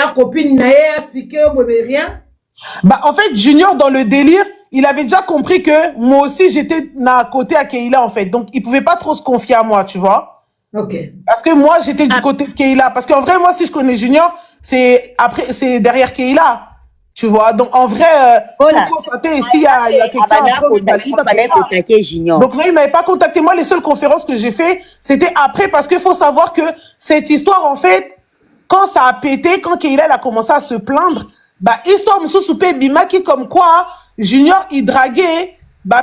meilleure copine, n'a expliqué, rien. Bah, en fait, Junior, dans le délire, il avait déjà compris que moi aussi, j'étais à côté à Keila, en fait. Donc, il pouvait pas trop se confier à moi, tu vois. Ok. Parce que moi, j'étais du côté de Keila. Parce qu'en vrai, moi, si je connais Junior, c'est derrière Keila. Tu vois. Donc, en vrai, voilà. S'il y a quelqu'un, donc, il m'avait pas contacté. Moi, les seules conférences que j'ai fait, c'était après, parce qu'il faut savoir que cette histoire, en fait, quand ça a pété, quand Keila, elle a commencé à se plaindre, bah, histoire, monsieur Soupé Bimaki, comme quoi, Junior, il draguait,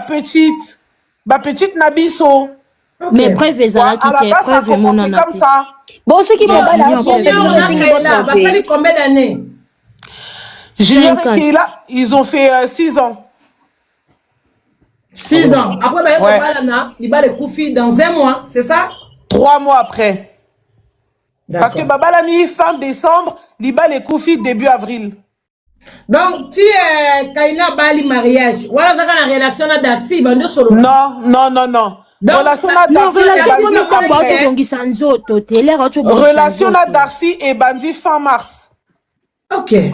petite Nabiso. Okay. Mais preuve, à la base, ça a commencé comme ça. Bon, ceux qui vont pas là, combien d'années? Junior et Keila, ils ont fait 6 ans. 6 ans. Après, il va les Koufi dans 1 mois, c'est ça? 3 mois après. Parce que Babalani, fin décembre, Liba les Koufi début avril. Donc, tu es Kaina Bali mariage. Voilà, ça la rédaction à Daxi, non. Relation à Darcy et Bandi fin mars. Ok. Elle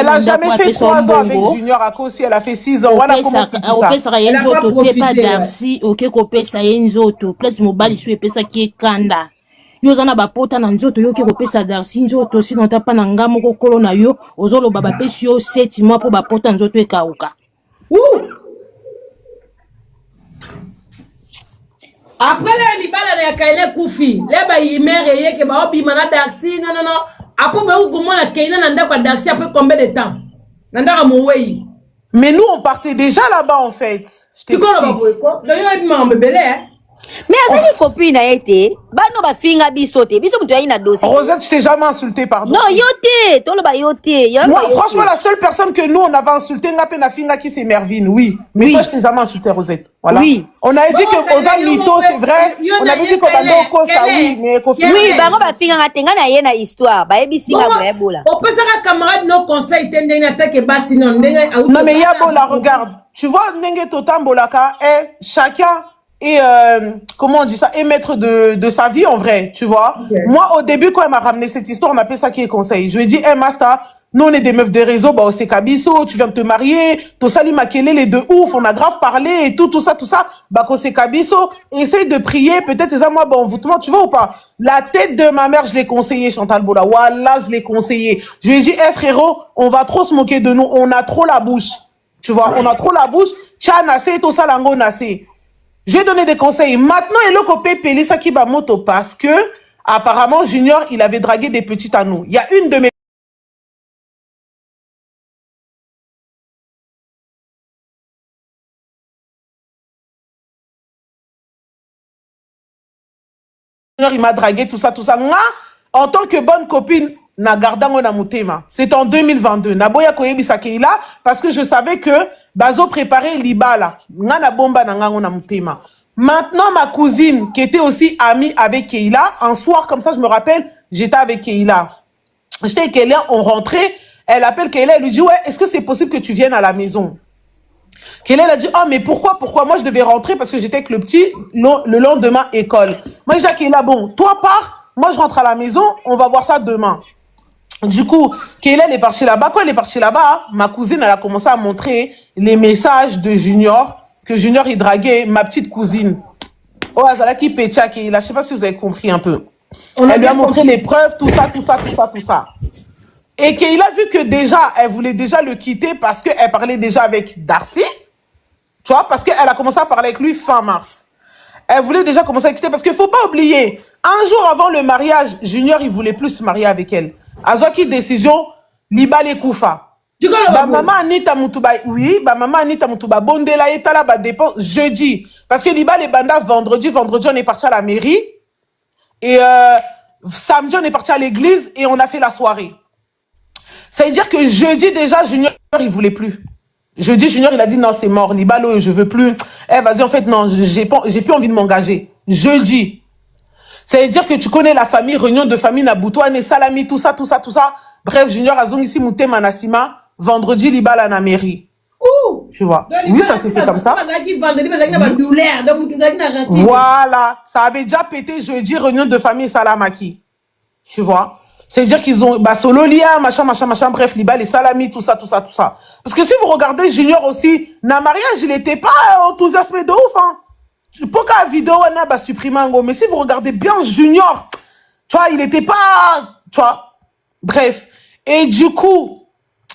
a jamais fait 3 ans avec Junior à cause si elle a fait 6 ans. Voilà comment tu dis ça. Elle a pas profité. Yo zana ba pota na nzoto yo ki kopesa Darcy nzoto sino tapa na ngamo ko kolona yo ozolo baba pesi yo 7 mois po ba pota nzoto ekauka. Après la libala ya Kaina Koufi, les ba yimere ye ke ba obi mana Darcy non. Après ba ugumo na Kaina nanda kwa Darcy après combien de temps? Nanda ka mowei. Mais nous on partait déjà là-bas en fait. Je t'explique. Mais as-tu copine a été? Bah non, bah finga bisoté. Bisoté, tu as une dossier. Rosette, je t'ai jamais insulté, pardon. Non, yoté. Toi le bah yoté. Moi, franchement, la seule personne que nous on avait insulté, Ngapena Finga qui c'est Mervyn, oui. Mais toi, je t'ai jamais insulté, Rosette. Voilà. Oui. On avait dit que Ozan Mito, c'est vrai. On avait dit qu'on va donc ça, oui. Mais oui, bah on va finga tenga na yena histoire. Bah ebi singa bola bola. On peut ça camarade nos conseils tendeng attaque et basinon. Non mais Yabola, regarde. Tu vois, Ndenge Totambolaka est chacun. Et comment on dit ça, et maître de sa vie en vrai, tu vois. Okay. Moi, au début, quand elle m'a ramené cette histoire, on appelait ça qui est conseil. Je lui ai dit, hey, Masta, nous, on est des meufs des réseaux, bah, c'est Kabiso, tu viens de te marier, Tosali Makele, les deux ouf, on a grave parlé et tout ça, bah, c'est Kabiso, essaye de prier, peut-être, ça, moi, bon, vous, tu vois ou pas? La tête de ma mère, je l'ai conseillé, Chantal Bola. Wallah, je l'ai conseillé. Je lui ai dit, hey, frérot, on va trop se moquer de nous, on a trop la bouche. Tu vois, on a trop la bouche. Tcha, nassé, Tosa Lango, nassé. Je vais donner des conseils. Maintenant, il a coupé Pélissa qui va moto parce que, apparemment, Junior, il avait dragué des petites à nous. Il y a une de mes il m'a dragué, tout ça. Moi, en tant que bonne copine, na gardango na mutema. C'est en 2022. Naboya koyebi sakeila parce que je savais que Bazo préparait l'Ibala. Ngana bomba na ngango na mutema. Maintenant, ma cousine, qui était aussi amie avec Keila, un soir, comme ça, je me rappelle, j'étais avec Keila. J'étais avec Keila, on rentrait, elle appelle Keila, elle lui dit, ouais, est-ce que c'est possible que tu viennes à la maison? Keila, elle a dit, oh, mais pourquoi? Moi, je devais rentrer parce que j'étais avec le petit, le lendemain, école. Moi, j'ai dit à Keila, bon, toi, pars, moi, je rentre à la maison, on va voir ça demain. Du coup, Keila, elle est partie là-bas. Quand elle est partie là-bas, ma cousine, elle a commencé à montrer les messages de Junior, que Junior, il draguait ma petite cousine. Oh, Azala qui pétia Keila. Je sais pas si vous avez compris un peu. Elle lui a montré les preuves, tout ça. Et Keila, vu que déjà, elle voulait déjà le quitter parce qu'elle parlait déjà avec Darcy. Tu vois, parce qu'elle a commencé à parler avec lui fin mars. Elle voulait déjà commencer à quitter parce qu'il faut pas oublier, un jour avant le mariage, Junior, il voulait plus se marier avec elle. Azoki décision, Liba les Koufa. Ba maman Anita Moutuba, oui, ba maman Anita Moutuba, Bondela etala ba dépend jeudi. Parce que Liba les bandas vendredi, on est parti à la mairie. Et samedi, on est parti à l'église et on a fait la soirée. Ça veut dire que jeudi déjà, Junior, il voulait plus. Jeudi, Junior, il a dit non, c'est mort, Liba, je veux plus. Eh, vas-y, en fait, non, j'ai plus envie de m'engager. Jeudi. Ça veut dire que tu connais la famille, réunion de famille, Naboutouane, Salami, tout ça. Bref, Junior, Azong ici, Mouté, Manasima. Vendredi, Liba, la mairie. Ouh! tu vois. Oui, ça s'est fait comme ça. Voilà, ça avait déjà pété jeudi, réunion de famille Salamaki. Tu vois. C'est-à-dire qu'ils ont, Sololia, machin, bref, Liba, les salamis, tout ça. Parce que si vous regardez Junior aussi, na mariage, il était pas enthousiasmé de ouf, hein. Pourquoi la vidéo, on a supprimé un gros, mais si vous regardez bien Junior, tu vois, il était pas, tu vois. Bref. Et du coup,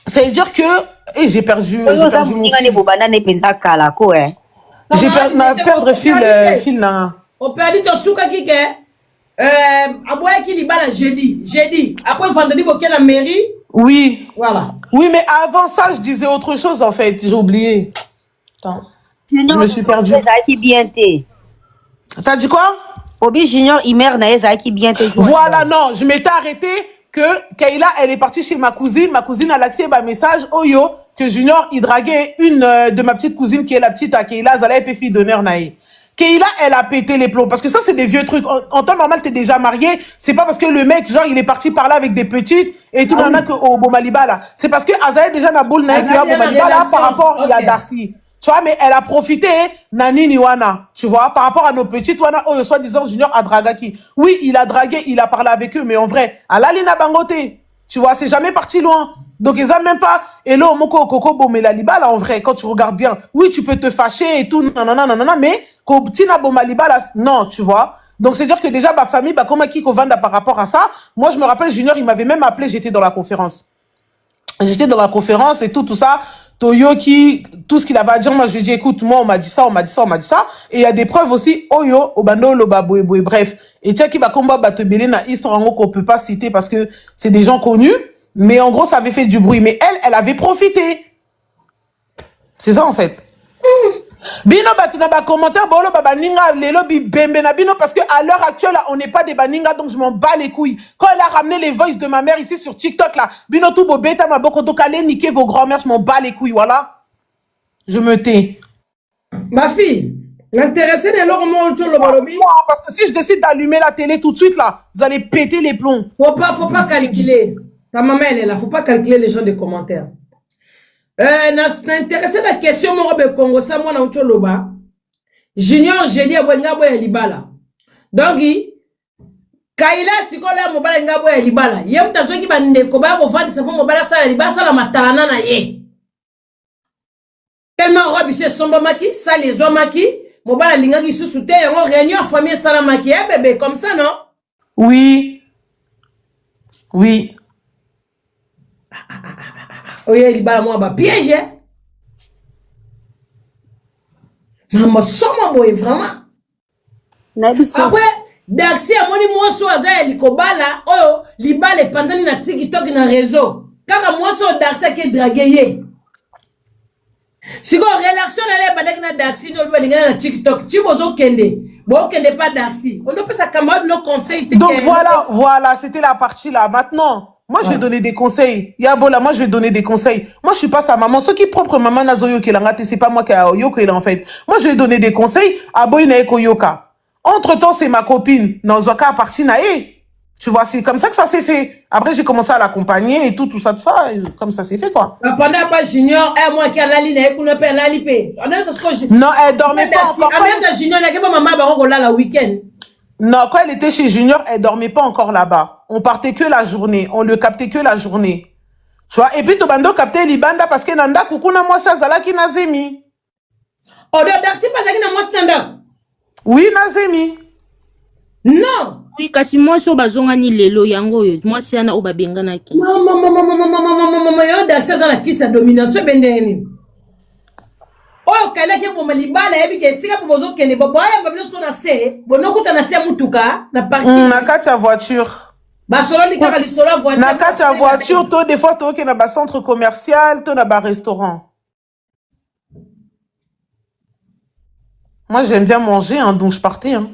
ça veut dire que, et j'ai perdu mon fil. J'ai perdu fil là. On perdit ton souka qui est. Aboya qui libala jeudi. Après vendredi, vous êtes à la mairie. Oui. Voilà. Oui, mais avant ça, je disais autre chose en fait. J'ai oublié. Attends. Je me suis perdu. T'as dit quoi? Obi Junior, Imer, qui bien te. Voilà, non, je m'étais arrêté que Kayla, elle est partie chez ma cousine. Ma cousine a laissé un message, Oyo, que Junior, il draguait une de ma petite cousine qui est la petite à Kayla, Zala et fille d'honneur Naï. Kayla, elle a pété les plombs. Parce que ça, c'est des vieux trucs. En temps normal, t'es déjà marié. C'est pas parce que le mec, genre, il est parti par là avec des petites et tout, que au Bomaliba, là. C'est parce que Azaï, déjà, n'a boule naïf, au Bomaliba, là, par rapport, il y a Darcy. Tu vois, mais elle a profité, Nani Niwana, tu vois, par rapport à nos petites, Wana, oh, soi-disant, Junior a dragaki. Oui, il a dragué, il a parlé avec eux, mais en vrai, à la Lina Bangote, tu vois, c'est jamais parti loin. Donc, ils ont même pas, et là, Moko, Koko, Bomeliba, là, en vrai, quand tu regardes bien, oui, tu peux te fâcher et tout, nanana, mais, Tina Bomaliba, là, non, tu vois. Donc, c'est dire que déjà, ma famille, comment qui vanda par rapport à ça. Moi, je me rappelle, Junior, il m'avait même appelé, j'étais dans la conférence. Et tout ça. Toyoki, tout ce qu'il avait à dire, moi je lui ai dit, écoute, moi on m'a dit ça, et il y a des preuves aussi, Oyo, Obando, Lobaboué, bref. Et tiens, qui va combattre Batebele na histoire en gros qu'on peut pas citer parce que c'est des gens connus, mais en gros ça avait fait du bruit, mais elle avait profité. C'est ça en fait. Bino batina ba commentaire bolo baba ninga lelo bi bembe na bino parce que à l'heure actuelle là, on n'est pas des baninga donc je m'en bats les couilles. Quand elle a ramené les voices de ma mère ici sur TikTok là, bino tout beau bêta ma boko donc allez niquer vos grand-mères, je m'en bats les couilles, voilà. Je me tais. Ma fille, l'intéressé de l'or mon parce que si je décide d'allumer la télé tout de suite là, vous allez péter les plombs. Faut pas calculer. Ta maman elle est là, faut pas calculer les gens des commentaires. N'intéressé la question mon robe Congo ça moi na ucholoba Junior jeudi ya ngabo ya libala donc Kaila sikola mobala ngabo ya libala ye mutazoki bandeko ba ko fandi sapo mobala sala libasa la matalana na ye tellement robe c'est somba maki ça les oies maki mobala lingaki susu te yango réunion famille sala maki bébé comme ça non oui oye libala moi ba piège maman somme boy vraiment après Daxi amoni moso aza likobala oyo libala pendant na TikTok na réseau kaka moso Daxi ke draguer siko réaction na le bandaki na Daxi no balingana na TikTok ti bozo kende bo kende pas Daxi on doit pas sa camarade nos conseils donc voilà c'était la partie là maintenant. Moi, je vais donner des conseils. Yabola, moi, je vais donner des conseils. Moi, je suis pas sa maman. Ce qui est propre maman Nazoyo qui l'a raté, c'est pas moi qui a Yoko en fait. Moi, je vais donner des conseils à Boyna Eko Yoka. Entre-temps, c'est ma copine. Nazoka a parti nae. Tu vois, c'est comme ça que ça s'est fait. Après, j'ai commencé à l'accompagner et tout ça, comme ça s'est fait, quoi. Pendant pas Junior, moi qui a la ligne, non, elle dormait pas encore. Junior, la week-end. Non, quand elle était chez Junior, elle dormait pas encore là-bas. On partait que la journée. On le captait que la journée. Tu vois, et puis Tobando captait Libanda parce que Nanda Kukuna moi ça Zalaki Nazemi. Oh, Darcy pas Zalaki na moi Nanda. Oui, Nazemi. Non. Oui, kasi moi so bazongani lelo yango yo. Moi c'est ana obabengana ki. Maman, yo Darcy za na kisa domination bendeni. Oh, kala ke bo malibala yebi ke sika po bozo kene bo boya ba biso na se bono kuta na se mutuka na parking na kati ya voiture ba solo li kaka li solo voiture na kati ya voiture to des fois to ke na ba centre commercial to na ba restaurant. Moi j'aime bien manger hein, donc je partais hein.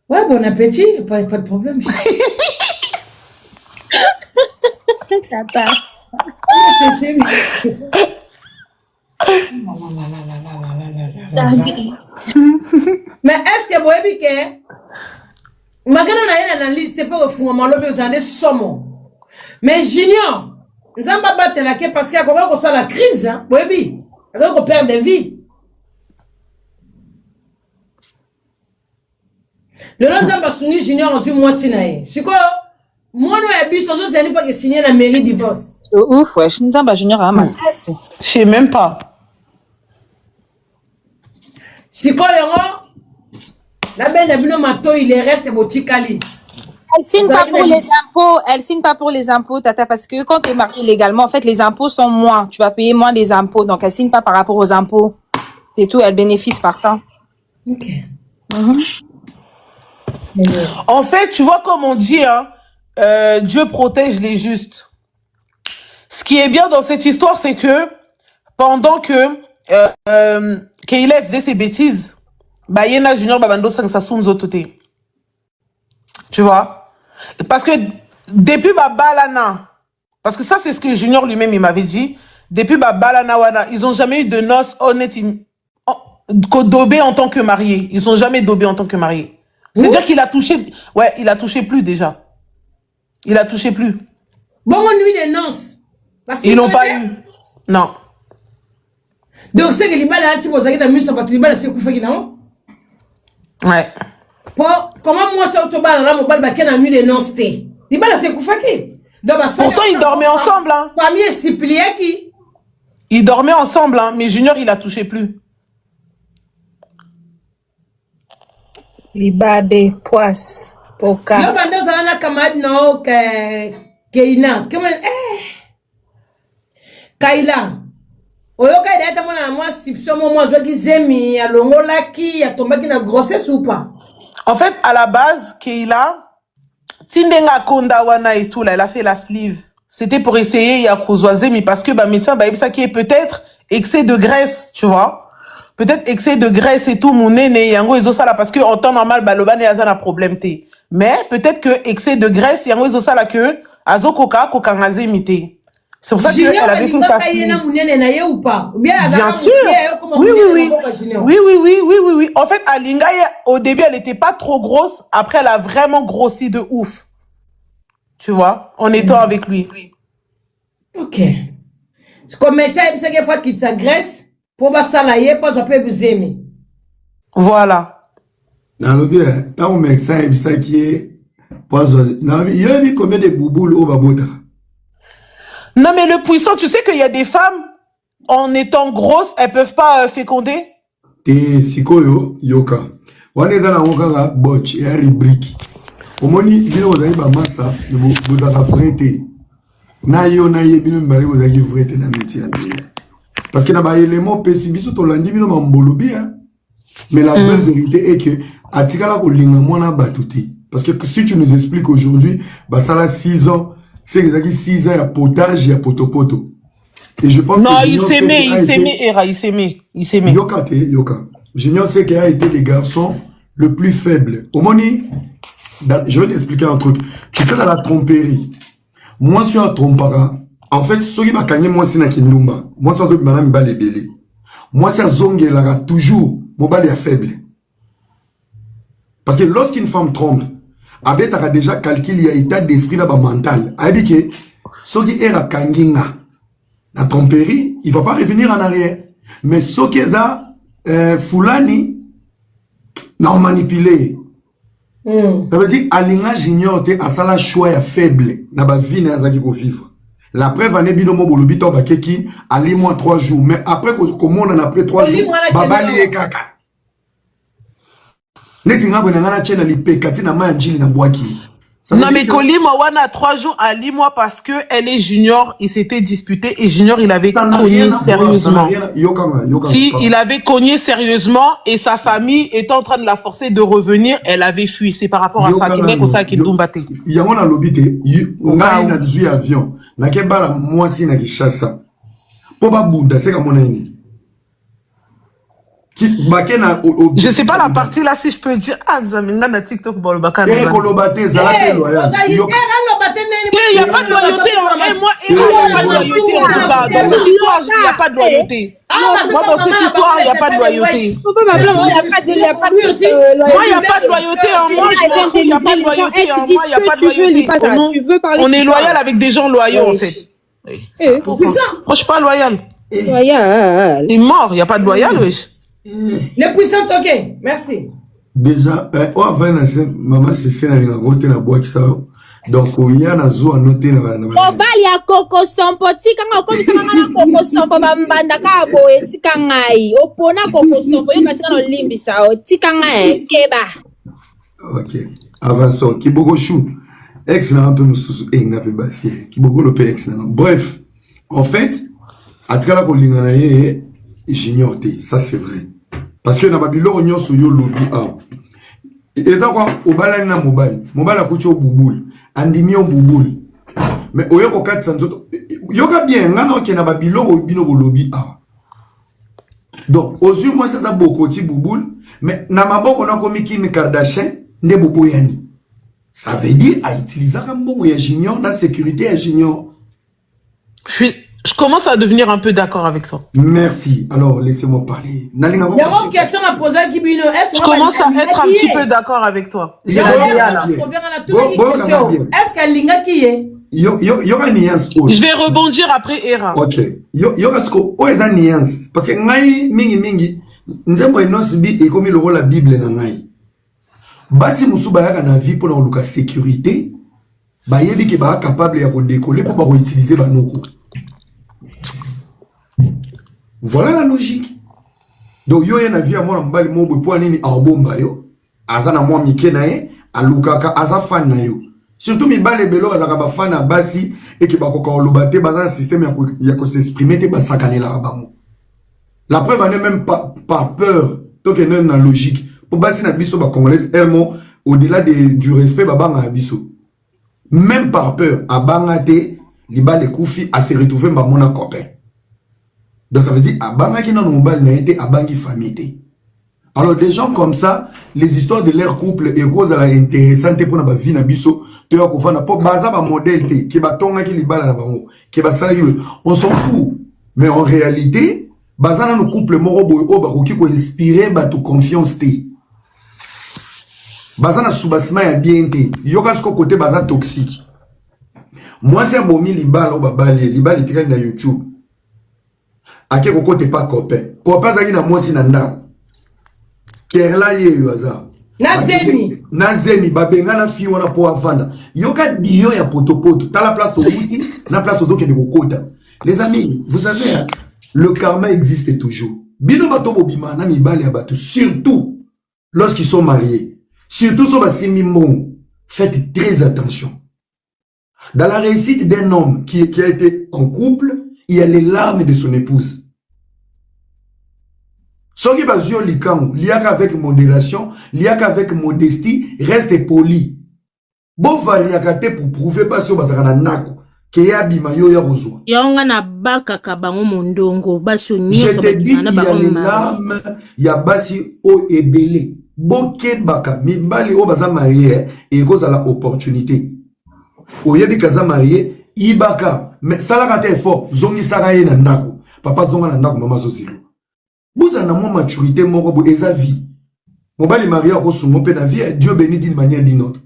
Ouais, bon appétit, pas de problème. Tata. C'est mais est-ce que vous avez que magana na yana liste pour funga malobe uzande somo mais Junior nzamba batela ke parce que akoka ko sala crise hein boyebi Alors qu'on perd des vies. Le lendemain, Bassouni Junior, on suit moi Sinaï. C'est quoi? Moi, nous, et Bisson, ce n'est pas que signer la mairie divorce. Ouf, ouais, Shinzamba Junior a ma Je sais même pas. C'est quoi, la belle de Bilo Mato, il reste au Tikali. Elle signe pas pour les impôts. Elle signe pas pour les impôts, Tata, parce que quand tu es marié légalement, en fait, les impôts sont moins. Tu vas payer moins les impôts. Donc, elle signe pas par rapport aux impôts. C'est tout. Elle bénéficie par ça. Ok. En fait, tu vois, comme on dit, hein, Dieu protège les justes. Ce qui est bien dans cette histoire, c'est que pendant que Keila faisait ses bêtises, bah, Yena Junior Babando Sangsasun Zotote. Tu vois? Parce que depuis Balana, parce que ça, c'est ce que Junior lui-même, il m'avait dit, depuis Balana Wana, ils n'ont jamais eu de noces honnêtes, dobé en tant que marié. Ils n'ont jamais dobé en tant que marié. C'est-à-dire qu'il a touché, ouais, il a touché plus déjà. Il a touché plus. Bon, nuit des noces. Ils n'ont pas eu. Non. Donc, c'est que l'Ibala, tu vois, ça y est, dans le muscle, l'Ibala, c'est Koufé, non? Ouais. Comment moi, ça, autobal, là, mon bal, bah, qu'il y a nuit des noces, t'es. L'Ibala, c'est Koufé. Pourtant, ils dormaient ensemble, hein. Famille est qui? Ils dormaient ensemble, hein, mais Junior, il a touché plus. Libade, poisse, poka. Yo, bando, ça, na kamad, non, Keina. Comment, Kaila. Oyoka ida mona moi sipso moi zwaki zemi ya longolaki ya tombaki na grossesse ou pas? En fait, à la base, Keila, Tindenga Konda Wana et tout, là, elle a fait la sleeve. C'était pour essayer ya zemi parce que bah médecin bah ça qui est peut-être excès de graisse, tu vois. Peut-être excès de graisse et tout mon nez yango ezo sala parce que en temps normal bah le ban a problème té. Mais peut-être que excès de graisse yango ezo sala que azo koka ngazemi té. C'est pour ça qu'elle avait fait sa fille. Bien sûr. Oui. En fait, Alinga, au début, elle n'était pas trop grosse. Après, elle a vraiment grossi de ouf. Tu vois, en étant avec lui. Ok. C'est comme métier, c'est qu'il faut qu'il t'agresse pour pas salayer, pour ça peut vous aimer. Voilà. Dans le bien, quand on met ça, il y a combien de bouboules au babota? Non, mais le puissant, tu sais qu'il y a des femmes, en étant grosses, elles peuvent pas féconder. Te sikoyo yoka. Wane zana wokanga botch et rubrique. Omoni bino ozali ba massa bozaka frete. Na yo na ye bino mbali ozali frete na métier na bino. Parce que na ba élément pessibiso to landi bino mambolobi hein. Mais la vraie vérité est que atikala ko linga mona batuti. Parce que si tu nous expliques aujourd'hui, bah ça là 6 ans c'est exactement 6 ans, il y a potage, il y a poto. Et je pense non, que il s'aimait, Era, il s'aimait. Yoka. Junior sait qu'il a été le garçon le plus faible. Au moni, je vais t'expliquer un truc. Tu sais, dans la tromperie, moi, je suis un trompara. En fait, ce qui m'a gagné, moi, c'est na kindumba. Moi, c'est un truc, madame, m'a les belé. Moi, c'est un zongue, là, toujours, mon bal est faible. Parce que lorsqu'une femme trompe, Abet a déjà calculé il y a état d'esprit là-bas mental. A dit que ce qui est à Kangina, la tromperie, il ne va pas revenir en arrière. Mais ce qui est à Fulani, n'a manipulé. Ça veut dire Alinga Junior à ça la choix faible. N'a pas vie n'a zaki ko vivre. La preuve année binomo bolobi to bakeki ali moi 3 jours. Mais après comment on après 3 jours, babali e kaka. Non, mais Kolima Wana 3 jours à Limois parce que elle est Junior, il s'était disputé et Junior il avait cogné sérieusement. Si il avait cogné sérieusement et sa famille était en train de la forcer de revenir, elle avait fui. C'est par rapport à ça qu'il n'est pour ça qu'il tombe. Il y a un lobby, on a un avion, n'a qu'à pas moi si n'a qui chasse ça. Pour pas bunda, c'est comme on a une. Je sais pas la partie là si je peux dire Nzaminga na TikTok bon le baka. Il y a pas de loyauté. Il y a pas de loyauté et moi il y a pas de loyauté. Moi dans cette histoire il y a pas de loyauté. Moi il y a pas de loyauté en moi il y a pas de loyauté en moi il y a pas de loyauté. On est loyal avec des gens loyaux en fait. Moi je suis pas loyal. Loyal. Il est mort, il n'y a pas de loyal, wesh. Les puissantes, ok, merci. Déjà, avant, maman, c'est na linga na bois qui ça. Donc, il y a na zo anoté na Obali ya koko sompo tika nga okomisa nga koko sompo bambanda ka boye tika ngai opona koko sompo yo kasika no limbisa o tika ngai keba. Ok. Avançons. Kibogo chou. Ex na un peu mususu na pe basi. Kibogo le pe ex na. Bref, en fait, atikala ko lingana ye j'ignore te. Ça c'est vrai. Parce que na babilo nyonso yo lobi a. Et ça quoi obala na mobile. Mobile akuti o bubul. Andimi o bubul. Mais oyo ko 400 nzoto. Yoka bien ngana ok na babilo obino ko lobi a. Donc, aux yeux moi ça beaucoup ti bubul, mais na maboko na komi Kim Kardashian nde bobo yani. Ça veut dire à utiliser comme bon ya junior na sécurité ya junior. Je commence à devenir un peu d'accord avec toi. Merci. Alors, laissez-moi parler. Il y a une question à poser à Kibino. Je commence à être un petit peu d'accord avec toi. Est-ce qu'elle linga qui est? Yo nuance. Je vais rebondir après Era. Ok. Yo kasko o eza nuance parce que ngai mingi nzembo enosbi e komi loko la Bible na ngai. Basi musuba yaka na vie pour na luka sécurité, ba yebi ke ba capable ya ko décoller pour ba ko utiliser ba noko. Voilà la logique. Donc yo na vie à moi mbali mobwe po nini a bomba yo. Azana mo mike na ye, alukaka aza fan na yo. Surtout mi bale belo azaka ba fan na basi et que ba ko lobate bazan système ya ko s'exprimer te ba sakanela bango. La preuve n'est même pas par peur. Donc il y a une logique. Pour basi na biso ba congolaise elmo au-delà du respect ba banga biso. Même par peur a bangate li bale koufi a se retrouver ba mona copain. Donc ça veut dire à banga qui non mobile n'a été à bangi famille. Alors des gens comme ça, les histoires de leur couple et rose à la intéressante pour na vie na biso, tu vas kofana pour baza ba modèle te qui ba tonga qui li bala na bango, qui ba sala on s'en fout. Mais en réalité, baza na no couple moro boy o ba ko ko inspirer ba to confiance te. Baza na soubasma ya bien te. Yoka sko côté baza toxique. Moi c'est un bomi li bala o ba bali, li bali tikali na YouTube. Ake koko te pas copain. Copain zaki na mwasi na ndako. Kerla ye yoaza. Nazemi babenga na fi wana po avanda. Yoka dio ya potopoto. Ta la place au bouti, na place au doke de kokota. Les amis, vous savez, hein, le karma existe toujours. Bino bato bobima na mibale abatu, surtout lorsqu'ils sont mariés. Surtout sur basimi mon. Faites très attention. Dans la réussite d'un homme qui a été en couple, il y a les larmes de son épouse. Ce qui va sur l'ikang, liaka avec modération, liaka avec modestie, reste poli. Bon variakate pour prouver pas sur bazakana nako. Yonga na baka kabango mondongo baso nyoso. Je te dis il y a les larmes, il y a basi o ebele. Boke baka mibali o baza marié et cause à la opportunité. Oyebi kaza marié ibaka mais salaka te fort zongi saraye na ndako. Papa zonga na ndako mama zozilo. Boza na mo maturité moko bo eza vie. Mobali marié ko sungo pe na vie Dieu bénit d'une manière d'une autre.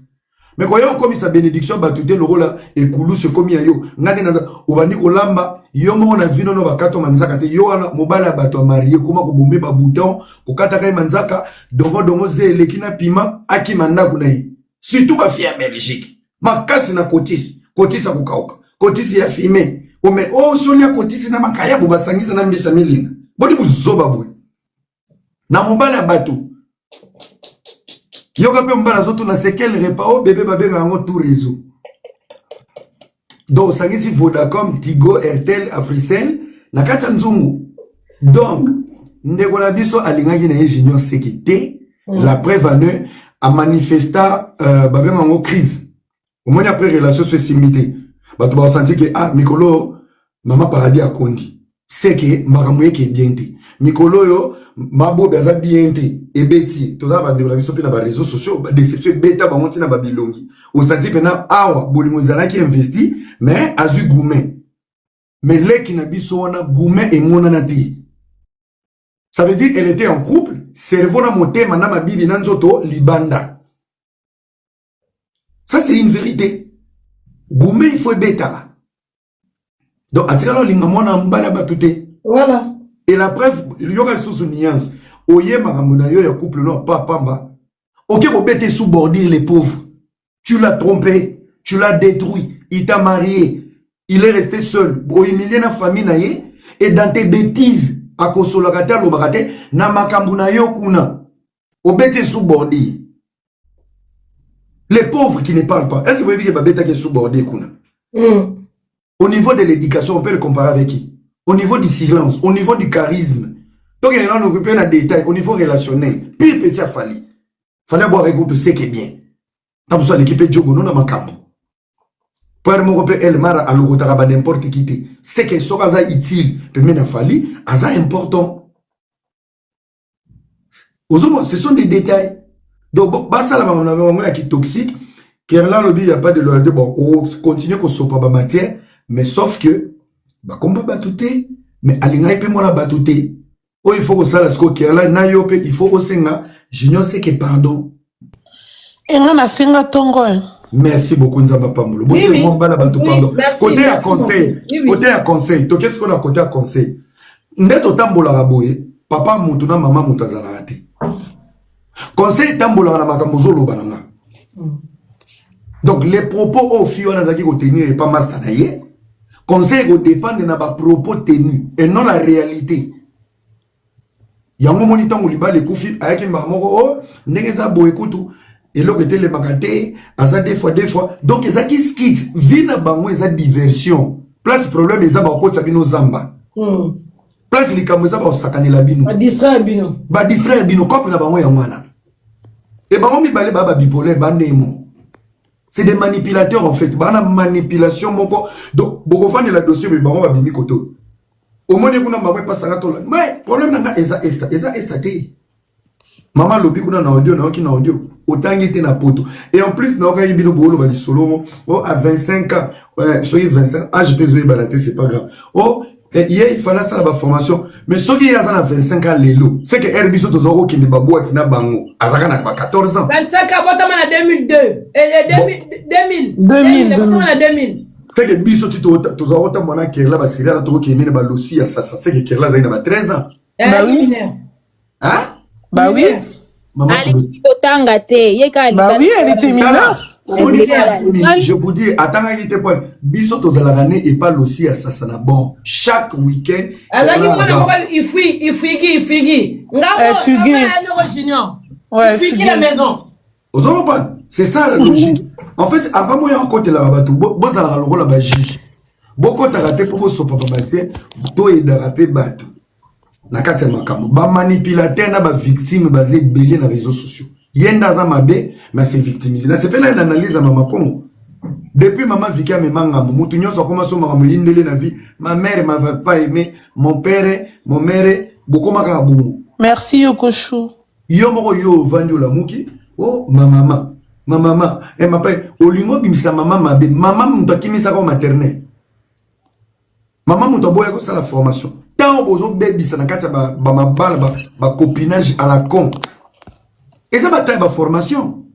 Mais quand on comme sa bénédiction batute le rôle et koulou se comme yo ngani na obandi kolamba yo mo na vino no bakato manzaka te yo na mobala bato marié kuma ko bombe ba bouton ko kata kai manzaka dongo zele kina pima aki manda kunai surtout ba fia Belgique makasi na kotisi ko kauka kotisi ya fime o me o solia kotisi na makaya bo basangisa na mbisa milinga bodi buzoba bwe na mobala bato yoka pe mbala zoto na sekel repao bébé babé rango tout réseau. Donc sangisi Vodacom, Tigo, Airtel, Africell na kata nzungu. Donc ndeko na biso alingaki na junior sécurité la preuve a manifesta babé rango crise. Au moins après relation sur simité. Bato ba senti que ah Mikolo mama paradis a kondi. C'est que makamwe qui est bien te. Mikolo yo mabo baza bien te ebeti toza ba ndeko la biso pe na ba réseaux sociaux ba déception beta ba monti na ba bilongi. Au senti pena awa bolingo zala qui investi mais azu goumen. Mais leki na biso wana goumen et mona na ti. Ça veut dire elle était en couple, cerveau na motema na mabibi na nzoto libanda. Ça c'est une vérité. Goumen il faut beta. Donc atikalo linga mona mbala batute. Voilà. Et la preuve, il y aura sous une nuance. Oye maramona yo ya couple non pas pamba. Ok, Robert sous-bordir les pauvres. Tu l'as trompé, tu l'as détruit, il t'a marié, il est resté seul. Oye milieu na famille na ye et dans tes bêtises à consolagata lobarate na makambuna yo kuna. Robert sous-bordir. Les pauvres qui ne parlent pas. Est-ce que vous voyez que Babeta est sous-bordé kuna? Au niveau de l'éducation, on peut le comparer avec qui? Au niveau du silence, au niveau du charisme. Donc, il y a un occupé dans les détails, au niveau relationnel. Pire petit a fallu. Fallait avoir écouté ce qui est bien. Dans besoin l'équipe de Djogo, non, dans ma camp. Pour moi, on peut elle mara à l'ourotaraba n'importe qui. C'est que ce qui est utile, peut même fallu, c'est important. Ce sont des détails. Donc, bah, ça, là, on a un qui est toxique. Car là, il n'y a pas de loyauté. Bon, on continue qu'on soit pas matière. Mais sauf que, bah, comme on va batouter, mais alinga ipe moi la batouter. Oh, il faut que ça la sco car là, na yope, il faut que senga. Junior c'est que pardon. Et on a senga tongo. Merci beaucoup, Nzamba Pamolo. Oui, oui. Pardon. Merci, côté à merci conseil. Oui, oui. Côté à conseil. Donc, qu'est-ce qu'on a côté à conseil? Net tambola raboye. Papa moutuna, maman moutazala rate. Conseil tambola na makamuzo lo bananga. Donc, les propos au fio na zaki ko tenir et pas mastanaye. Conseil ko dépendre de na ba propos tenus et non la réalité. Yango monita ngoliba le kufi ayaki mbamoko oh ndenge za boye kutu eloko te le makate aza des fois donc ezaki skit vina bango eza diversion place problème eza ba okotsa bino zamba place likambo eza ba sakanela bino ba distraire bino kope na bango ya mwana et bango mibale ba bipolaire ba nemo. C'est des manipulateurs en fait. Bana manipulation moko. Donc beaucoup fan de la dossier mais bango ba bimi koto. Au moins kuna mabwe pas sanga tola. Mais problème nanga eza estaté. Maman lobi kuna na audio na oki na audio. Otangi te na poto. Et en plus na oka yibino bolo ba di solo oh à 25 ans. Ouais, soyez 25 ah je peux jouer balaté c'est pas grave. Oh hier il fallait ça la formation mais ceux qui a 25 ans lelo c'est que herbiso tozoko ki ne ba boîte na bango azaka na 14 ans 25 ans botama na 2002 et 2000 c'est que biso tozoko ta mona kerla ba série na toko ki ne ba losi à ça c'est que kerla zaina ba 13 ans bah oui hein bah oui maman bah oui elle était mineure. Je vous dis, attends, il était pas. Biso tozalagane et pas aussi à ça na bon. Chaque week-end. Il fuigi. Ouais, la maison. C'est ça la logique. En fait, avant moi, il y a un côté là, bon, ça la la bagie. Beaucoup de raté pour ce papa baté, to et d'arrapé bateau. Na kate makamo. Ba manipulateur na ba victime basé belé na réseaux sociaux. Yenda za mabe, mais c'est victimisé. Là, c'est pas là une analyse à maman Congo. Depuis maman Vika me manga, mutu nyonso commence à me yindele na vie. Ma mère m'avait pas aimé, mon mère, beaucoup maka bungu. Merci Yokoshu. Yo moko yo vandu la muki. Oh, ma maman, elle m'appelle Olingo bimisa maman mabe. Maman m'takimisa ko maternelle. Maman m'taboya ko ça la formation. Tant ozo baby ça na kati ba mabala ba copinage à la con. Et ça va être la formation.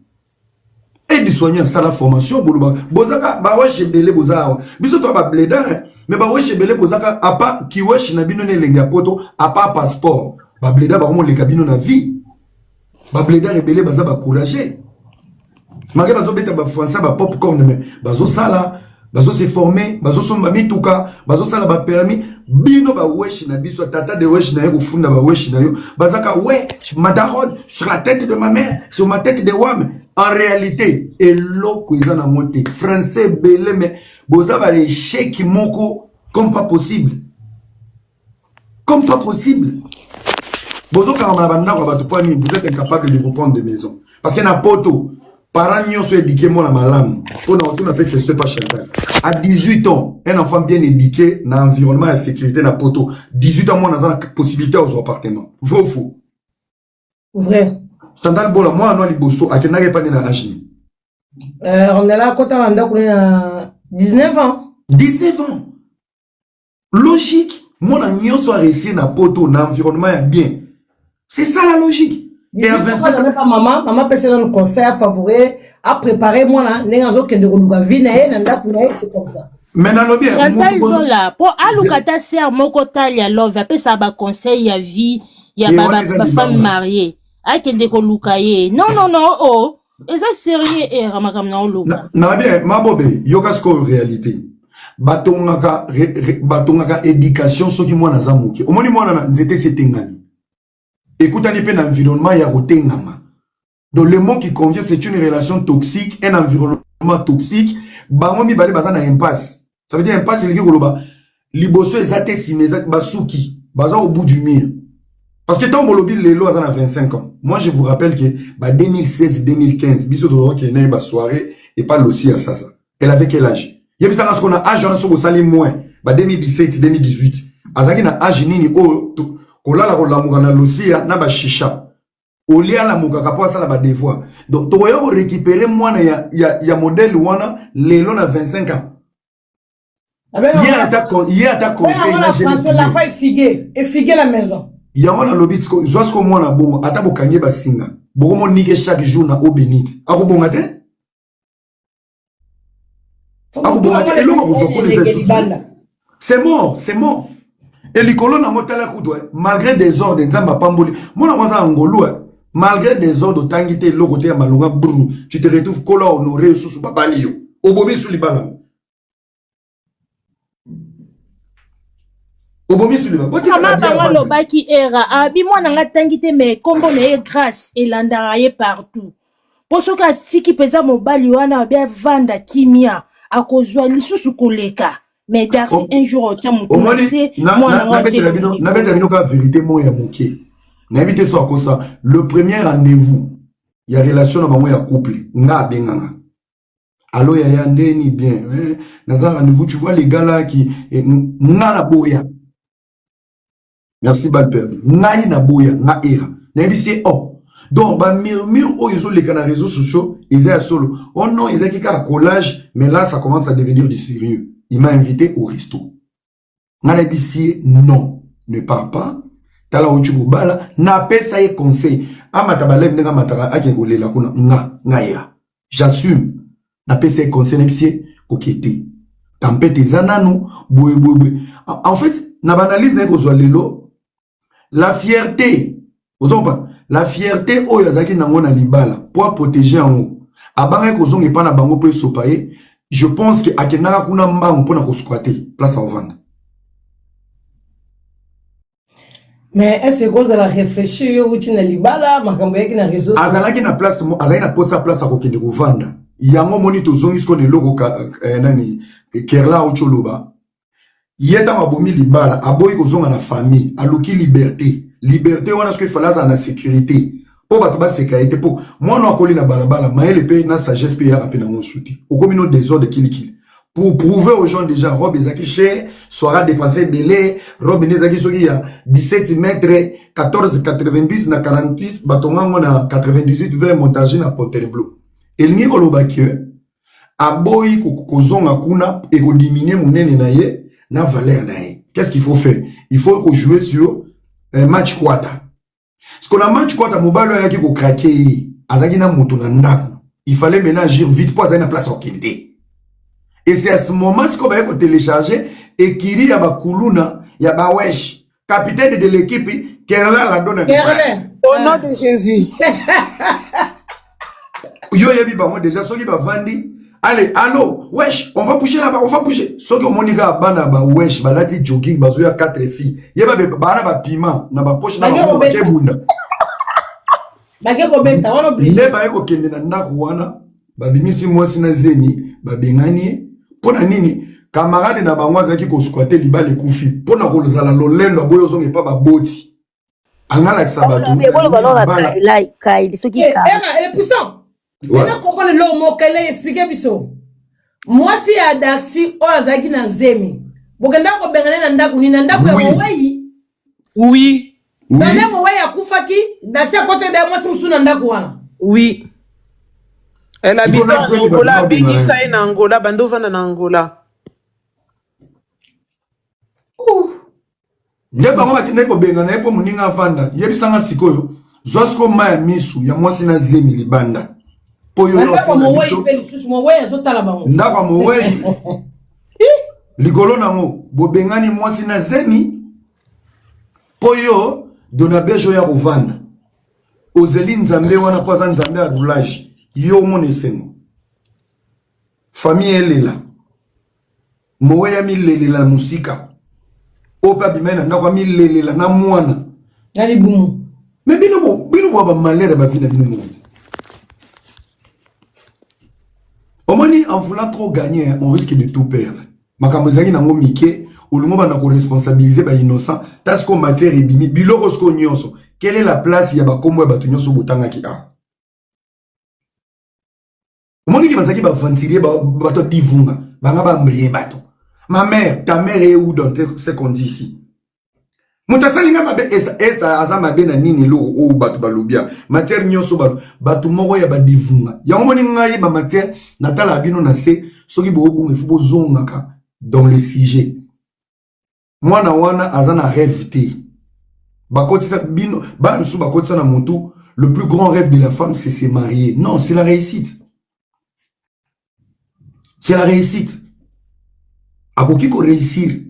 Et du soignant, ça la formation. Bozaka, ba wesh belé bozawa. Biso to ba bleda, mais ba wesh belé bozaka, a pas ki wesh na bino ne lenga poto, a pas passeport. Ba bleda ba le kabino na vie. Ba bleda rebelé baza ba courager. Mage bazo beta ba français ba popcorn mais bazo sala, bazo se former, bazo somba mituka, bazo sala ba permis. Bino ba wesh na biso tata de wesh na yo funda ba wesh na yo bazaka ouais madarone sur la tête de ma mère sur ma tête de wam en réalité et loko ils en monté français belé mais boza ba les chèques moko comme pas possible bozo karama banda ko ba to pani vous êtes incapable de vous prendre des maisons parce qu'il y a un poteau parents n'y ont soit éduqué moi la malam pour nous tout n'a pas que ce pas chantal à 18 ans un enfant bien éduqué dans l'environnement et sécurité dans poteau 18 ans moi dans la possibilité aux appartements vrai ou faux vrai chantal bola moi non liboso à kenage pas na âge on est là quand on a 19 ans logique moi na n'y soit resté dans poteau dans l'environnement bien c'est ça la logique. Et à 25 ans, maman peut se donner un conseil à favoriser, à préparer moi là, n'est-ce pas que de relouer vie c'est comme ça. Maintenant, bien. Chantal Zola, pour alukata ser moko talia love, après ça ba conseil ya vie, ya ba femme mariée. Akende ko lukaye. Non, oh. Et ça sérieux et ramakam na oluka. Na bien, mabobe, yoga sko réalité. Batongaka éducation soki mwana za muke. Omoni mwana na nzete setengani. Écoutez pe na environnement ya kotengama. Donc le mot qui convient c'est une relation toxique, un environnement toxique. Bango mi bale baza na impasse. Ça veut dire impasse il ko loba. Liboso ezate simeza basuki, baza au bout du mur. Parce que tant que les lois à 25 ans, moi je vous rappelle que 2016-2015, Bissot qui est né soirée et pas aussi à ça. Elle avait quel âge? Il y a ce qu'on a âge, on a sur le moins. 2017-2018. Azaki na âge nini o kola la rola na losia na ba shisha. Olia la muka kapo ça la ba devoir. Donc to yo récupérer moi ya modèle wana lelo na 25 ans. Il y a ta conseil na jeune. La faille figuer et figuer la maison. Yango na lobi tsko zosko mwana bongo ata bokanye basinga boko mo nike chaque jour na obénite ako bonga te eloko ko connaître c'est mort et likolo na motala kudwa malgré des ordres nzamba pamboli mona mwanza ngolu malgré des ordres tangité eloko te ya malunga brunu tu te retrouves kola honoré susu babali yo obomi su libala Amabangalo baki era abi mwana nga tangite me kombo na ye grâce elandara ye partout. Posoka tiki peza mobali wana bia vanda kimia akozwa lisusu koleka. Mais Darcy un jour otia mutu c'est mwana nga na beta bino ka vérité mo ya moké. Na éviter so akosa le premier rendez-vous ya relation na bango ya couple nga benganga. Allo ya yandeni bien na rendez-vous tu vois les gars là qui nga na boya. Merci bal perdu. Naï na boya, na era. N'ébissé oh. Donc ba murmure oh ils ont les réseaux sociaux, ils est solo. Oh non, ils ont qu'à collage, mais là ça commence à devenir du sérieux. Il m'a invité au resto. N'ébissé non, ne pars pas. Tala uchubu bala, na pesa y conseil. Amata balem nga matara akengole la kuna nga era. J'assume. Na pesa y conseil n'ébissé kokete. Tempête zananu boue. En fait, na banalise n'est qu'au lelo. La fierté, la fierté oyo azaki nango na libala pour protéger en haut. Abanga ko zonge pa na bango pe sopaye, je pense que akenaka kuna mbango pona ko squatter place à vendre. Mais est-ce que vous allez réfléchir yo uti na libala makambo yaki na réseau? Azalaki na place mo azali na posa place à ko kende ko vendre. Yango moni to zongi sko ne logo nani Kerla ocholoba. Yeta mabomi libala aboyi kozonga na famille aluki liberté wana ce qu'il fallait dans la sécurité po bato ba sécurité po mwana akoli na balabala maele pe na sagesse pe ya rapena mon souti au commun désordre kili pour prouver aux gens déjà robe ezaki cher sera dépensé belé robe nezaki soki ya 17 mètres 14,90 na 48 batonga na 98 vers montage na Fontainebleau elingi koloba ke aboyi kozonga kuna e ko diminuer monene na ye na valeur nae. Qu'est-ce qu'il faut faire? Il faut jouer sur match quarter. Parce que la match quarter mobile yaki ko craquer azaki na moto na ndako. Il fallait maintenant agir vite pour avoir une place au qualité. Et c'est à ce moment ce qu'on va télécharger et kiri ya bakuluna ya bawesh capitaine de l'équipe Kerala la donne. Au nom de Jésus. Yo yebi ba moi déjà soki ba vandi. Allez, allô, wesh, on va bouger là-bas, on va bouger. Ce que mon gars, bana ba wesh, balati jogging, bazoya 4 filles. Yeba bana ba piment, na ba poche na ba kebunda. Bage ko benta, on oblige. Ne ba ko kende na ndako wana, ba bimisi mwasi na zeni, ba bengani, pona nini? Camarade na ba ngwaza ki ko squatter libale kufi, pona ko zala lolendo boyo zonge pa ba boti. Angala sabatu. Elle est puissante. Maintenant, comprendre le mot qu'elle a expliqué. Moi, si à Daxi, ou à Zaki na Zemi, Boganda ko bengane na ndaku ni na ndaku ya Hawaii. Oui. Dans le Hawaii ya Kufaki, Daxi à côté de moi, c'est na ndaku wana. Oui. Elle habite en Angola, Bingisa en Angola, Bandova en Angola. Yeba ngoma kineko bengana epo muninga fanda. Yebi sanga sikoyo. Zosko maya misu ya mwasi na Zemi libanda. Ndakwa mowei Ligolo nango, bobengani mwasi na zemi, poyo, dona bejo ya rovanda. Ozeli nzambe wana kwa nzambe ya roulage. Yo mone sengo. Famille elela. Mowe ya milelela musika. Opa bimena ndakwa milelela na mwana. Nali bumu. Mais bino ba malheur ba vina bino monde. Omoni en voulant trop gagner, on risque de tout perdre. Makamozaki nango mike, olungo ba na ko responsabiliser ba innocent, tasko matière ebimi, biloko sko nyonso. Quelle est la place ya ba kombo ba nyonso botanga ki a? Omoni ki bazaki ba ventiler ba to divunga, banga ba mbrier bato. Ma mère, ta mère est où dans ce qu'on dit ici? Mutasalinga mabe esta azama bena nini lo o batu balubia matière nyonso batu moko ya badivunga yango moni ngai ba matière natala bino na se soki bo bunga fu bozongaka dans le sujet mwana wana azana rêve te bakotisa bino bana msu bakotisa na mutu le plus grand rêve de la femme c'est se marier. Non, c'est la réussite. C'est la réussite. Akoki ko réussir.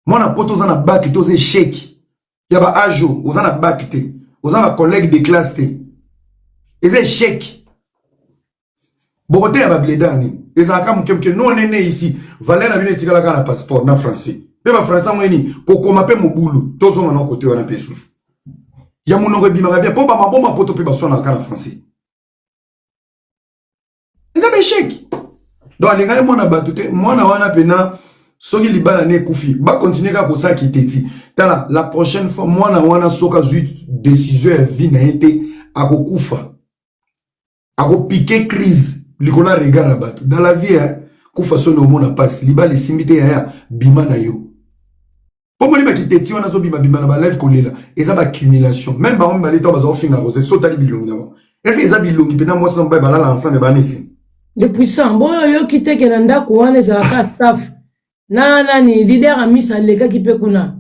Mwana poto zana bac te oze échec. Yaba ajo ozana bac te. Ozana collègue de classe te. Eze échec. Borote ya babledani. Ezaka mkemke non nene ici. Valère na bine tikala ka na passeport na français. Pe ba français mweni kokoma pe mobulu. Tozonga na côté wana pe susu. Ya munongo bimaka bien po ba maboma poto pe basona ka na français. Eza échec. Donc alinga mwana batute mwana wana pena soki libala ne kufi ba continuer ka kosa kiteti. Tala la prochaine fois mwana wana soka zui décision ya vie na été akokufa. Ako piquer crise likola regala batu. Dans la vie kufa sono mona passe libala simite ya bima na yo. Pour moi kiteti wana zo bima na ba live kolela eza ba accumulation. Même ba on ba leta ba zo finga rose sota li bilongi na. Est-ce que eza bilongi pena moi so ba la ensemble ba nesi. Depuis ça, bon, yo qui te kenanda kouane za ka staff. Na ni leader ami sa lega qui peut kuna.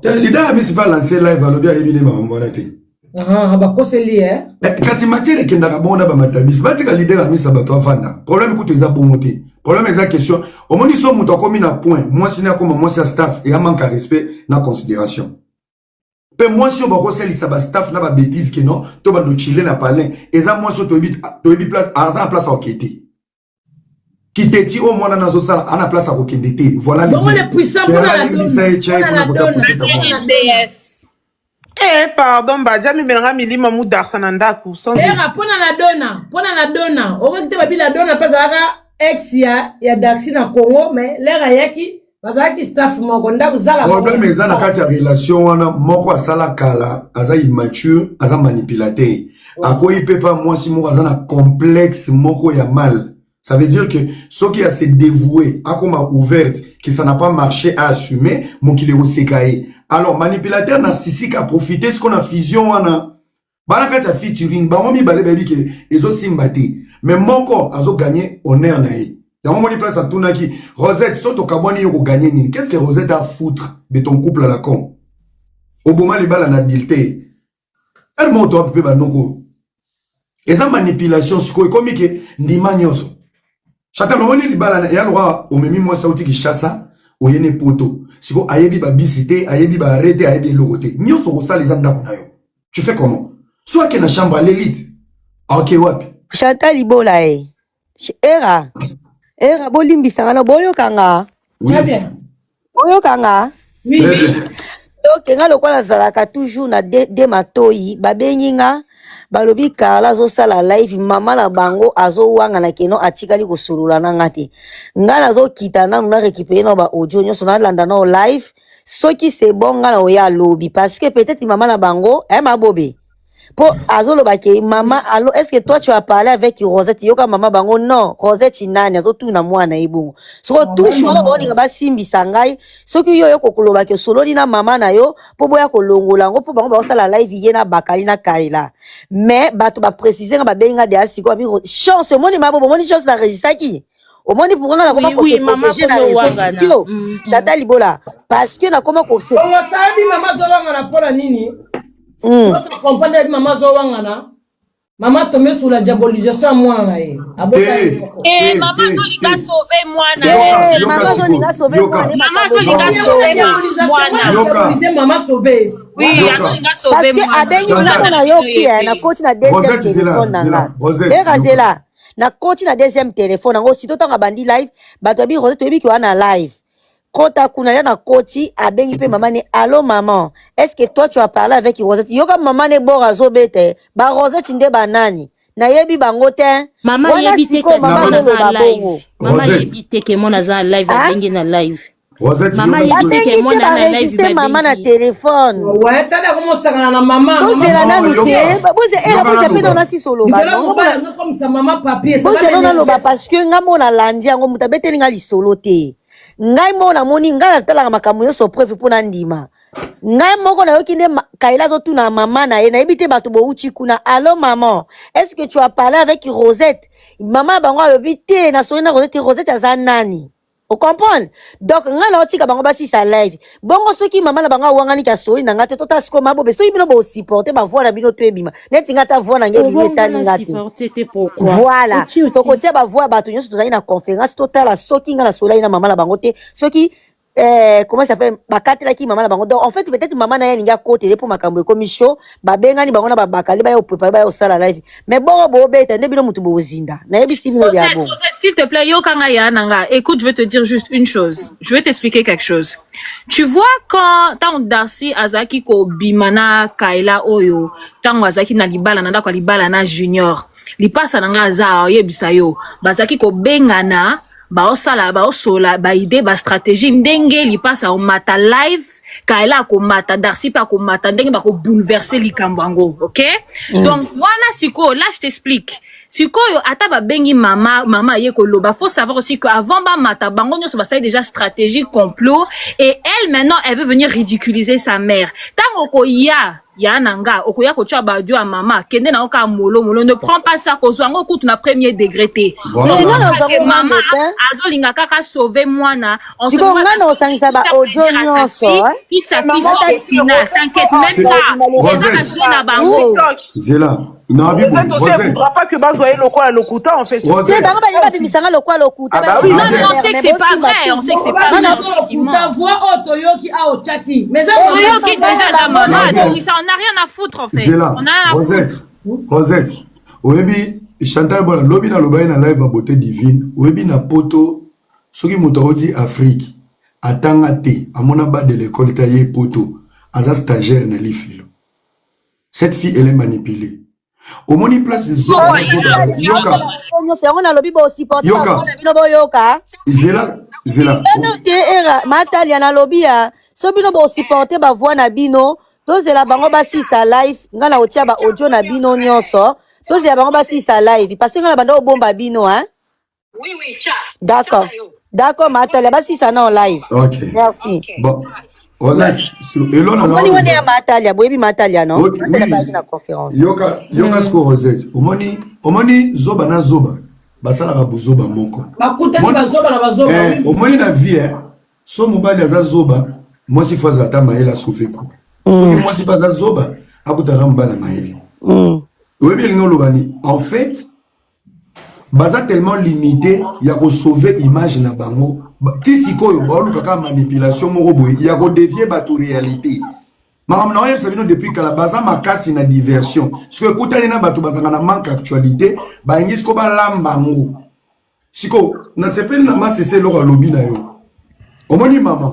Leader ami c'est pas lancer live à l'obia ebine ma monate. Ba ko se li Kasi matière kenda ka bona ba matabis. Ba tika leader ami sa bato afanda. Problème ko eza bongote. Problème eza question. Au moins so muto komi na point. Moi sina comme moi c'est staff et a manque de respect na considération. Pe moi si on va conseiller ça ba staff na ba bêtise que non, to ba do chiller na palin. Eza moi so to ebi place à place à okete. Qui te dit au moins na zo sala ana place à okendete. Voilà bon les puissants pour la donne. Eh pardon badia mi benanga milima mu darsananda ku. Era pona la donna. O ko te ba bi la donna pas à ex ya Daxi na Congo mais l'era yaki bazaki staff moko ndako zala problème eza na kati ya relation wana moko asala kala aza immature aza manipulateur akoyi pepa mwasi moko aza na complexe moko ya mal. Ça veut dire que ce qui a se dévoué akoma ouverte que ça n'a pas marché à assumer mon qu'il est au sekaye. Alors manipulateur narcissique a profité ce qu'on a fusion wana bana kati ya featuring bango mi bale baby ke ezo simbati mais moko azo gagner honneur na ye. Dans mon place à Tounaki, Rosette, saute au Kabouani, au gagner. Qu'est-ce que Rosette a à foutre de ton couple à la con? Au moment les balles en habileté. Elle monte un peu banoko. Et ça manipulation, c'est comme que ni magnoso. Chata le moni les balles, et alors au même moi sauti qui chasse, au yene poto. Si vous ayebi ba bisité, ayebi ba arrêter, ayebi l'oroté. Nyo so ça les anda kunayo. Tu fais comment? Soit qu'il y a une chambre à l'élite. Ok, wapi. Chata libola Era bolimbisanga na boyo kanga. Très bien. Boyo kanga. Oui. Donc nga lokola zalaka toujours na de matoyi babenginga balobi kala zo sala live mama na bango azo wanga na keno atikali ko sulula na ngate. Nga nazo kitana na récupérer na ba audio nyoso na landa na live soki c'est bon nga na oya lobby parce que peut-être mama na bango ma bobé. Pour azolo bake maman allo est-ce que toi tu as parlé avec Rosette yoka maman bango non Rosette nani azo tu na mwana ebungu so toujours na boni ba simbi sangai soki yo kokoloba ke solo na maman na yo po boya kolongola ngo po bango ba sala live yena bakali na kaila mais bato ba préciser ba benga de asiko abi chance moni mabo moni chance na regisaki au moni pour nga na koma ko se protéger na réseaux sociaux Chata libola parce que na koma ko se on sabi maman zo wanga na pola nini. Votre compagnie maman zo wangana Maman tombé sous la diabolisation à moi na ye. Maman Zolinga sauver moi na. Maman Zolinga sauver moi. Maman Zolinga sauver moi. Maman sauver. Oui, Zolinga sauver moi. Parce que abengi na yo ki na coach na deuxième téléphone na. Razela. Na coach na deuxième téléphone ngo sito tanga bandi live bato bi Rosette toyebi ki wana live. Kota kuna ya na coach abengi pe maman ne allô maman. Est-ce que toi tu as parlé avec Rosette? Yoka maman ne bora zobete. Ba Rosette nde banani. Na yebi bango te. Maman yebi te ke maman na za live. Maman yebi te ke mona za live abengi na live. Maman yebi te ke mona na live maman na téléphone. Ouais, t'as comment ça na maman. Vous êtes là nous te. Vous êtes pe dans si solo ba. Comme ça maman papier ça. Vous êtes là loba parce que ngamo na landi ngo mutabeteli ngali solo te. Ngai mona moni ngala tala makambo yo so preuve pona ndima. Ngai moko na yoki nde kaila zo tuna maman na ye na ebite bato bo uchi kuna. Allô maman, est-ce que tu as parlé avec Rosette? Maman bango alobi te na soni na Rosette aza nani? Vous comprenez? Donc, ngala otika bango basi sa live. Bongo soki maman na bango wangani ka soni na ngate tota sko mabobe. So ibino bo supporter ba voix na bino to ebima. Neti ngata voix na ngebi metani ngate. Voilà. Toko tia ba voix bato nyoso tozali na conférence totale soki ngala solai na maman na bango te. Soki comment ça s'appelle bakatela ki maman na bango. Donc en fait peut-être maman na ya côté pour makambo comme show ba bengani bango na ba bakali ba yo préparer ba yo sala live. Mais bongo bo beta nde bino mutu bo zinda. Na yebi si bino ya bon. S'il te plaît, yo kanga ya nanga. Écoute, je vais te dire juste une chose. Je vais t'expliquer quelque chose. Tu vois quand tant Darcy Azaki ko bimana Kaila Oyo, tant Azaki na libala nanda ko libala na junior. Li pasa nanga za yebisa yo. Bazaki ko bengana ba osala ba osola ba idée ba stratégie ndenge li pasa o mata live Kaila ko mata Darcy pa ko mata ndenge ba ko bouleverser likambango, OK? Donc voilà siko là je t'explique. Sikoyo ata ba bengi mama ye koloba, faut savoir aussi que avant ba mata bango nyoso basali déjà stratégie complot et elle maintenant elle veut venir ridiculiser sa mère. Tango ko ya nanga okoya ko tcha ba dio a mama kende na oka molo ne prend pas ça ko zwango kutu na premier degré. Maman azolinga kaka sauver mwana on se voit ngana osangisa ba audio nyonso t'inquiète même pas Zela non, elle ne voudra pas que Bazoye le quoi lokuta en fait. C'est pas mal de misanga le quoi lokuta. Non, mais on sait que c'est pas vrai, on sait que c'est pas vrai. Lokuta voix Otoyo qui a au Tchaki. Mais Otoyo qui déjà la maman, ça on n'a rien à foutre en fait. Zela, Rosette. Oyebi Chantal Bola lobi na loba na live à beauté divine. Oyebi na poto soki moto odi Afrique. Atanga te amona ba de l'école taillé poto. Aza stagiaire na lifilo. Cette fille elle est manipulée. Au moni place Zoba Yoka. Zela. Matalia na lobia. So bino bo supporter ba voix na bino. To zela bango basi sa live. Ngala otia ba audio na bino nyonso. To zela bango basi sa live. Parce que ngala bando bomba bino hein. Oui, tcha. D'accord, Matalia basi sa na en live. OK. Merci. Bon. Rosette, Matalia, boyebi Matalia non? Oui. Na conférence. Yoka sko Rosette. Omoni zoba na zoba. Basala ka zoba moko. Bakutani ba zoba na bazoba. Omoni na vie so mobali aza zoba, moi si fois ata maela sofeko. Moi si pas zoba, akutana mbana maela. Oyebi lingo lobani. En fait, baza tellement limité, ya ko sauver image na bango. Tisikoyo baoluka ka manipulation moko boye ya ko dévier ba to réalité. Maman na yeb sabino depuis que la baza makasi na diversion. Ce que kutani na bato bazanga na manque actualité, ba ngisko ba lambango. Siko na sepeli na masese lo lobi na yo. Omoni maman.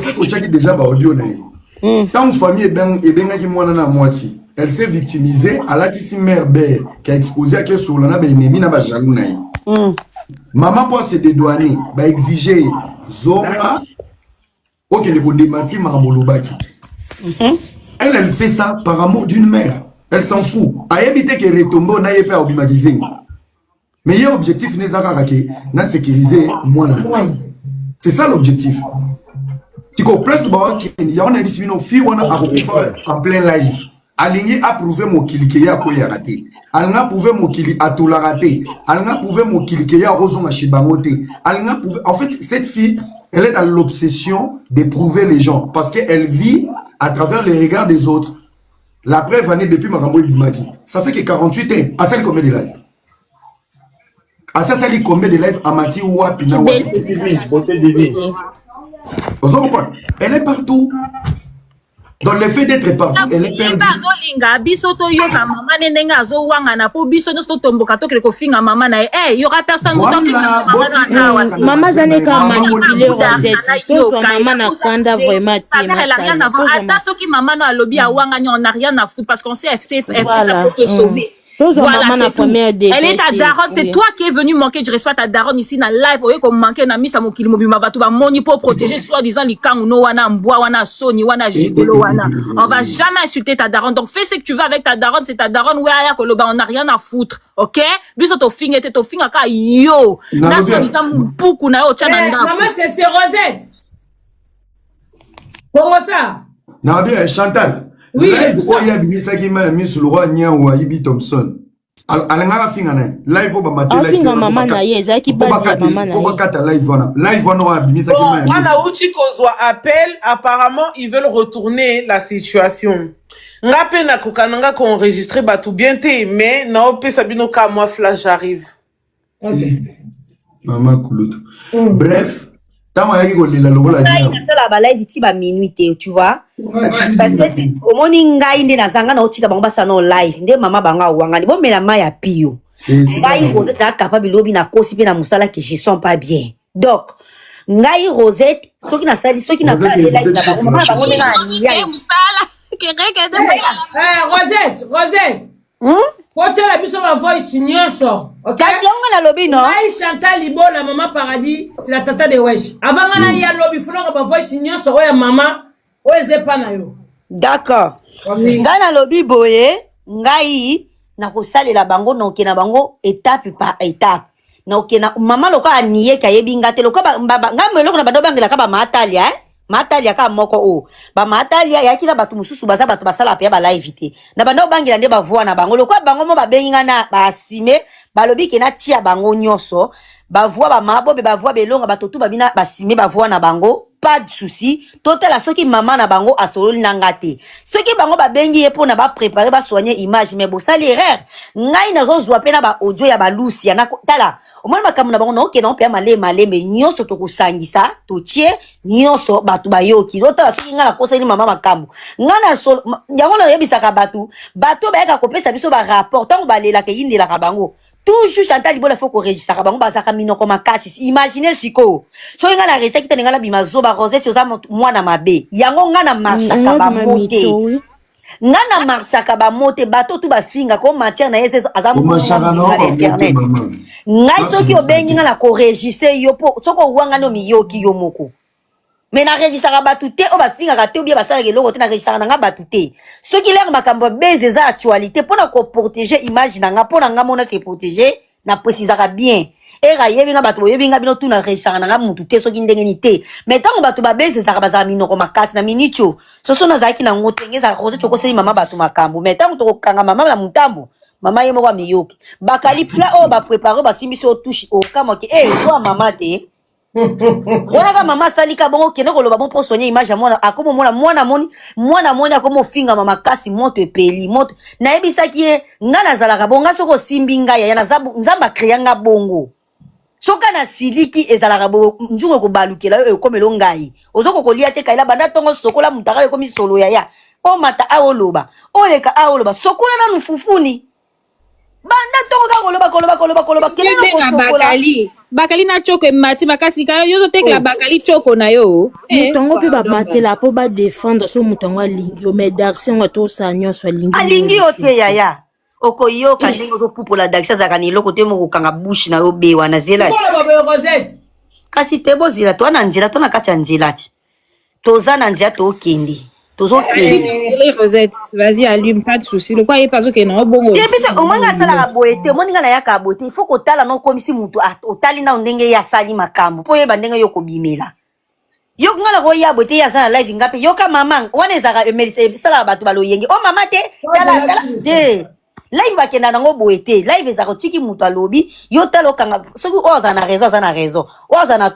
Fait ko chaki déjà ba audio na yo. Tant famille ebenga ki mwana na mwasi. Elle s'est victimisée à la tisi mère belle qui a exposé à que sur la ba ennemi na ba jaloux na yo. Maman pour se dédouaner, va exiger Zoma, ok, ne faut démentir Maramolobaki. Elle fait ça par amour d'une mère. Elle s'en fout. A éviter que retombe na yepe obimagizing. Mais il objectif n'est pas na sécuriser moi. C'est ça l'objectif. Tu comprends plus il y a on a dit nos filles on a en plein live. Aligné approuvé mon kilike ya ko ya raté. Aligné approuvé mon kili atola raté. Aligné approuvé mon kilike ya rozo machibangote. Aligné approuvé. En fait, cette fille, elle est dans l'obsession d'éprouver les gens parce qu'elle vit à travers les regards des autres. La preuve année depuis Makambo Bimaki. Ça fait que 48 ans. À ça, combien de live? À ça, combien de live Amati Wapi na Wapi? Beauté divine. Vous comprenez? Elle est partout. Dans le fait d'être partout, elle est perdue. Il y aura personne voilà, Maman Zaneka manipulé Rosette. Tous maman na kanda vraiment on n'a rien à foutre parce qu'on sait ça peut te sauver. Voilà, c'est tout. Elle est ta daronne, c'est toi qui es venu manquer de respect à ta daronne ici dans live. Vous voyez comme manquer na misa mokili mobima batu ba moni pour protéger soi-disant les kangu no wana mboa wana soni wana jigolo wana. On va jamais insulter ta daronne. Donc fais ce que tu veux avec ta daronne, c'est ta daronne ouais aya koloba on n'a rien à foutre. OK? Biso to finga ka yo. Na soi-disant mpuku na yo tchana ndako. Maman c'est Rosette. Comment ça? Non bien Chantal. Oui, live oya binisa ki ma mi sur roi nya wa Ibi Thompson. Alanga finga na live oba matela ki maman na ye za ki basi maman na ye. Oba kata live wana wa binisa ki ma. Wana uti kozwa appel, apparemment ils veulent retourner la situation. Ngape na kokananga ko enregistrer batu bien te mais na ope sabino ka moi flash j'arrive. Maman Kulutu. Bref, tama yaki ko lela lobola dia. La ba live ti ba minuit tu vois. Omoni ngai nde nazanga na otika bango basa no live nde mama banga wanga ni bomela mai ya pio. Ngai Rosette a capable lobi na kosi pe na musala que je sens pas bien. Donc ngai Rosette soki na sali soki na kala live na bango mama bango na ya. Rosette. Quand la biso ma voice nyonso. OK? Kasi on na lobi non? Ngai Chantal Libola maman Paradis, c'est la tata de Wesh. Avant ngana ya lobi fulanga ba voice nyonso oya mama. D'accord. Ngai na lobi boye, ngai na kosalela bango na okena bango étape par étape. Na okena mama loka aniye ka yebinga te loka nga meloko na badobangela ka ba matalia matalia ka moko o. Ba matalia yakila batu mususu baza batu basala pe ba live te. Na bando bangela nde ba voix na bango loka bango mo ba benga na ba sime ba lobi ke na tia bango nyoso. Ba voix ba mabo be ba voix belonga batotu ba bina ba sime ba voix na bango. Pas de souci. Total à ceux qui maman na bango a solo nangate. Ceux qui bango ba bengi pour na ba préparer ba soigner image mais bon ça l'erreur. Ngai na zo zwa pe na ba audio ya ba lusi ya na tala. Au moins makamu na bango na ok non pe malé mais nyonso to kusangisa to tie nyonso batu ba yoki. Total à ceux qui ngala kosa ni mama makamu. Ngana solo yango na yebisaka batu ba yaka kopesa biso ba rapport tant ba lela ke yindi la bango. Toujours Chantal Libola faut qu'on registre bango bazaka minoko makasi. Imaginez siko. So nga la recette kita ngala bimazo ba Rosette oza mwana mabe. Yango nga na marchaka ba mote. Nga na marchaka ba mote bato tu ba finga ko matière na yese azamu na internet. Nga soki obengi nga la ko registre yo po soko wanga no miyoki yo moko. Mais na registra batu te o ba finga ka te ou bien basala ke loko te na registra nga batu te. Ce qui l'air makambo beze za actualité pour na ko protéger image na nga pour na nga mona se protéger na précisera bien. E ra yebi nga batu yebi nga bino tu na registra nga mutu te soki ndenge ni te. Mais tant batu ba beze za baza minoko makasi na minicho. So so na zaki na ngotenge za Rosette choko seli mama batu makambo. Mais tant to kanga mama la mutambo. Mama yemo wa miyoki. Bakali pla o ba préparer ba simbi so touche o kama ke toi mama te. Wana ka mama salika bongo kene ko loba bon pour soigner image ya mwana akomo mwana moni akomo finga mama kasi moto epeli moto na ebisa ki ngana zalaka bonga soko simbinga ya na nzamba krianga bongo soka na siliki ezalaka bo njungo ko balukela yo komelo ngai ozoko kolia te kaila banda tongo sokola mutaka ko misolo ya o mata aoloba oleka aoloba sokola na nufufuni banda tongo ka koloba kelelo ko sokola bakali na choko mati makasi ka yo te la bakali choko na yo mutongo pe ba matela po ba défendre so mutongo alingi o mais Darcy ngo to sa nyonso alingi ote yaya okoyo ka ndenge to pupola Darcy za kanilo kote mo kanga bush na yo bewa na zela kasi te bozila to na nzela to na kati ya nzela ti toza na nzela to okende Rosette, vas-y, allume, pas de souci. Le quoi est pas ok, non, bon. Depuis au moins ça la boité, moi ninga na yaka boité, il faut que tala non comme si mutu otali na ndenge ya sali makambo. Po yeba ndenge yo kobimela. Yo ngala ko ya boité ya sana live ngape. Yo ka mama, wana ezaka emelise sala batu balo yenge. Oh mama te, tala te. Live bakenda nango boité, live ezaka tiki mutu alobi, yo talo kanga soki oza na raison, oza na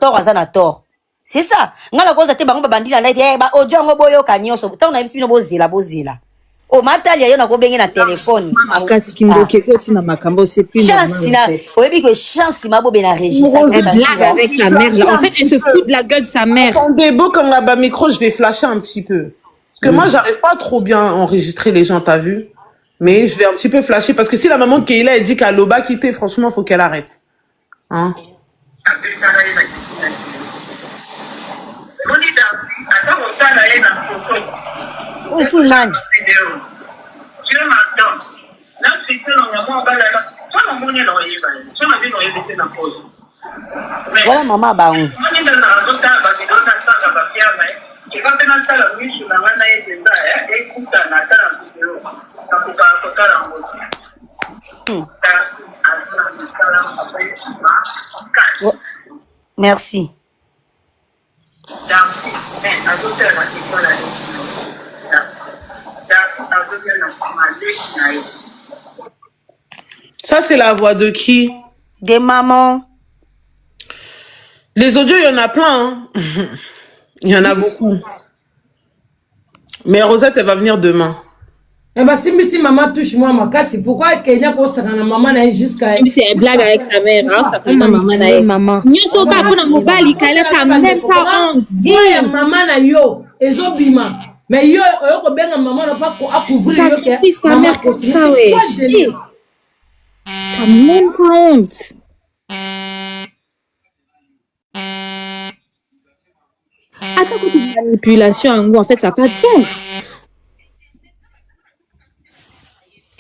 tort. C'est ça. Ngala koza te bango babandi la live ba ojongo boyo kanyoso. Tant na bisino bozela. Oh, Matali, il y a un téléphone. Makasi Kimboke, côté na makambo, c'est plus normal. Chance, oui, que chance, ma bobe na registre. Elle blague avec sa mère, là. En fait, elle se fout de la gueule de sa mère. Attendez, beau, quand on a bas micro, je vais flasher un petit peu. Parce que moi, j'arrive pas trop bien à enregistrer les gens, t'as vu? Mais je vais un petit peu flasher, parce que si la maman de Keila, elle dit qu'elle Loba quitté, franchement, faut qu'elle arrête. Hein? Oui, sous le man. Voilà maman baon. Merci. Ça, c'est la voix de qui? Des mamans. Les audios, il y en a plein. Hein. Il y en a beaucoup. Mais Rosette, elle va venir demain. Eh ben, si maman touche moi ma casse, pourquoi Kenya pose sa maman na jusqu'à. C'est une blague avec sa mère, hein, ça fait maman na maman. Nyoso ka kuna mobali kala ta même pas honte. Ouais, maman na yo, ezobima. Mais yo ko benga maman na pas ko couvrir yo que ta mère pour ça ouais. T'as même pas honte. Attends, que tu manipulation en fait ça n'a pas de sens.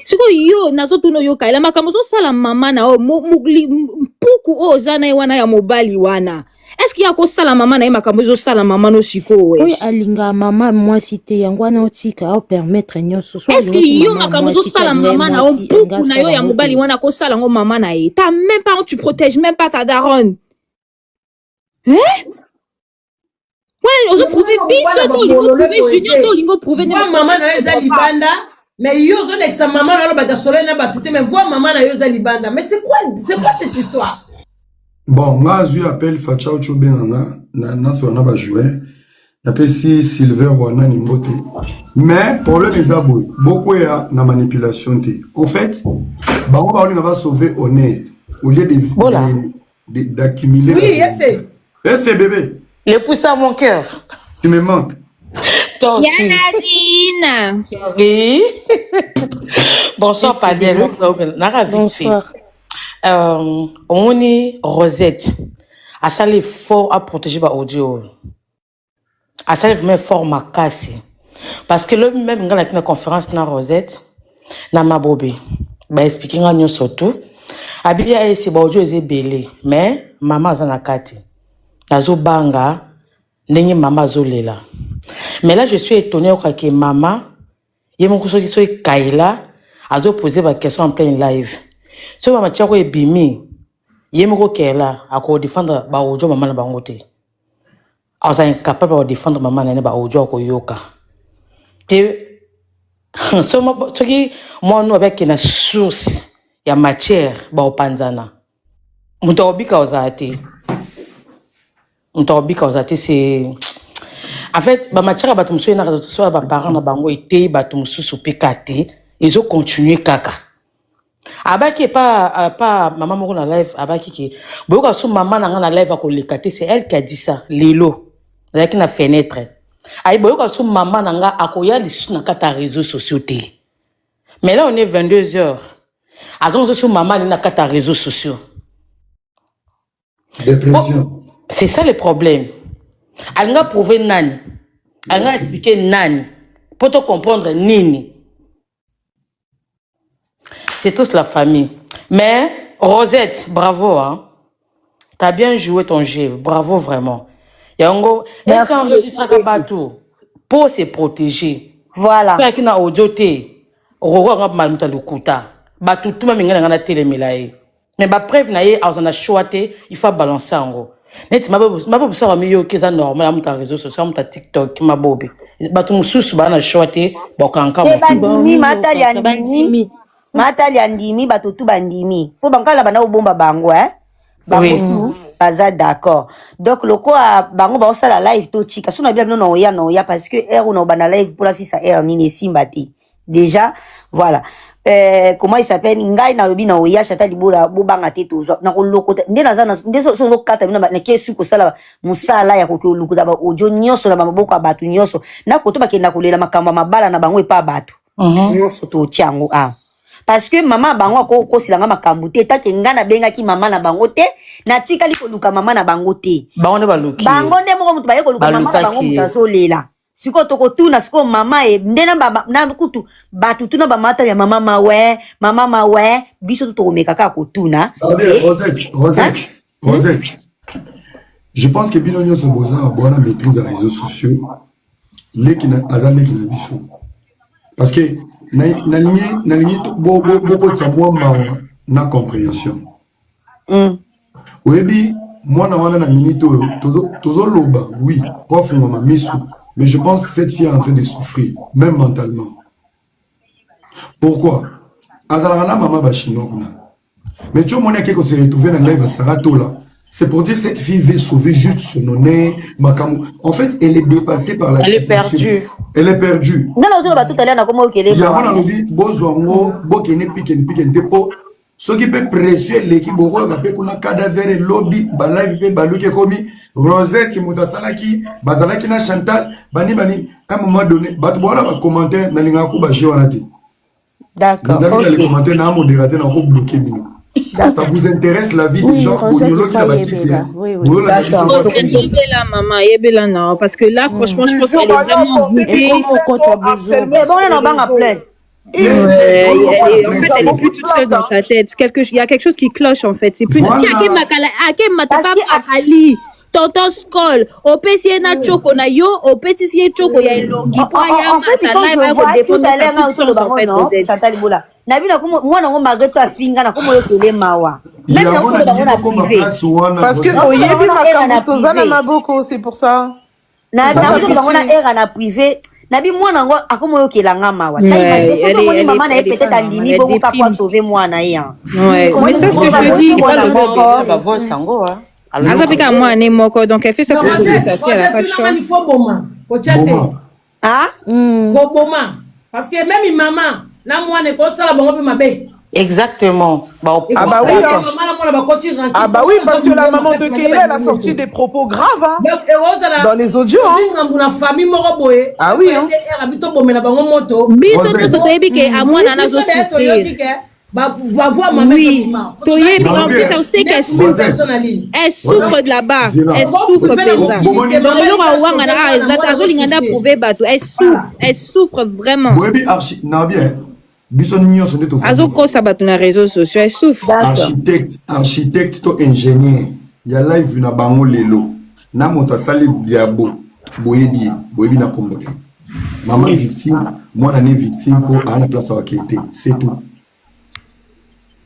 Siko yo nazotuno yo kaila makambo so sala mama na o puku o zana wana ya mobali wana. Est-ce qu'il y a ko sala mama na e makambo so sala mama no siko we? Oui, alinga mama moi cité yangwana otika o permettre nyoso so. Est-ce qu'il y a makambo so sala mama na o puku na yo ya mobali wana ko sala ngo mama na e? T'as même pas, tu protèges même pas ta daronne. Hein? Ouais, on prouver biso to lingo prouver junior to lingo prouver maman na eza libanda. Mais yo zo nexa maman na ba solo na ba tuté mais vois maman na yo za libanda. Mais c'est quoi cette histoire? Bon, moi je appelle Fachao Chobenanga na so na ba jouer. Na pesi Silver wana ni mbote. Mais problème est abou. Beaucoup ya na manipulation té. En fait, ba on va sauver honneur au lieu d'accumuler. Oui, essaie. Essaie bébé. Le pouce à mon cœur. Tu me manques. Toi aussi. Yanadine. Oui. Bonsoir, Padel. Bonsoir. On est Rosette. À ça, les fort à protéger par audio. À ça, les fort ma casse. Parce que le même, dans la conférence, na Rosette, na ma bobé. Bah, expliquer à nous surtout. Abia, c'est bon, audio, c'est belé. Mais, maman, zan a kati. Nazo banga, nenye mama zolela. Mais là, je suis étonnée que maman, il y a mon cousin qui soit Kaila, a posé ma question en plein live. Si maman tient quoi bimi, il y a mon Kaila à quoi défendre ba audio maman na bangote. On est incapable de défendre maman na ba audio ko yoka. Et ce qui moi nous avec une source ya matière ba opanzana. Mutobika ozati. Mutobika ozati c'est en fait, ba matière ba tumso na réseaux sociaux ba parents na bango été ba tumso supekate, ils ont continué kaka. Abaki pas maman moko na live abaki ki boyoka so maman na live ko lekate, c'est elle qui a dit ça, Lelo. Avec na fenêtre. Ayi boyoka so maman nga akoya lisu na kata réseaux sociaux té. Mais là on est 22h. Azon so maman na kata réseaux sociaux. Dépression. Bon, c'est ça le problème. Elle n'a prouvé nani. Elle n'a expliqué nani. Pour te comprendre nini. C'est tous la famille. Mais, Rosette, bravo. Hein. T'as bien joué ton jeu. Bravo vraiment. Yango, elle s'enregistre à partout. Pour se protéger. Voilà. Pour qu'il y ait un audio, Roro a mal le kuta. Tout le monde a la télé. Mais preuve, il faut balancer en gros. Net ma bobo ça mieux que ça normal am ta réseaux sociaux am ta TikTok ma bobo ba tu mususu ba na shorté ba kanka bandimi matali andimi matali andimi ba tutu bandimi po bankala bana obomba bango bango baza d'accord donc loko bango ba osala live to tika suna bien non ya parce que air on ba na live pour la si ça air ni simba ti déjà voilà comment il s'appelle ngai na lobi na oya chata libola bobanga te tozo na ko lokota nde nazana nde so kata bino na kesu ko sala musala ya ko lukuta ba ojo nyoso na maboko ya batu nyoso na ko to bakenda kolela makamba mabala na bango epa batu nyoso to tiango a parce que maman bango ko silanga makambu te ta ke ngana benga ki mama na bango te na tika liko luka mama na bango te bango ne baluki bango nde moko mutu ba yeko luka mama na bango mutazo lela siko toko tuna siko mama e ndena na kutu batu tuna ba mata ya mama mawe biso to meka ka ko tuna Rosette je pense que Binonio se boza bonne maîtrise des réseaux sociaux les qui na azane qui na biso parce que na beaucoup de moi na compréhension oyebi moi na minute tozo loba oui prof mama misu mais je pense que cette fille est en train de souffrir même mentalement pourquoi azalana mama ba chinois mais tu vois que se retrouver dans live à Sarato là c'est pour dire que cette fille veut sauver juste son honneur en fait elle est dépassée par la situation. Elle est perdue non non tout à l'heure na comment okele il y a on dit bozwango bokene pikente po ce qui peut précieux l'équipe boko ngape kuna cadavre lobby ba live pe baluke komi Rosette mutasalaki bazalaki na Chantal bani à un moment donné batu bona ba commentaire na linga ku ba jiwanate d'accord dans les commentaires na modérateur na ko bloquer bino ça vous intéresse la vie des gens oui, maman yebela non parce que là franchement je pense qu'elle est vraiment boudée. En fait, elle est plus toute seule dans sa tête. Il y a quelque chose qui cloche en fait. C'est plus. Tonton Skoll, au petit na choko na yo, au petit si choko ya elongi. En fait, quand je vois tout à l'heure na solo bango non, Chantal Bola. Na bina ko moi na ngo magato afinga na ko mo yokele mawa. Même na ko bango na privé. Parce que oyebi makambo tozana maboko, c'est pour ça. Na ko bango na era na privé. Nabi mwana ngo akomo yokela nga mawa. Taïma moni maman na peut-être andini beaucoup pas quoi sauver mwana ya. Ouais. Mais ça ce que je dis, va voir sango hein. Azabika moi né moko donc elle fait ça pour ça elle a pas de choix. Il faut boma. Ah? Boma. Parce que même maman na moi ne ko sala bango pe mabe. Exactement. Ah bah oui. Ah bah oui, parce que la maman de Keila elle a sorti des propos graves hein. Dans les audios hein. Ah oui hein. Va voir ma mère. Oui, en plus, on sait qu'elle souffre. Elle souffre de là-bas. Elle souffre elle souffre vraiment. Réseaux sociaux, elle souffre. Architecte to ingénieur. Il y a live na bango lelo. Na monta sali biabo. Boyebi na kombote. Maman victime, moi na victime pour à la place à qui c'est tout.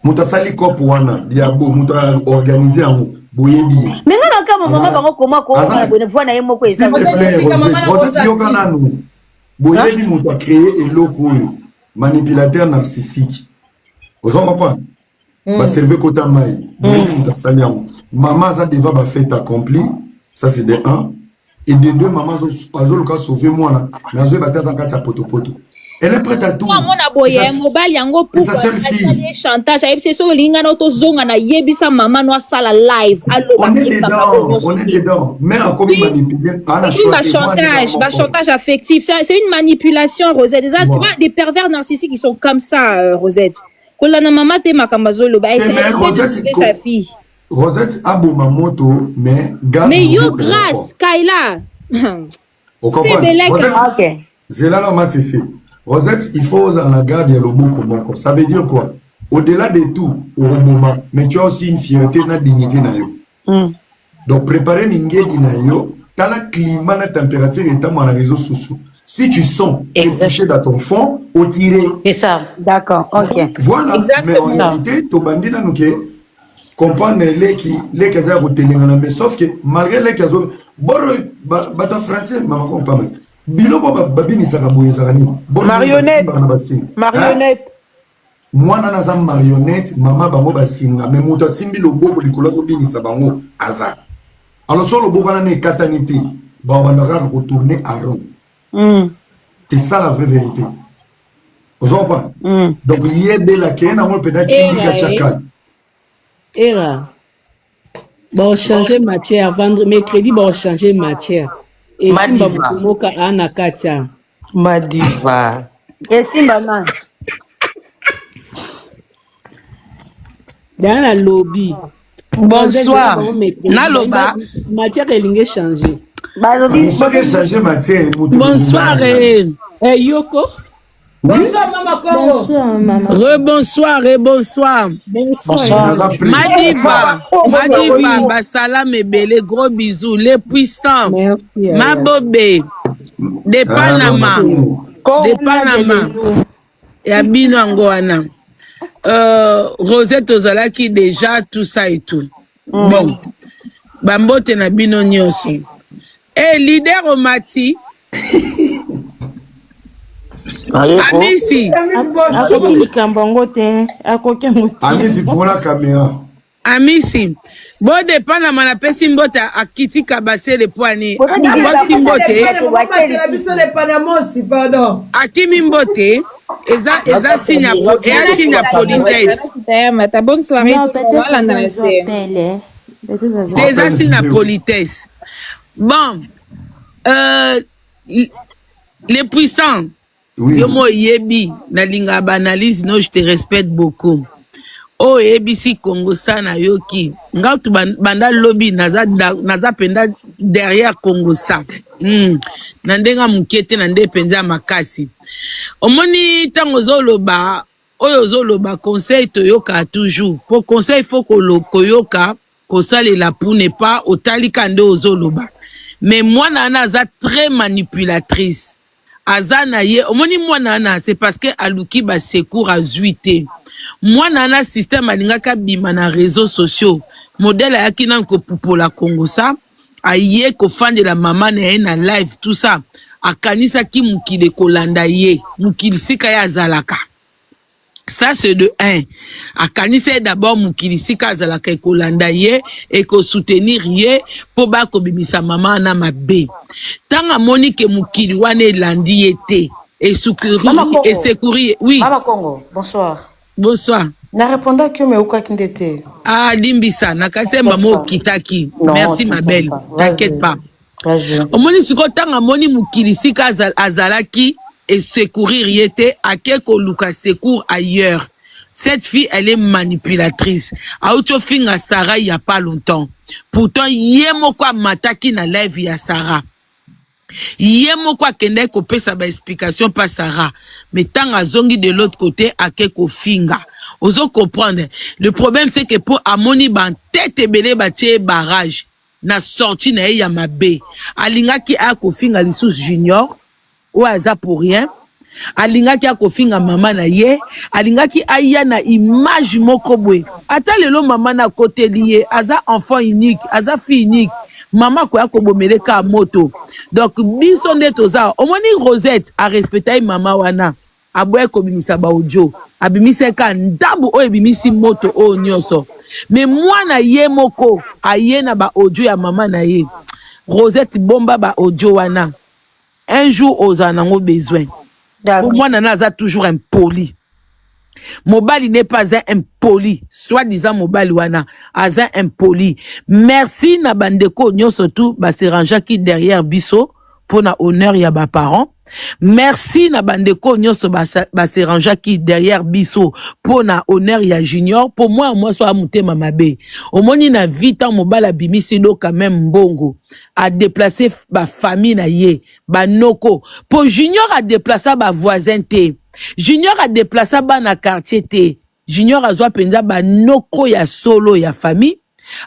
Muta sali ko wana diabo muta organiser en boyebi mais ngana kama mama bango koma ko na bone voix na yemo ko esa Rosette yokana nu boyebi muta créer eloko manipulateur narcissique aux hommes pas ba servir kota mai boyebi muta sali en maman ça devait ba fait accompli ça c'est de 1 et de 2 maman azolo ka sauver moi mais azo batza en kata poto. Elle est prête à tout. Moi, mon aboye, mobile yango pour chantage. C'est sur linga na to zonga na yebisa maman no sala live. On est dedans. Mais encore manipuler. Chantage affectif. C'est une manipulation, Rosette. Tu vois des pervers narcissiques qui sont comme ça, Rosette. Kolana maman te makambazolo ba c'est sa fille. Rosette a beau mamoto mais yo grâce Kaila. Au comprendre. OK. C'est là ma c'est Rosette, il faut en la garde et le beaucoup mon. Ça veut dire quoi? Au-delà de tout, au moment, mais tu as aussi une fierté, une dignité na yo. Donc préparer mingedi na yo, t'as la climat, la température et t'as mon réseau sociaux. Si tu sens que tu es couché dans ton fond, au tirer. C'est ça. D'accord, ok. Voilà. Exactement. Mais en réalité, tu bandi na nous que comprendre les qui ont au mais sauf que malgré les qui ont bata français, maman comprend pas. Marionnette. Moi nana marionnette maman bango basinga mais muta simbi loboko likolo zo binisa bango aza alors sur loboko na katanité ba bandaka ko tourner à rond c'est ça la vraie vérité Ozo pas. Donc il y a de la kena on peut être indica chakal. Era. Bon changer matière vendre mercredi bon changer matière. Et Simba Mukumoka ana katia. Madiva. Et Simba man. Dans la lobby. Bonsoir. Naloba. Matière elinge changer. Bonsoir. Yoko. Bonsoir, Maman Congo. Bonsoir, maman. Rebonsoir et bonsoir. Bonsoir. Madiva, Basalam et Bélé, gros bisous, les puissants. Merci. Mabobé, de Panama, Yabino Angoana. Rosette Ozalaki déjà, tout ça et tout. Bon, Bambote Nabino Nyonso. Et leader au Mati. Amisi. Amisi pour la caméra. Amisi. Bon de Panama na pesi mbota akiti kabase le poani. Aboti mbote. Akimi mbote. Eza signe politesse. Bonne soirée. Eza signe politesse. Bon. Les puissants. Oui. Yo mo yebi na linga banalise no je te respecte beaucoup. Oh ebisi Congo sana yoki. Nga tu banda lobby naza penda derrière Congo sa. Nandenga mukete nande penza makasi. Omoni tango zoloba oyo zoloba conseil toyoka toujours. Pour conseil faut koyoka kosale la pour ne pas otalika nde ozoloba. Mais moi nana za très manipulatrice. Azana ye omoni mwana na c'est parce que aluki ba secours a zuité mwana na système alingaka bima na réseaux sociaux modèle yaki nan ko pupola Congo ça aye ko fande la maman na live tout ça akanisa ki mukile kolanda ye mukili sika ya zalaka. Ça c'est de 1. Akanise d'abord mukili sika zalaka ekolanda ye et ko soutenir ye po ba ko bimisa maman na mabe. Tanga monique mukili wane landi yete et secourir et secourir. Oui. Mama Congo, bonsoir. Bonsoir. Na répondant que me uka kindete. Ah Dimbisa nakase mamo kitaki. Merci ma belle. T'inquiète pas. Vas-y. Omoni suko tanga moni mukili sika azalaki et secourir yete akeko luka secours ailleurs. Cette fille, elle est manipulatrice. Auto finga Sarah il y a pas longtemps. Pourtant yemo kwa mataki na live ya Sarah. Yemo kwa kende ko pesa ba explication pas Sarah. Mais tanga zongi de l'autre côté akeko finga. Ozo comprendre. Le problème c'est que pour amoni ban tête belé batie barrage na sorti na ya mabe. Alinga ki akofinga lisous junior ou aza pour rien. Alinga ki akofinga mama na ye, alinga ki aya na image moko bwe. Ata lelo mama na côté lié, aza enfant unique, aza fille unique. Mama ko akobomeleka moto. Donc biso nde toza, omoni Rosette a respecté mama wana. Aboye ko bimisa ba audio. Abimisa ka ndabu o ebimisi moto o nyoso. Mais mwana ye moko aye na ba audio ya mama na ye. Rosette bomba ba audio wana. Un jour ozanango besoin. Pour moi nana aza toujours impoli. Mobali n'est pas un impoli. Soit disant mobali wana aza impoli. Merci na bandeko nyonso tout ba se ranja ki derrière biso pour na honneur ya ba parents. Merci na bandeko nyonso ba se ranja ki derrière biso pour na honneur ya junior. Pour moi soit mutema mabe. Omoni na vita mobala bimisi do quand même mbongo a déplacer ba famille na ye ba noko. Pour junior a déplacer ba voisin te. Junior a déplacé ba na quartier te. Junior a zwa penza ba noko ya solo ya famille.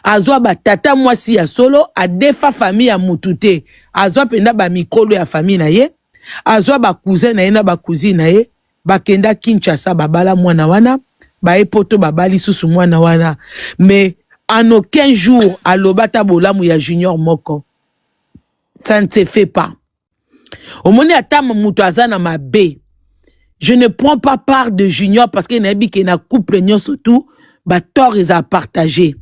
A zwa ba tata mwasi ya solo. A defa famille ya mutute. A zwa penza ba mikolo ya famille na ye. A zwa ba cousin na ye na ba cousine na ye. Ba kenda Kinshasa babala mwana wana. Ba epoto babali susu mwana wana. Mais en aucun jour a lobata bolamu ya junior moko. Ça ne se fait pas. Au moni atama mutu azana ma bé. Je ne prends pas part de junior parce que nabi ke na couple nyon surtout ba tort ils a partagé.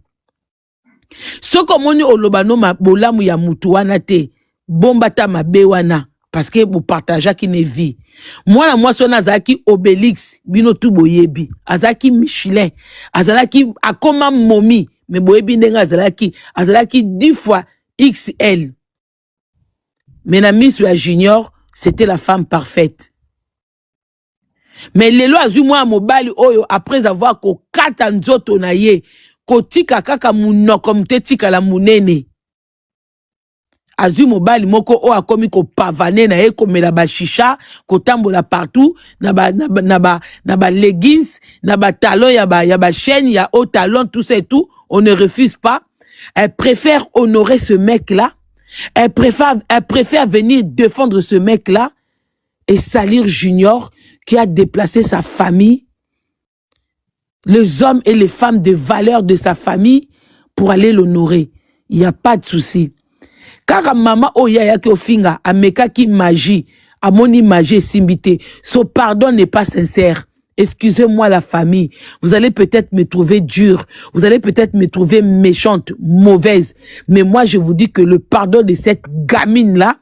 Ce comme on olobano ma bolamu ya mutu wana te bomba ta mabe wana parce que vous partagez qui ne vie. Moi son azaki Obélix, bino tout boyebi, azaki Michelin, azalaki akoma momi, mais boyebi ndenga azalaki 10 fois XL. Mais la Miss Junior, c'était la femme parfaite. Mais lelo azu moi mobali oyo après avoir ko kata nzoto na ye, ko tika kaka muno comme te tika la munene. Azu mobali moko o akomi ko pavane na ye ko mela ba shisha, ko tambola partout, na ba leggings, na ba talon ya ba chaîne, ya haut talon, tout ça et tout, on ne refuse pas. Elle préfère honorer ce mec-là. Elle préfère venir défendre ce mec-là et salir Junior qui a déplacé sa famille, les hommes et les femmes de valeur de sa famille pour aller l'honorer. Il n'y a pas de souci. Car maman oya ki ofinga ameka ki magie, amoni magie simbité. Son pardon n'est pas sincère. Excusez-moi la famille. Vous allez peut-être me trouver dure. Vous allez peut-être me trouver méchante, mauvaise. Mais moi, je vous dis que le pardon de cette gamine-là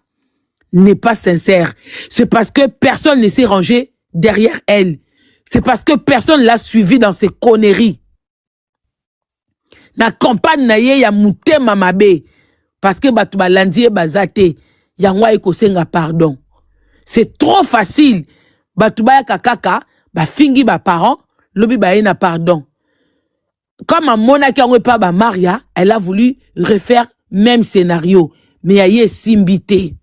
n'est pas sincère. C'est parce que personne ne s'est rangé derrière elle. C'est parce que personne l'a suivi dans ses conneries. Na campagne na ye ya mouté mamabe. Parce que batu balandie bazate. Yangwa eko senga pardon. C'est trop facile. Batu ba kakaka. Ba fingi ba parents, lobi ba na pardon. Comme à Mona qui a pas ba Maria, elle a voulu refaire même scénario. Mais yaye simbité.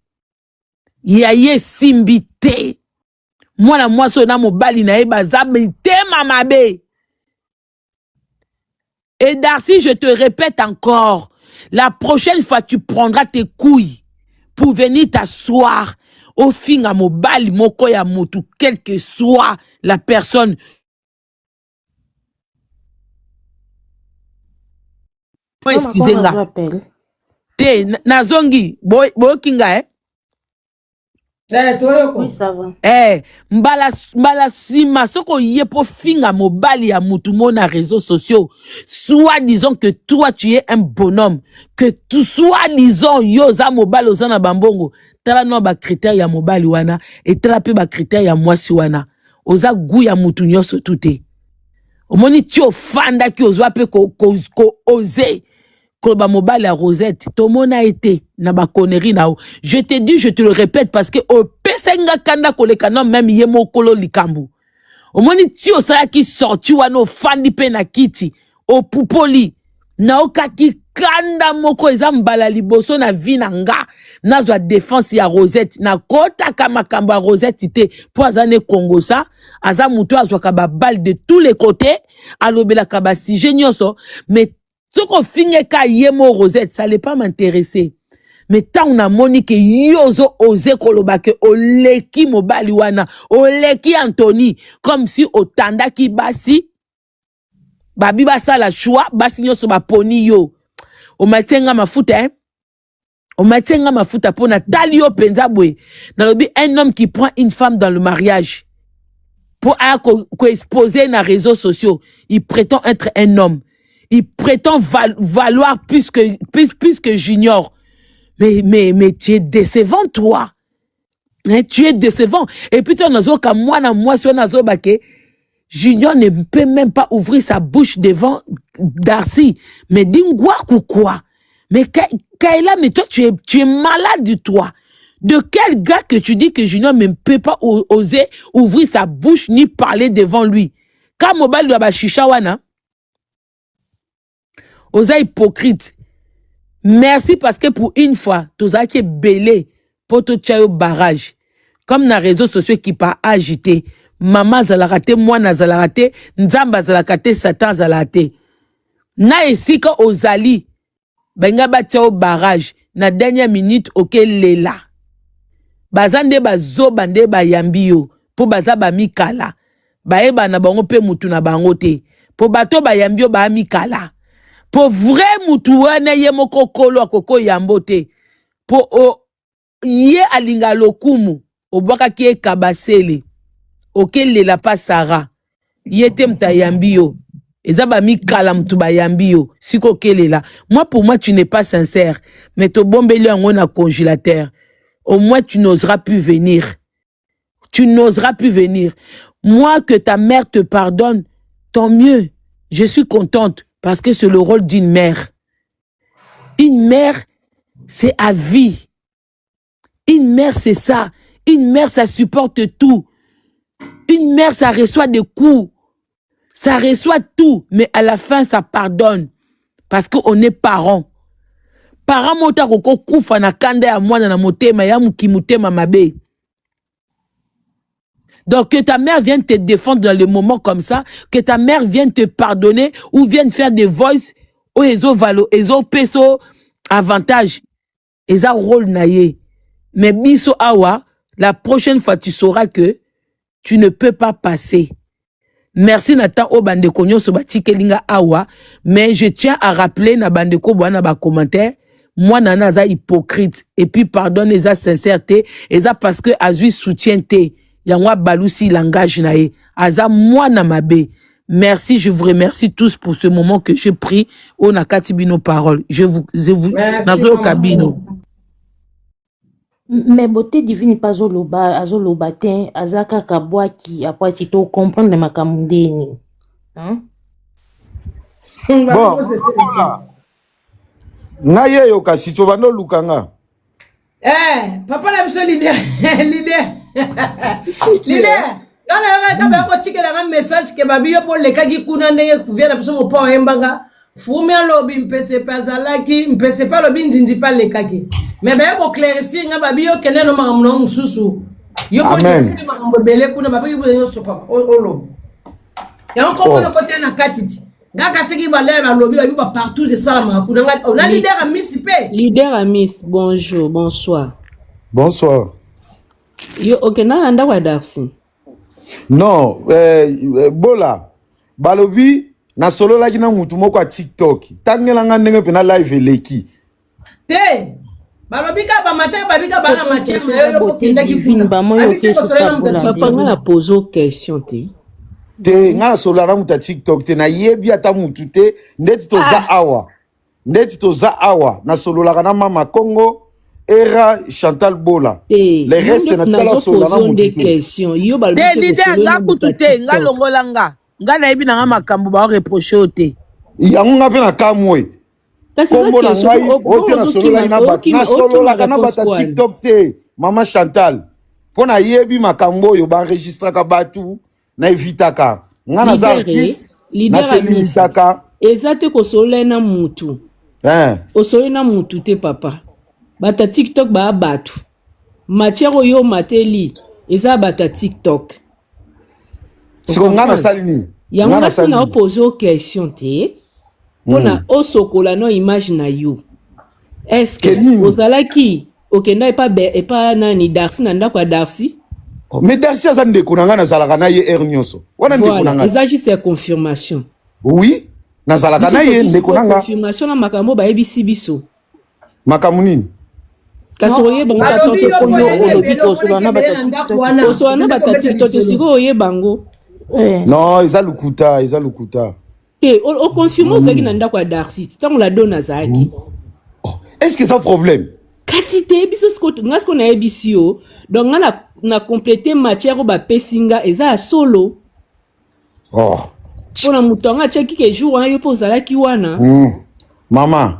Yaye simbité. Moi la moi sona mo bali na eba zabite mamabe. Et Darcy, je te répète encore, la prochaine fois tu prendras tes couilles pour venir t'asseoir au fin à mobile, moko ya motu, quelle que soit la personne. Excusez-moi. Te, nazongi, boy kinga, Oui, ça va. Mbala sima, soko yepo finga mobali ya mutu mona réseaux sociaux. Soit disons que toi tu es un bonhomme, que tu soit disons yoza mobali ozana bambongo, tala no ba critère ya mobali wana, et tala pe ba critère ya mwasi wana. Oza gu ya mutu nyoso tute. Omoni tio fanda ki ozwa pe ko oser. Koba mobile à Rosette, tout le monde a été na ba connerie na. Je te dis, je te le répète parce que au pesenga kanda kolekana même yemo kolo likambu. Au moni ti o sala ki sorti wano fandi pe na kiti o pupoli na okaki kanda moko ezambala liboso na vina nga na zwa défense ya Rosette na kota kama kamba Rosette ite po azane Congo sa aza muto azwa ka ba balle de tous les côtés alobela ka ba si genioso mais ce qu'on finit ka yemo Rosette, ça allait pas m'intéresser. Mais tant on a moni que yozo ose koloba que oleki mobali wana, oleki Anthony, comme si otanda ki basi, babi basa la choix, basi nyoso ba poni yo. O matenga mafuta, hein? O matenga mafuta pona talio penzabwe. Nalobi un homme qui prend une femme dans le mariage, pour exposer dans les réseaux sociaux, il prétend être un homme. Il prétend valoir plus que Junior. Mais tu es décevant, toi. Hein, tu es décevant. Et puis, tu as moi, Junior ne peut même pas ouvrir sa bouche devant Darcy. Mais dis-moi quoi. Mais Kayla, mais toi, tu es malade, toi. De quel gars que tu dis que Junior ne peut pas oser ouvrir sa bouche ni parler devant lui? Quand Mobile doit ba chichawana, osa hypocrite. Merci parce que pour une fois, tu as été belé pour te tirer au barrage. Comme dans les réseaux sociaux qui pas agité. Maman zalarate, moi na zalarate, nzamba zalakate, satan zalate. Na esi ka ozali, benga ba tia au barrage. Na dernière minute, ok lela. Bazande bazo bande ba yambio. Po baza ba mikala. Baeba na bango pe mutu na bango te. Po bato ba yambio ba mikala. Po vrai mutu wane ye moko kolo akoko yambote. Po ye alinga lokumu. Obwaka kie kabasele. Oke lela pa Sarah. Ye te mta yambio. Eza ba mikala mtu ba yambio. Siko kelela. Moi pour moi tu n'es pas sincère. Mais to bombeli yango na congélateur. au moins tu n'oseras plus venir. Tu n'oseras plus venir. Moi, que ta mère te pardonne, tant mieux. Je suis contente parce que c'est le rôle d'une mère. Une mère, c'est à vie. Une mère, c'est ça. Une mère, ça supporte tout. Une mère, ça reçoit des coups. Ça reçoit tout. Mais à la fin, ça pardonne. Parce qu'on est parents. Parents, mota koko kufa na kanda ya mwana na motema ya mukimutema mabe. Donc, que ta mère vienne te défendre dans les moments comme ça, que ta mère vienne te pardonner ou vienne faire des voices où ils ont peso avantage. Ils ont rôle naïe. Mais biso awa, la prochaine fois, tu sauras que tu ne peux pas passer. Merci Nathan o bandeko nyonso batikelinga awa, mais je tiens à rappeler na bandeko bwana ba commentaire, moi nana za hypocrite et puis pardonne les sincérité, et ça parce que azui soutien te. Yangwa balusi langage nae. Aza moi na mabe. Merci, je vous remercie tous pour ce moment que j'ai pris au nakati bino parole. Je vous nazo kabino. Mais beauté divine pas azoloba ten azaka kabwa ki après si to comprendre makamundeni. Hein? Bon. Ngaye yo kasi to bando lukanga. Papa la biso leader. Leader. Quand on a un message que babi yo pour les kagi kuna ndenge kuvia na biso mo pa embanga. Fumi alobi mpese pa zalaki, mpese pa lobi nzinzi pa le kagi. Mais ben ko clarifier nga babi yo kene no mamuno mususu. Yo ko ndi mambo bele kuna babi yo yo sopa. Olo. Ya ko ko côté na katiti. Ngaka seki balé ba lobi ba partout c'est ça la kuna on a leader à Miss P. Leader à Miss, bonjour, bonsoir. Bonsoir. Yo okena anda wa Darcy. Non, bola. Balobi na solo la kina mutu moko a TikTok. Tangela nga ndenge pe na live eleki. Te. Balobi ka ba matin babika ba na match yo ko kinda ki fini ba moyo ke sukabula. Papa nga pozo question te. Te nga na solo la mutu a TikTok te na yebi ata mutu te ndeti to za awa. Ndeti to za awa na solo la kana mama Congo. Era Chantal Bola. Les restes naturels sont là des questions. Yo ba te leader nga kutute nga longolanga. Nga na ebi na makambo ba reprocher ote. Yango nga pe na kamwe. Kombo na ngai ote na solo la ina bat. Na solo la kana bata TikTok te. Mama Chantal. Pona yebi makambo yo ba enregistra ka batu na evitaka. Nga na za artiste na selimitaka. Ezate ko solo na mutu. O solo na mutu te papa. Bata TikTok ba batu. Matière yo mateli. Eza bata TikTok. Siko ngana salini. Yanga na opposer aux questions te. Pona osokola no image na yo. Est-ce que ozalaki okenda e pa nani Darcy na ndako Darcy? Mais Darcy aza ndeko na ngana zalaka na ye nyonso. Wana ndeko na ngana. Eza juste confirmation. Oui, na zalaka na ye ndeko na ngana. Confirmation na makambo ba ebisi biso. Makambo nini? Kasoye bango tante koyo olobiko solana bata TikTok. Osolana bata TikTok siko oye bango. Non, ils ont lukuta. Te, on confirme aussi na ndako Darcy. Tant la donne zaki. Est-ce que c'est un problème? Kasi te biso ngasko na ebisio. Donc na compléter matière ba pesinga eza solo. Oh. Pona mutonga cheki ke jour yo pozala ki wana. Maman,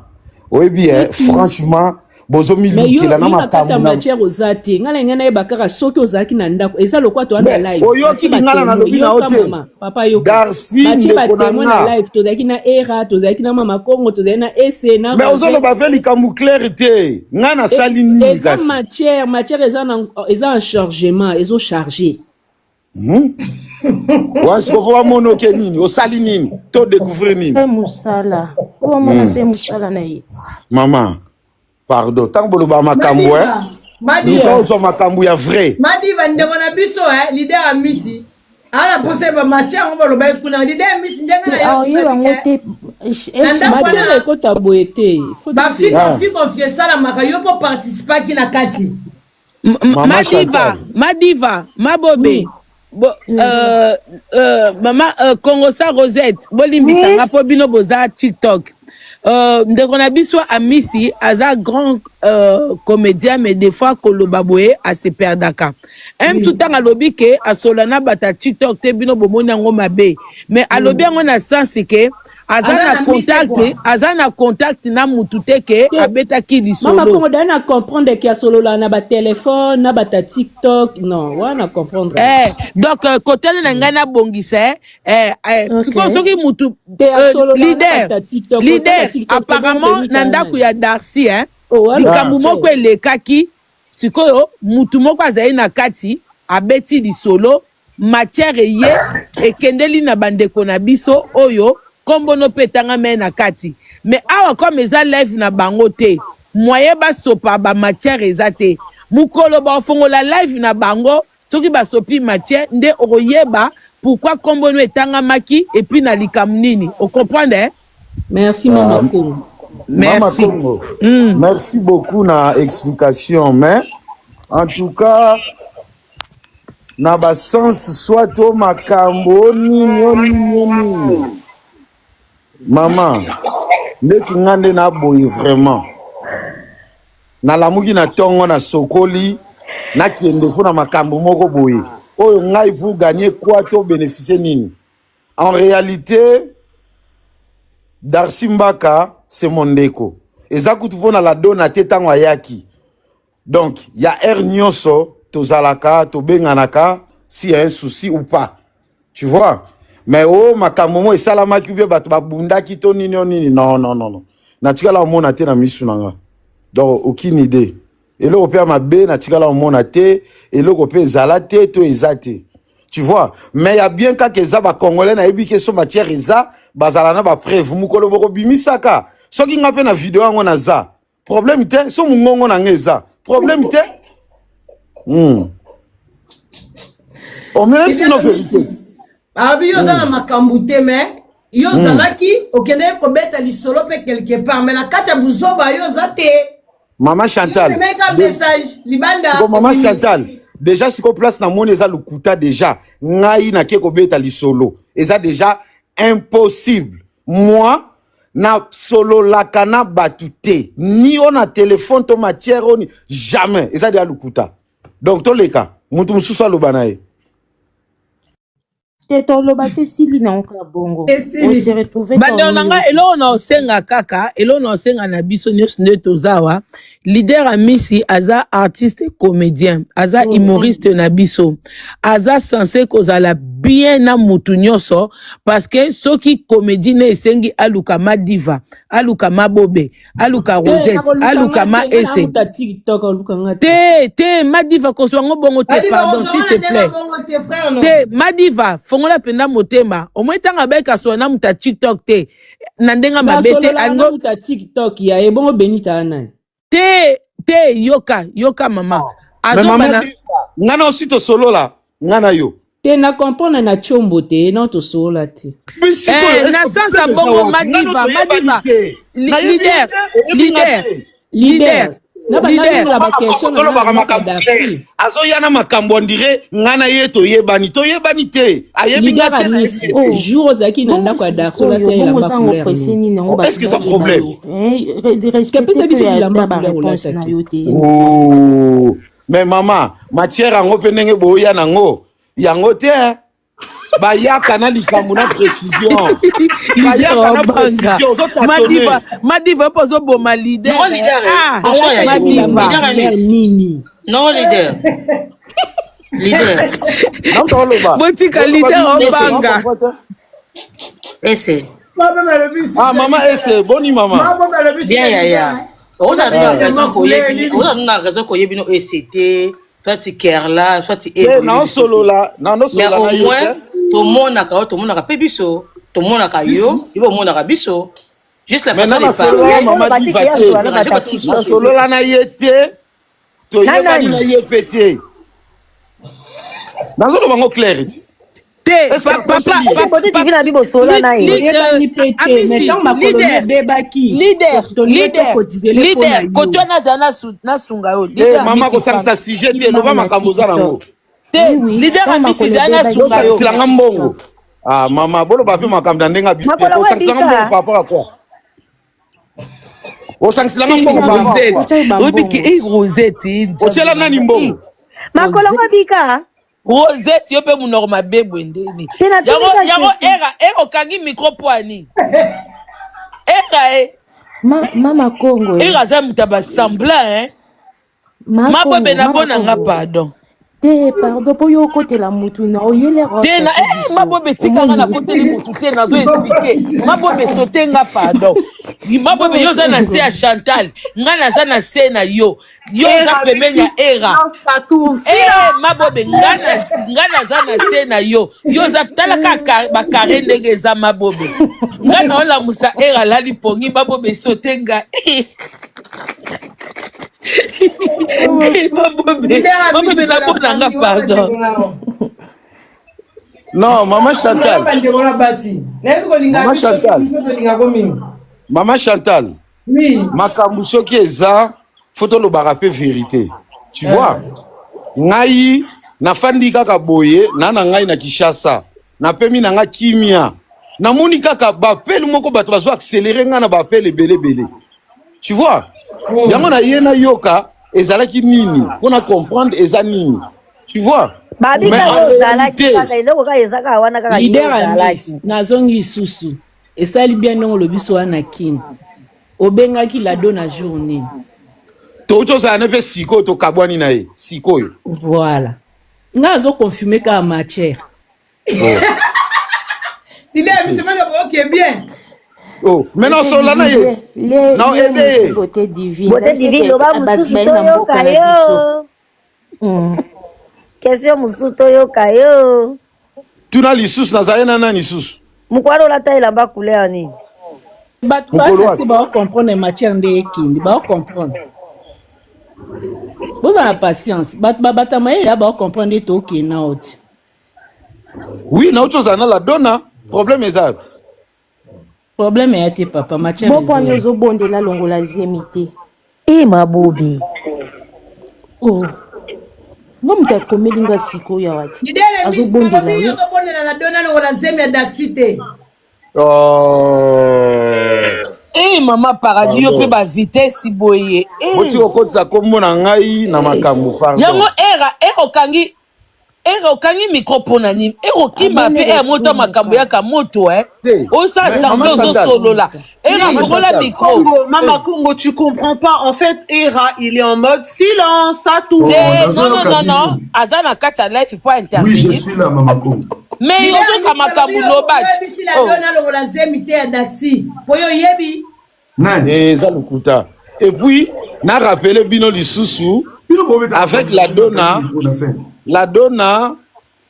oui bien, franchement bozo milukila na makambo na matière ozati ngala ngana e bakaka soki ozaki na ndako eza lokwa to ana live oyo ki ngala na lobi na hotel papa yo Darcy ndeko na live to zaki na era to zaki na mama Congo to zaki na ese na mais ozolo ba veli kamu clarté ngana sali nini kasi matière eza en chargement ezo charger Wasi ko mono ke nini osali nini to découvrir nini musala o mona se musala na yi maman. Pardon, tant que vous avez makambo, nous avons makambo ya vrai. Madiva ndeko na biso leader a Missy. Ala posé ba matcha on ba lo ba kuna leader Missy ndenga na yo. Ngote matière ko taboete. Ba fi confier ça la maka yo pour participer ki na kati. Madiva, Mabobe. Maman Congo sa Rosette, bolimbisa nga po bino boza TikTok. ndeko na biso Amisi aza grand comédien mais des fois koloba boye a se perdaka tout temps alobi ke asolana bata TikTok te bino bomoni yango mabe mais alobi yango na sens ke aza na contact na mutu te ke abetaki lisolo mama kongo dana comprendre ke asolola na ba téléphone na bata TikTok non wana comprendre donc côté na ngai na bongisa soki mutu leader apparemment na ndako ya Darcy likambo moko elekaki sikoyo mutu moko azali na kati abeti lisolo matière ye ekendeli na bandeko na biso oyo kombono petanga me na kati mais awa comme eza live na bango te moyen basopa ba matière eza te mukolo ba fongola live na bango soki basopi matière nde okoyeba pourquoi kombono etanga maki et puis na likamnini o comprendre merci mama Kongo merci merci beaucoup na explication mais en tout cas na ba sens soit au makambo nini maman ndeti ngande na boye vraiment na lamuki na tongo na sokoli na kende kuna makambo moko boye oyo ngai pour gagner quoi to bénéficier nini en réalité Darcy Mbaka c'est mon ndeko eza kutu pona la dona te tango ayaki donc il y a nyonso tozalaka to benganaka s'il y a un souci ou pas tu vois mais oh makamomo esalama ki bato babundaki to nini non natikala omona te na misu nanga donc aucune idée eloko pe mabe natikala omona te eloko pe ezala te to ezate tu vois mais y a bien ka keza ba congolais na yebi ke so matière eza bazala na ba preuve mukolo boko bimisaka soki nga pe na vidéo yango na za problème te so mungongo na ngeza problème te on même si nos vérités abi yo za makambu te mais yo zalaki okende ko beta lisolo pe quelque part mais na kata buzoba yo za te Maman Chantal message libanda maman Chantal déjà si ko place na moni eza lukuta déjà ngai na ke ko beta lisolo eza déjà impossible moi na solo lakana batute ni on a téléphone to matière on jamais eza de lukuta donc to leka mutu mususu alobana ye bandonanga elo na osenga kaka elo na osenga na biso nyonso nde tozawa leader Amisi aza artiste comédien aza humoriste na biso aza censé kozala bien na mutu nyonso parce que soki comédie ne esengi aluka madiva aluka mabobe aluka Rosette aluka ma ese te madiva koswango bongo te pardon s'il te plaît te madiva fongola penda motema omwetanga beka sona muta TikTok te nandenga mabete ango muta TikTok ya ebongo benita nani te yoka mama azobana ngana aussi to solo la ngana yo te na comprendre na chombo te na to solo te na sansa bongo madiva leader azoya na makambo on dirait ngana ye to yebani te ayebi te jour ozaki na ndako ya Darcy la te ya ba est-ce que ça problème mais maman matière ango penenge boya nango yango te bayaka na likambo na précision bayaka na précision madiva pozo boma leader non leader botika leader obanga ese maman ese boni maman bien ya on a raison ko yebino ECT soit tu kerla soit tu non solo là mais au moins tout le monde a pébiso tout le monde a yo il va monde a biso juste la façon de parler solo là na yete to yeba na yepete dans le bango clair leader koto nazana na sunga yo mama ko sangisa sujet te loba makambo za nango te leader Amisi zana sunga yo silanga mbongo mama bolo ba pe makambo ndenga bi ko sangisa mbongo par rapport à quoi osangisilanga mbongo papa obiki Rosette otiela nani mbongo makolo mabika Rosette yo pe munoko mabebwe ndeni yango era okangi micro poani era mama Congo era za mutaba semblant mabobe na bona nga pardon te pardon po yo kotela mutu na oyele te na mabobe tikanga na koteli mutu te nazo expliquer mabobe sote nga pardon mabobe yo za na se ya Chantal nga naza na se na yo za pembeni ya era mabobe nga naza na se na yo za talaka bakare ndenge eza mabobe nga na olamusa era lali pongi mabobe sote nga mabobe na bonanga pardon non maman Chantal maman Chantal makambo soki eza foto lobaka pe vérité tu vois ngai nafandi kaka boye na ngai na Kinshasa na pemi na nga kimia namoni kaka bapele moko bato bazo accélérer nga na bapele belebele tu vois yango na yena yoka ezalaki nini pona comprendre eza nini tu vois leader nazongi susu esali bien ndongo lobiso wana kini obengaki lado na journée tozala ne mpe sikoyo tokabwani na ye sikoyo voilà nga azo confirmer ka matière oh maintenant sola na ye na ede beauté divine loba mususu toyoka yo question mususu toyoka yo tuna lisusu nazali na nani lisusu mukwalo lata elamba couleur nini bato basi baocomprendre matière nde ekindi baocomprendre bozala patience bato babatama ye ya baocomprendre nde tookena oti oui na ozala na la dona problème eza problème ya te papa matière bopwani ozobondela longola zemi te mabobi ngo mutu akomelinga sikoyo ya wati azobondela na dona longola zemi ya daxi te mama paradis yo pe ba vitesse boye oti okotisa kombo na ngai na makambo pardon yango okangi micro pona nini okima pe moto makambo yaka moto osa samba ozosolola fongola micro Mama Congo, tu comprends pas en fait Era il est en mode silence ça tout non aza na kati ya life po intervenir oui je suis là Mama Congo mais ozoka makambo lobati longola zemi te ya daxi po yo yebi eza lokuta et puis na rappelé bino lisusu avec la dona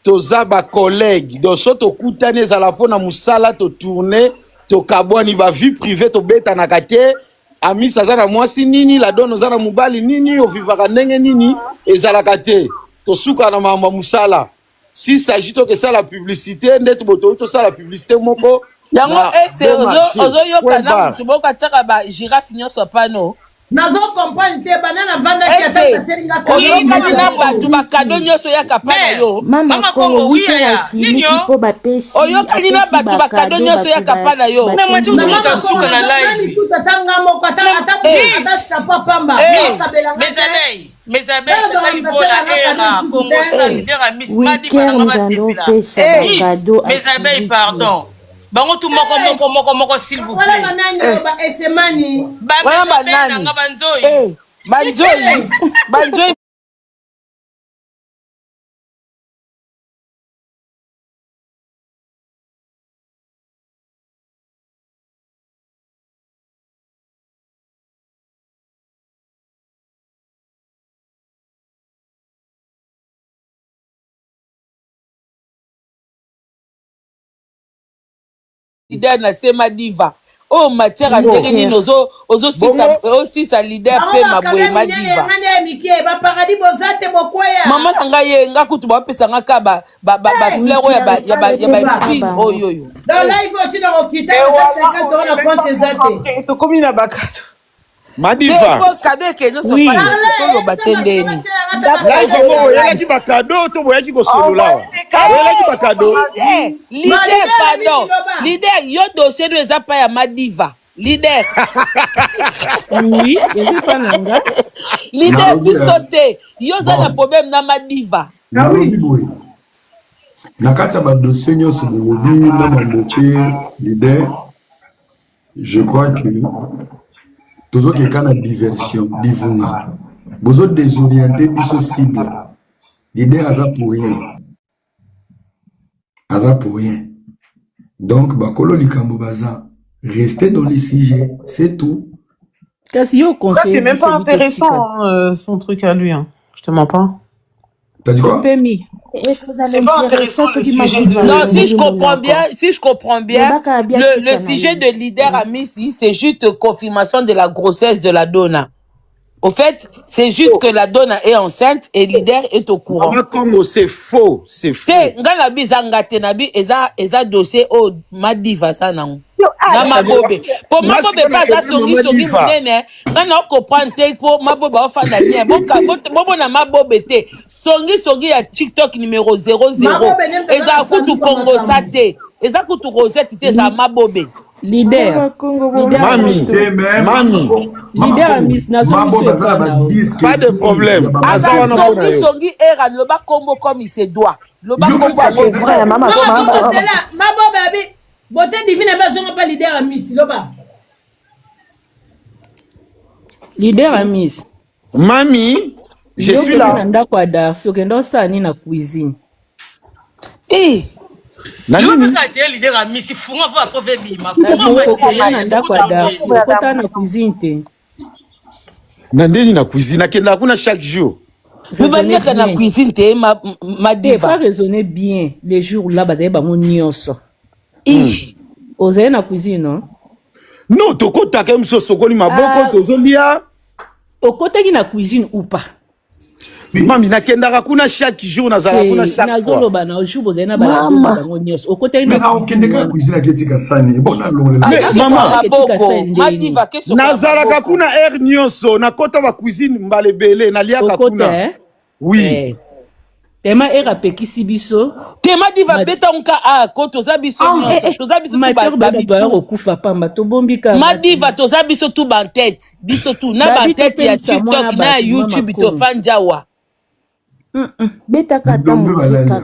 toza ba collègue donc so to kutane ezala pona musala to tourner to kabwani ba vie privée to beta na kate ami sazana mwasi nini la dona zana mubali nini ovivaka ndenge nini ezala kate to suka na mama musala si s'agit to que ça la publicité ndeto boto to ça la publicité moko yango c'est ozo yokana mutu boka tsaka ba girafe nyonso pano nazo comprendre te banana vanda ki ataka oyokani na bato bakado nyonso yaka pana yo mama Congo witaya nini po bapesi oyokani na bato bakado nyonso yaka pana yo na mwati uta suka na live tutanga moko ata sapa pamba mes abeilles c'est bola era Congo sanitaire Miss Madi bananga basepila mes abeilles pardon bango tu moko s'il vous plaît esemani banzoi leader na sema diva matière ndenge nini ozosisa leader pe maboye madiva mama na ngai ye nga kutu bapesanga ka bafleur oyo ya bafin oyoyo tokomi na bakato madiva kado eke nyonso toloba te ndeni live yango oyelaki bakado to boyaki kosolola oyelaki bakado leader pardon leader yo dossier no eza pa ya madiva leader. Oui, je sais pas nanga. Leader biso te. Yo za na problème na Madiva. Nalobi boye. Nakati ya ba dossier nyonso bolobi na mamboche leader. Je crois que tous autres qui ont diversion, divuna. Vous autres désorientés, biso cible. Leader a pour rien. A pour rien. Donc, bakolo likambo baza. Restez dans les sujets, c'est tout. Ça, c'est même pas intéressant, son truc à lui. Hein. Je te mens pas. T'as dit quoi? C'est pas intéressant le sujet de... Non, si je comprends bien, le sujet de leader à Missy, c'est juste confirmation de la grossesse de la donna. Au fait, c'est juste que la donna est enceinte et leader est au courant. Congo, c'est faux, c'est faux. Ngana bizanga tenabi eza dossier o Madiva sana. Na mabobe. Pour mabobe pas ça songi munene. Ngana comprendre te pour mabobe ofanda bien. Bobo na mabobe te. Songi ya TikTok numéro 00. Eza kutu Congo sa te. Eza kutu Rosette te za mabobe. Leader. Mami. Leader à Miss pas de problème. Songi era le ba Congo comme il se doit. Le ba Congo c'est vrai maman. Mabobe abi. Beauté divine ba zonga pas leader à Miss loba. Leader à Miss. Mami, je suis là. Ndako Darcy okendo sa ni na cuisine. Yo ka leader à Miss funga va pove bima. Funga ndako Darcy okota na cuisine te. Nandeni na cuisine akenda kuna chaque jour. Vous venez que na cuisine te Madiva. Faut raisonner bien les jours là bazaye bango nyonso. Ozaye na cuisine non? Non, tokota ke mso sokoli maboko tozolia. Okotaki na cuisine ou pas? Mami nakendaka kuna chaque jour nazala kuna chaque fois. Nazoloba na jour bozaye na bango nyonso. Okotaki na okendeka cuisine aketika sani. Bona longola. Maman, Madiva keso. Nazala kuna air nyonso nakota ba cuisine mbalebele naliaka kuna. Oui. Tema era pekisi biso. Tema diva beta onka a kotoza biso nyonso. Toza biso tu ba okufa pamba to bombika. Madiva toza biso tu ban tête. Biso tu na ban tête ya TikTok na YouTube to fanjawa. Beta kata muzika.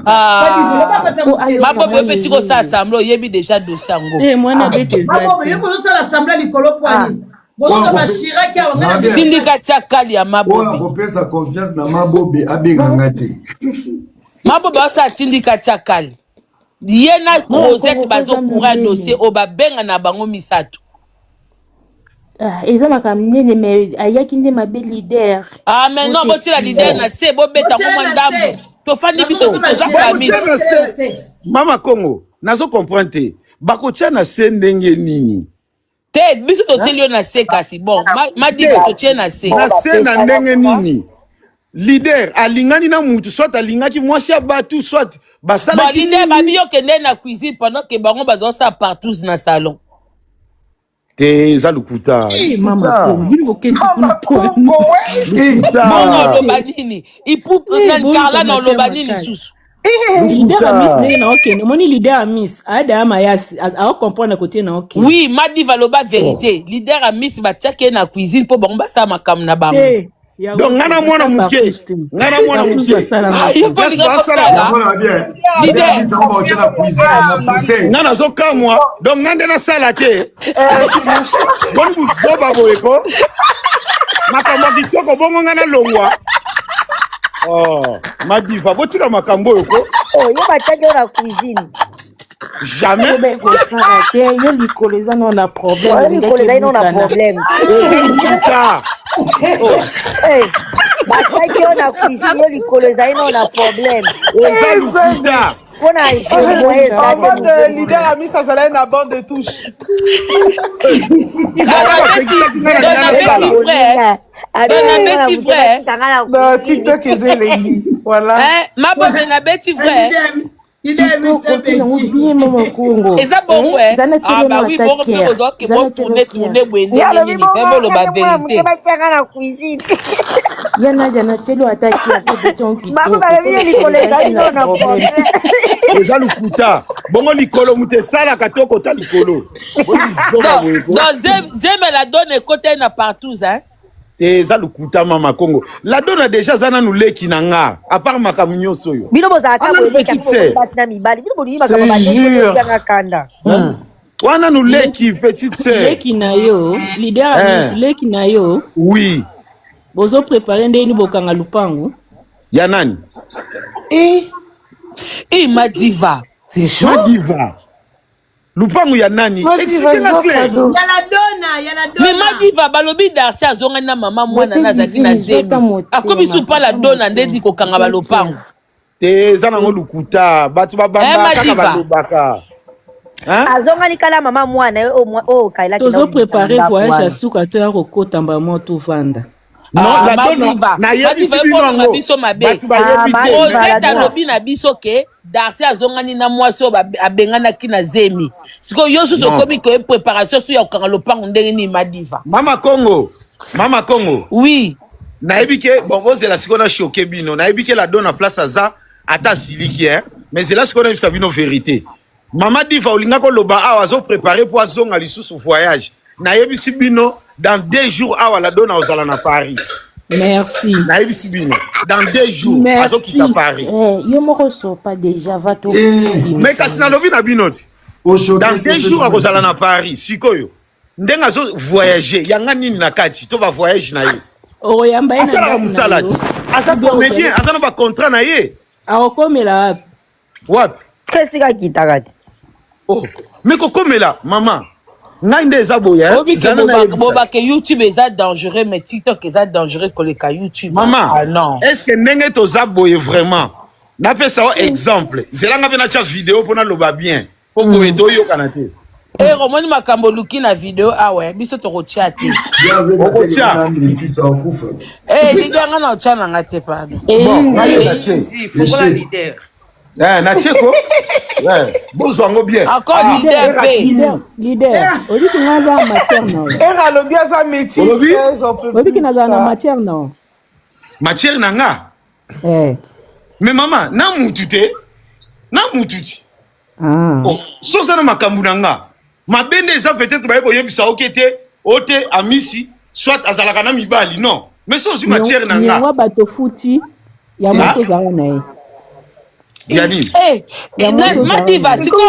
Mabobe petit ko sa assemblée yebi déjà dossier ngo. Mwana bete zati. Mabobe yeko sa l'assemblée likolo poani. Bozo bashira ki awanga sindika chakali ya mabobe. Oya kopesa confiance na mabobe abenganga te. Mabobe asa sindika chakali. Yena Rosette bazo kura dossier oba benga na bango misato. Eza makamnene mais ayaki nde mabe leader. Ah mais non boti la leader na se bo beta ko mandambo. To fandi biso to zakami. Mama Congo, nazo comprendre. Bakotia na se ndenge nini? Te biso to telio na se kasi bon Madiva to tie na se. Na se na ndenge nini? Leader alingani na mutu soit alingaki mwasi ya batu soit basala ki leader babi yo kende na cuisine pendant que bango bazo sa partout na salon. Te za lukuta. Mama Congo, Bon lobanini. Ipu nan Carla na lobanini susu. Leader à Miss na ok. Moni leader à Miss. Ada amayasi. A comprendre côté na ok. Oui, Madiva loba vérité. Leader à Miss ba tchake na cuisine po bango ba sa makam na bango. Donc ngana mwana muke. Ngana mwana muke. Yo pas ça. Leader. Ngana zo kamwa. Donc ngande na sala te. Boni buzoba boyeko. Makambo kitoko bongo ngana longwa. Oh, Madiva, botika makambo yoko. Oh, yo bataki na cuisine. Jamais. Yo likoleza non na problème. Yo likoleza non na problème. Oh. Bataki na cuisine yo likoleza non na problème. Ozalukuta. On a joué en mode leader à Miss Azala na bande de touche. Non, TikTok est zélégi. Voilà. Ma bonne na beti vrai. Eza bon ouais. Ah bah oui, bon que bon tourner bwendi ni vraiment le ba vérité. Na cuisine. Yana telo attaque à côté de ton qui. Maman ba bien likoleza non na problème. Eza lukuta. bongo likolo mute sala katoko ta likolo. Donc zeme la donne côté na partout hein. Te za lukuta mama Congo. La donne déjà zana nous leki na nga. À part makamunyo soyo. Bino boza ka bo leki na mibali. Bino boni makaba ba kanda. Wana nous leki petite sœur. Leki na yo, leader leki na yo. Oui. Bozo préparer ndeni bokanga lupango. Ya nani? Madiva. C'est chaud. Madiva. Lupango ya nani? Expliquez-la clair. Ya la dona. Mais Madiva balobi Darcy azonga na mama mwana nazaki na zemi. Akobi supa la dona ndedi ko kanga balopango. Te zana ngo lukuta batu babamba kaka balobaka. Hein? Azonga ni kala mama mwana kaila tozo préparer voyage à suka to ya kokota mbamo to vanda. Non, la dona na yebisi binongo. Batu ba yebite. Ozeta lobi na biso ke Darcy azonga ni na mwasi abengana kina zemi. Siko yosu sokomi ko préparation su ya kokanga lopango ndenge ni Madiva. Mama Congo. Oui. Na yebike bon vous la sikona choqué bino. Na yebike la dona place aza ata siliki hein. Mais c'est là sikona yebisa bino vérité. Mama Diva olinga ko loba awa zo préparer pour azonga lisusu voyage. Na yebisi bino dans 2 jours awa la dona ozala na Paris. Merci. Na yebisi bino dans 2 jours azo kita Paris. Yo moko so pas déjà va to. Mais kasina lobi na bino. Dans 2 jours akozala na Paris. Sikoyo. Ndenga zo voyager yanga nini na kati to ba voyage na ye. Oyamba ina. Asala musalati. Asa comédien, asa na ba contrat na ye. Aokomela wapi? Qu'est-ce que kitagati? Oh, mais kokomela maman. Nande eza boya. Boba que YouTube est dangereux mais TikTok est dangereux que les YouTube. Maman. Ah non. Est-ce que nenge to za boye vraiment? Na pesa exemple. Zelanga pe na cha vidéo pona loba bien. Pour boye to yo kanate. Romani makambo luki na vidéo ouais, biso to rotia te. Rotia. Leader na ocha na ngate pardon. Bon, na che. Faut la leader. Na cheko. Ouais, bonsoir bien. Encore leader. Odi kinaza matière non. Era lo bien ça métis. Odi kinaza na matière non. Matière nanga. Mais maman, na mutute. Na mututi. Oh, so ça na makambu nanga. Ma bende ça peut-être ba ko yebisa okete, ote amisi, soit azalaka na mibali, non. Mais so si matière nanga. Wa bato futi ya moto zala na Yani. Madiva, c'est quoi?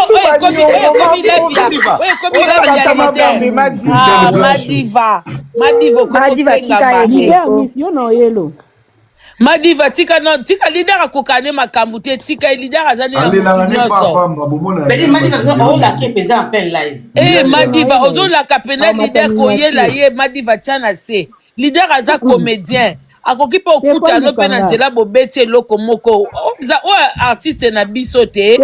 Madiva, tika no, tika leader akokane makambute, tika leader azali na nyoso. Madiva, ozo la kapena leader koye la ye, Madiva tiana se. Leader aza comédien. Akoki pa okuta no pe na nzela bobeti eloko moko artiste na biso te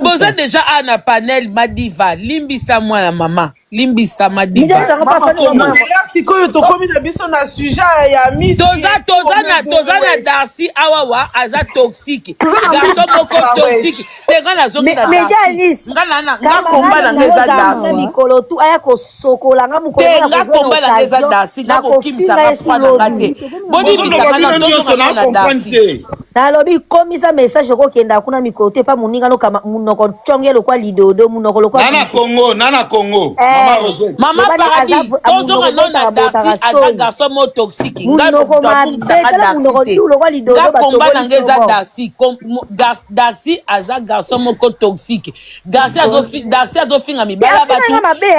boza déjà na panel Madiva limbisa mwana mama limbisa Madiva sikoyo tokomi na biso na sujet ya misi toza na Darcy awawa aza toxique garçon moko toxique te ngana zongi na Darcy ngana komba na ngeza Darcy mikolo tu aya ko sokola nga mukolo nga komba na ngeza Darcy na kokimisa ka kwa na ngate boni bisaka na tozo na Darcy nalobi komisa message ko kenda kuna mikolo te pa muninga no kama munoko chongelo kwa lidodo munoko lokwa nana Congo Mama Paradis, tozo na Darcy aza garçon mo toxique. Darcy aza garçon mo toxique. Darcy azofinga mibala batu.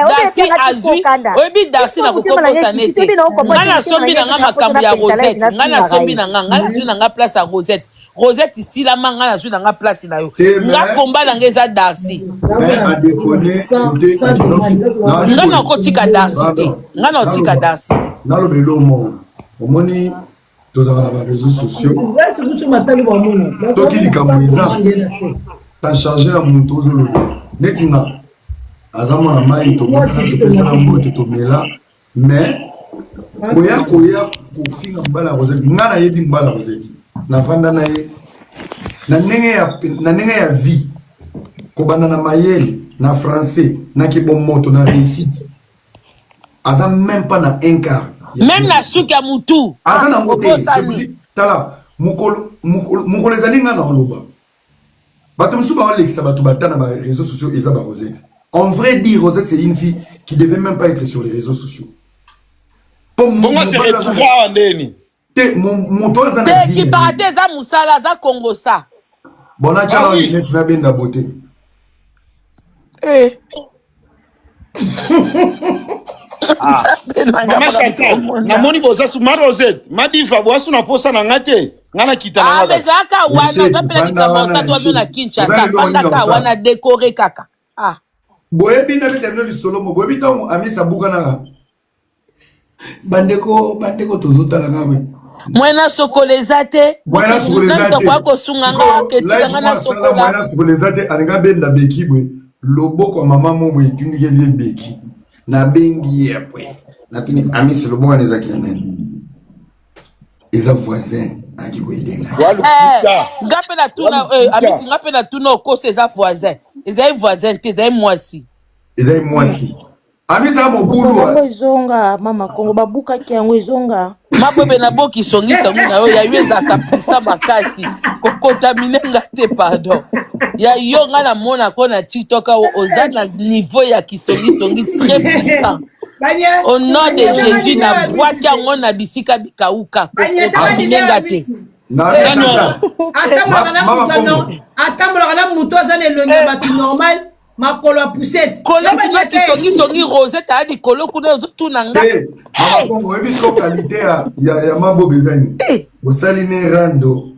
Darcy azui. Oyebi Darcy na kokoko sanete. Ngana sombi na nga makambo ya Rosette. Ngana sombi na nga. Ngana zui na nga place ya Rosette. Rosette ici la manga na zui na nga place na yo. Nga komba na ngeza Darcy. Ngana kotika Darcy te. Ngana otika Darcy te. Nalobi lomo omoni tozala na réseaux sociaux. Toki likambo eza ta chargé la moto ozolobi. Netinga azama na mai to mona to pesa na mbote to mela mais koya kofinga mbala Rosette. Ngana yebi mbala Rosette. Na vanda na ye na nenge ya vie ko banda na mayele na français na kibomoto na réussite. Aza même pas na un quart. Même la souki ya mutu. Aza na ngote. Tala, mukolo ezali nga na oloba. Batomsou ba Alexa batubata na réseaux sociaux et ça ba Rosette. En vrai dire Rosette c'est une fille qui devait même pas être sur les réseaux sociaux. Comment se retrouver en Ndeni? Mon toit ça na qui paraît ça musala za Congo ça. Bon là tu as net na ben na beauté. Maman Chantal, na moni boza sous ma Rosette, ma difa boasu na posa na ngate. Ngana kita na ngata. Ah mais zaka wana za pela kitamosa toi bien Kinshasa, fanda ka wana décorer kaka. Ah. Boyebi na bita bino solo mo boyebi ta amisa buka na. Bandeko tozotala ngawe. Mwana sokolezate. Mwana sokolezate. Kwa kosunganga ketika ngana sokola. Mwana sokolezate alinga benda beki bwe. Loboko mama mo bwe tindike lie beki. Na bengi yepwe. Na pini amisi loboko neza kianeni. Eza voisin aki kwedenga. Ngape na tuna amisi ngape na tuna okose eza voisin. Eza voisin te eza mwasi. Eza mwasi. Amisa mobulu wa. Ezonga mama Kongo babuka ki yango ezonga. Mabwebe na boki songisa nguna yo ya yeza kapisa makasi. Kokontamine ngate pardon. Ya yo nga na mona kona TikTok oza na niveau ya kisongi très puissant. Au nom de Jésus na boîte yango na bisika bikauka. Kokontamine ngate. Atambola na muto azana elonge batu normal. Makolo a poussette. Kolo bina kisongi Rosette a di kolo kuna tout nanga. Mama Kongo ebiso qualité ya mambo bezani. Osaline rando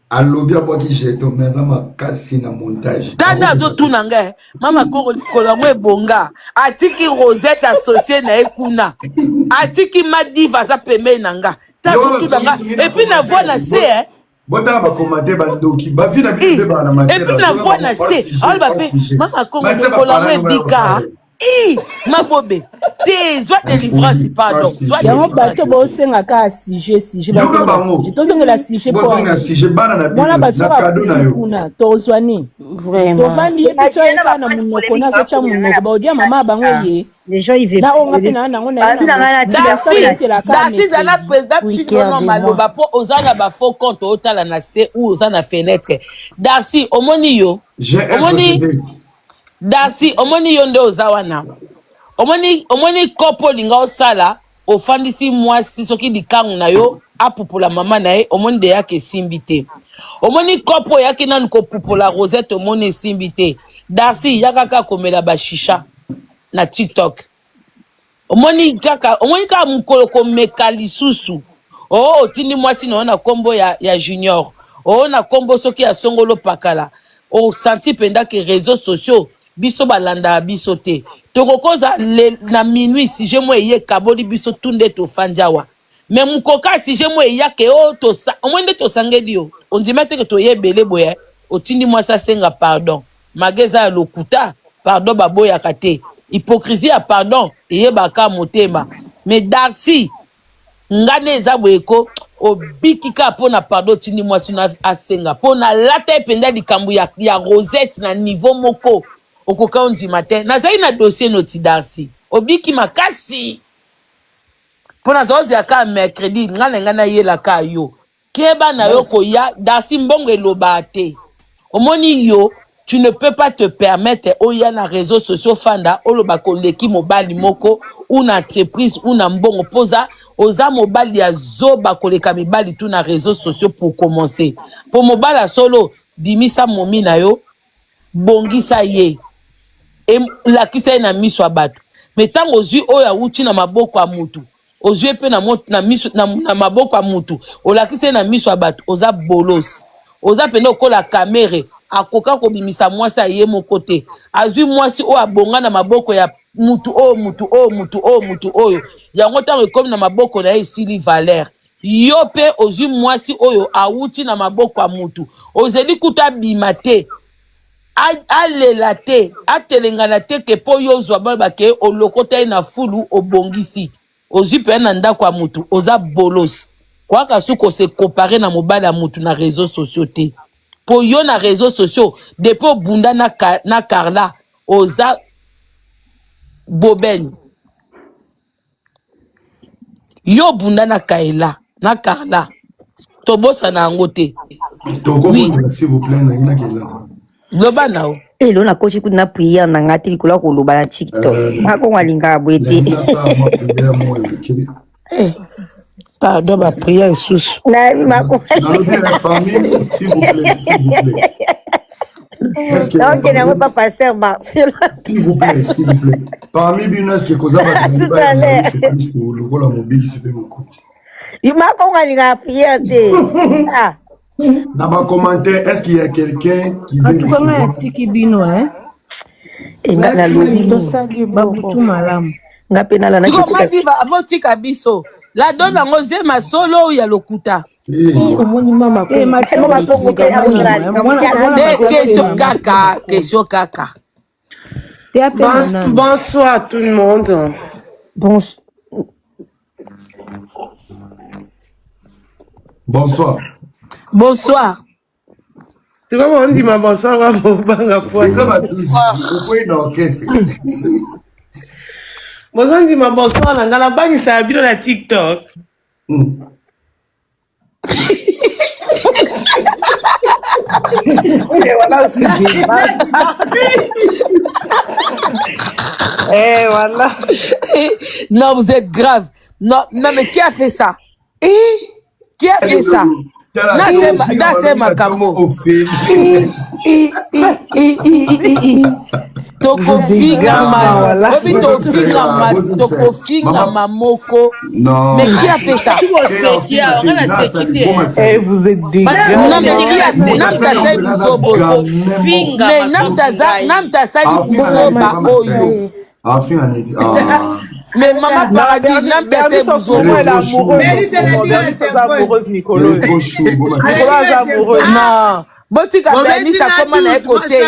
alobi aboki jeto meza makasi na montage. Tanda zo tout nanga. Mama Kongo kolo ngwe bonga. Atiki Rosette associé na ekuna. Atiki Madiva za pembe nanga. Tanda tout nanga. Et puis na voix na c'est Bota ba commenter bandoki ba fi na bi ba na matin. Et puis la voix na c'est alba pe mama Kongo kola mwe bika. Mabobe. Te zwa délivrance pardon. Zwa yango bato bo senga ka sujet ba. Tozonga la sujet po. Bozonga sujet bana na bi na cadeau na yo. Kuna tozwani. Vraiment. Tovandi biso eka na munoko na so cha munoko ba odia mama bango ye. Les gens ils veulent. Na onga pe na nango na. Darcy zala président Tikono Maloba po ozana ba faux compte otala na C ou ozana fenêtre. Darcy omoni yo. Omoni Darcy omoni yo nde ozawana. Omoni kopo linga osala ofandisi mwasi soki dikangu na yo apupula mama na ye omoni de yake simbite. Omoni kopo yake nanu ko pupula Rosette omoni simbite. Darcy yakaka komela ba shisha na TikTok. Omoni ka mukolo ko mekali susu. Oh tindi mwasi na kombo ya Junior. Oh na kombo soki ya Songolo Pakala. Oh senti penda ke réseaux sociaux biso balanda biso te. Tokokoza na minuit si je mo eye kabodi biso tunde to fanjawa. Mais mukoka si je mo eya ke to omwende to sangedi yo. On dit mette que to yebele boye. O tindi mwasi senga pardon. Mageza lokuta pardon baboya kate. Hypocrisie à pardon et baka motema. Mais Darcy ngane za boyeko obikika pona pardon tini mwasi na asenga pona lata penda likambu ya Rosette na niveau moko okoka onzi matin na zai na dossier noti Darcy obiki makasi pona zozi aka mercredi ngana yela ka yo keba na yo ko ya Darcy mbongo eloba te omoni yo. Tu ne peux pas te permettre oya na réseaux sociaux fanda oloba ko leki mobali moko ou na entreprise ou na mbongo poza oza mobali ya zoba ko leka mibali tout na réseaux sociaux pour commencer. Pour mobala solo dimisa momi na yo bongisa ye et la kisa na miswa batu. Mais tant ozui oya uchi na maboko a mutu. Ozui pe na miso na maboko a mutu. Ola kisa na miswa batu oza bolos. Oza pende okola kamere akoka ko bimisa mwasi aye moko te azwi mwasi o abonga na maboko ya mutu oyo yango tango ekomi na maboko na ye esili valeur yo pe ozwi mwasi oyo awuti na maboko ya mutu ozeli kuta bima te alela te atelengana te ke po yo ozwa baloba ke olokota ye na fulu obongisi ozwi pe na ndako ya mutu oza bolos kwaka suko se comparer na mobali ya mutu na réseaux sociaux te. Po yo na réseaux sociaux depuis bunda na Carla oza Boben yo bunda na Kaila na Carla tobosa na ngote oui s'il vous plaît na Kaila Loba nao. Eh, l'on a coaché na prière na ngati likolo ko loba na TikTok. Ako ngalinga boete. Pardon, ma prière est sous. Na mako. Donc, il n'a pas passé Marcel. S'il vous plaît, s'il vous plaît. Parmi Binas qui est causé par le rôle à mobile qui s'est fait mon compte. Il m'a pas prière. Dans ma commentaire, est-ce qu'il y a quelqu'un qui veut recevoir? Tiki Bino, hein? Et na lobi to sali babutu malamu. Ngapena la na tu comment dit avant tika biso la donne en ose ma solo ya lokuta Omoni mama ko question kaka Bonsoir tout le monde. Bonsoir. Bonsoir. Tu vois, on dit ma bonsoir, bonsoir. Bonsoir, on dit ma bonsoir, on a banni ça habite dans TikTok. Eh voilà. Non, vous êtes grave. Non, mais qui a fait ça? Qui a fait ça? C'est ma camo. Tokofinga mamoko. Non. Mais qui a fait ça? Eh, vous êtes dégueulasse. Non, mais qui a fait ça? Mais maman paradis, Bernie, son moment, elle est amoureuse. Bernie, c'est amoureuse, Nicolo. Nicolo est amoureuse. Non. Botika Bernie, ça commence à écouter.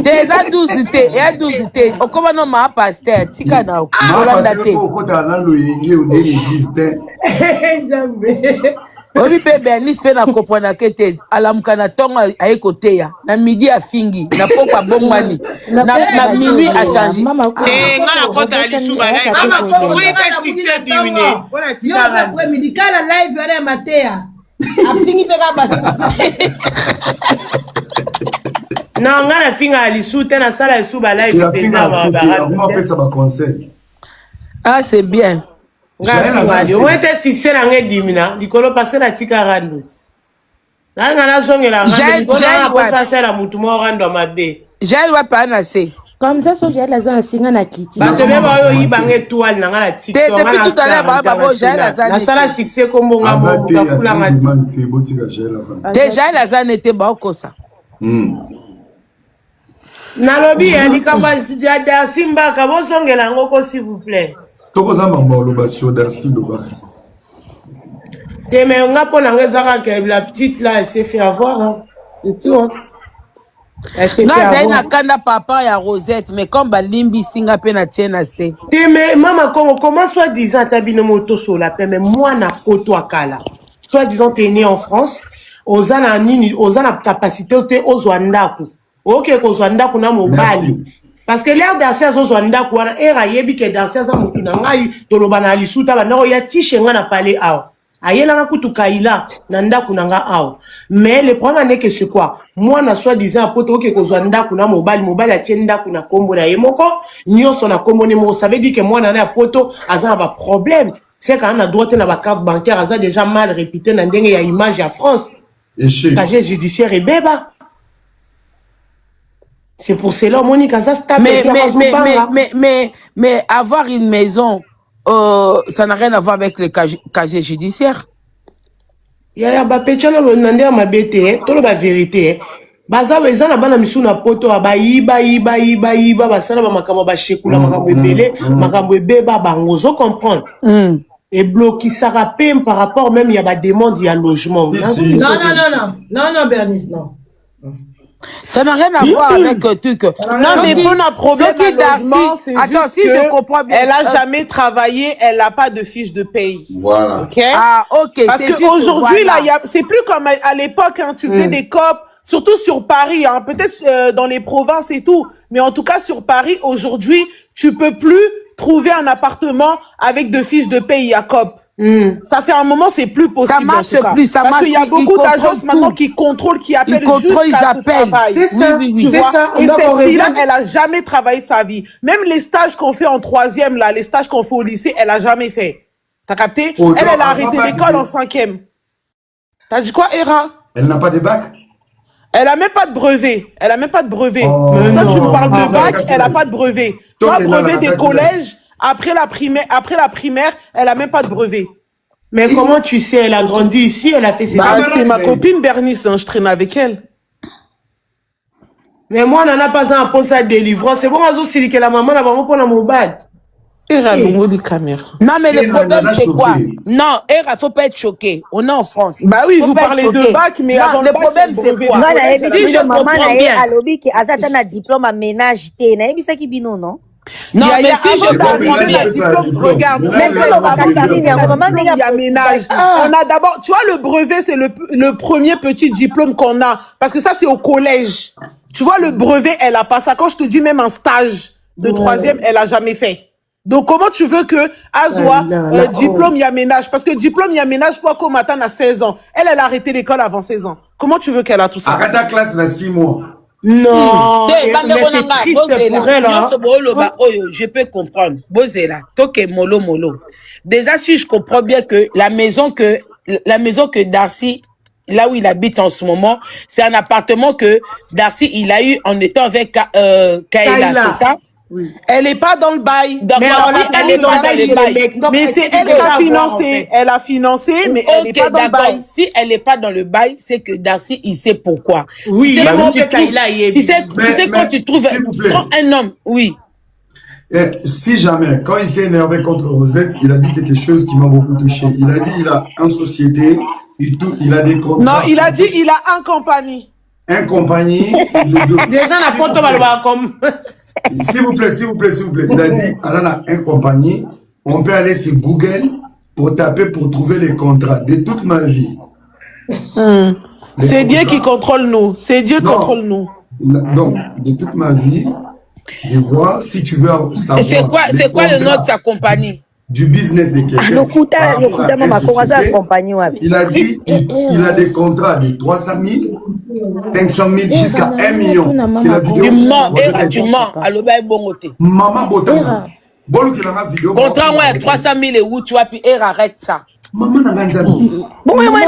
Déjà 12 té, et à 12 té. On commence à ma pasteur, tika na Olanda té. Obi pe Bernice pe na kopona kete alamuka na tongo a écouter ya na midi a fingi na popa bongwani na minuit a changé ngana kota lisuba live mama ko oui testifier diune bona tika yo après midi kala live ya matea a fingi pe ka ba non ngana finga lisu te na sala lisuba live pe na ba conseil. Ah c'est bien. Au moins, t'es succès dans les dimina, Nicolo passe la tika rando. N'a pas sonné la rando, Nicolo ça c'est la moutouma rando ma bé. J'ai le pas assez. Comme ça, so j'ai la zan singa na kiti. Bah tu veux pas y banger toile na la tika. Depuis tout à l'heure, bah j'ai la zan. La sala succès comme mon gamo, kafula ma. Déjà la zan était bon comme ça. Na lobby, ni kapasi dia simba ka bo songela ngoko s'il vous plaît. Tokoza mambo lobasio d'Arcy Loba. Mais on a pas la petite là, elle s'est fait avoir. Hein. C'est tout. Hein. Elle s'est fait avoir. Na kanda papa ya Rosette, mais comme balimbi singa pe na tiena se. Mais maman, comment soi-disant t'habines moto sur la paix, mais moi na poto akala. Soi-disant t'es né en France, ozana nini, ozana capacité aux Zwandaku. Ok, aux Zwandaku na mobali. Parce que l'air danseur aux Zwandaku, era yebi ke danseur za mutu na ngai tolobana lisuta ba no ya tishenga na pale ao. Ayela nga kutu kaila na ndaku na nga ao. Mais le problème n'est que c'est quoi? Moi na soi-disant poto ke ko Zwandaku na mobali atienda ku na kombo na yemoko, nyoso na kombo ne mo, ça veut dire que moi na poto azana ba problème. C'est quand on a droit na ba carte bancaire aza déjà mal répété na ndenge ya image ya France. Casier judiciaire et beba. C'est pour cela, Monique, ça stable. Mais avoir une maison, ça n'a rien à voir avec le casier judiciaire. Ya ba petchana nande ma bete, to la vérité. Baza bezana bana misuna poto ba iba basala ba makamo ba shekula makamo ebele, makamo ebeba bangozo comprendre. Et bloquer ça rappelle par rapport même il y a ba demande il y a logement. Non Bernice non. Ça n'a rien à voir avec le truc. Non, mais pour un problème de logement, c'est juste si je comprends bien, elle a jamais travaillé, elle n'a pas de fiche de paye. Voilà. Ok. Ah, ok. Parce qu'aujourd'hui, là, c'est plus comme à l'époque, hein, tu fais des COP, surtout sur Paris, hein, peut-être dans les provinces et tout, mais en tout cas sur Paris, aujourd'hui, tu peux plus trouver un appartement avec de fiches de paye à COP. Ça fait un moment, c'est plus possible. Ça marche en tout cas. plus, ça parce marche qu'il y a plus, beaucoup ils d'agences contrôlent maintenant tout. qui contrôlent, qui appellent Ils contrôlent, juste ils à ce appellent. travail. C'est ça, Tu c'est vois? ça. Et Donc, on cette fille-là, revient. elle a jamais travaillé de sa vie. Même les stages qu'on fait en 3e, là, les stages qu'on fait au lycée, elle a jamais fait. T'as capté? Oh, Elle non, a arrêté pas l'école dit. en 5e. T'as dit quoi, Hera? Elle n'a pas de bac. Elle a même pas de brevet. Elle a même pas de brevet. Oh, Toi, tu me non. parles Ah, de bac, ouais. elle a pas de brevet. Tu vois, Toi, brevet elle a des la collèges, après la primaire, elle a même pas de brevet. Mais comment tu sais, elle a grandi ici, elle a fait ses Bah, études. c'était ma copine Bernice, hein, je traîne avec elle. Mais moi, on n'en a pas un poste à délivrance. C'est bon, c'est que la maman n'a pas pour la mobile. Hera, les caméras. Non, mais le Et problème, Nana c'est quoi? choqué. Non, il faut pas être choqué. On est en France. Bah oui, Faut vous pas être parlez choqué. de bac, mais Non, avant le le bac, problème, c'est c'est brevet quoi? de Nga collège, nayebi Si je kino mama comprends na ye bien. alobi ke azata na diplôme à ménage te nayebisaki bino non. Non, il y mais a si avant je comprends d'arriver bien. la diplôme, regarde, Mais vous ça, êtes on va pas casser diplôme, il y a la vraiment diplôme, des il y a gars ménage. Ah. On a d'abord, tu vois, le brevet, c'est le premier petit diplôme qu'on a. Parce que ça, c'est au collège. Tu vois, le brevet, elle a pas ça. Quand je te dis même un stage de 3e, elle a jamais fait. Donc, comment tu veux que Azwa, diplôme, il y a ménage? Parce que diplôme, il y a ménage, fois qu'au matin, à 16 ans. Elle a arrêté l'école avant 16 ans. Comment tu veux qu'elle a tout ça? À ta classe, dans 6 mois. Non, Te, mais c'est triste pour elle. Hein. Je peux comprendre. Bozela, toke molo molo. Déjà, si je comprends bien que la maison que Darcy, là où il habite en ce moment, c'est un appartement que Darcy, il a eu en étant avec Kaila, c'est ça? Oui. Elle est pas dans le bail. Donc, Mais Darcy, on l'a elle est dans pas le dans bail le chez les bail. mecs. Donc, Mais c'est elle qui a financé. Elle a financé, mais elle n'est pas dans le bail. Si elle n'est pas dans le bail, c'est que Darcy, il sait pourquoi. Oui, tu sais, bah quand oui, tu trouves, tu sais quand tu trouves s'il vous plaît. un homme, oui. Et si jamais, quand il s'est énervé contre Rosette, il a dit quelque chose qui m'a beaucoup touché. Il a dit il a une société, il a des contrats. Non, il a dit il a un compagnie. Un compagnie. Déjà, la porte va comme. S'il vous plaît. Il a dit elle a un compagnie. On peut aller sur Google pour taper pour trouver les contrats de toute ma vie. C'est Dieu qui contrôle nous. C'est Dieu qui contrôle nous. Donc, de toute ma vie, je vois si tu veux savoir. C'est quoi le nom de sa compagnie? Du business de quelqu'un. Il a dit il a des contrats de 300 000, 500 000 jusqu'à 1 million. C'est la vidéo. Tu mens. Maman Botama. Bon, qu'il a ma vidéo. Contrat, ouais, 300 000 et où tu vas puis arrête ça. Maman n'a pas dit. Bon, moi,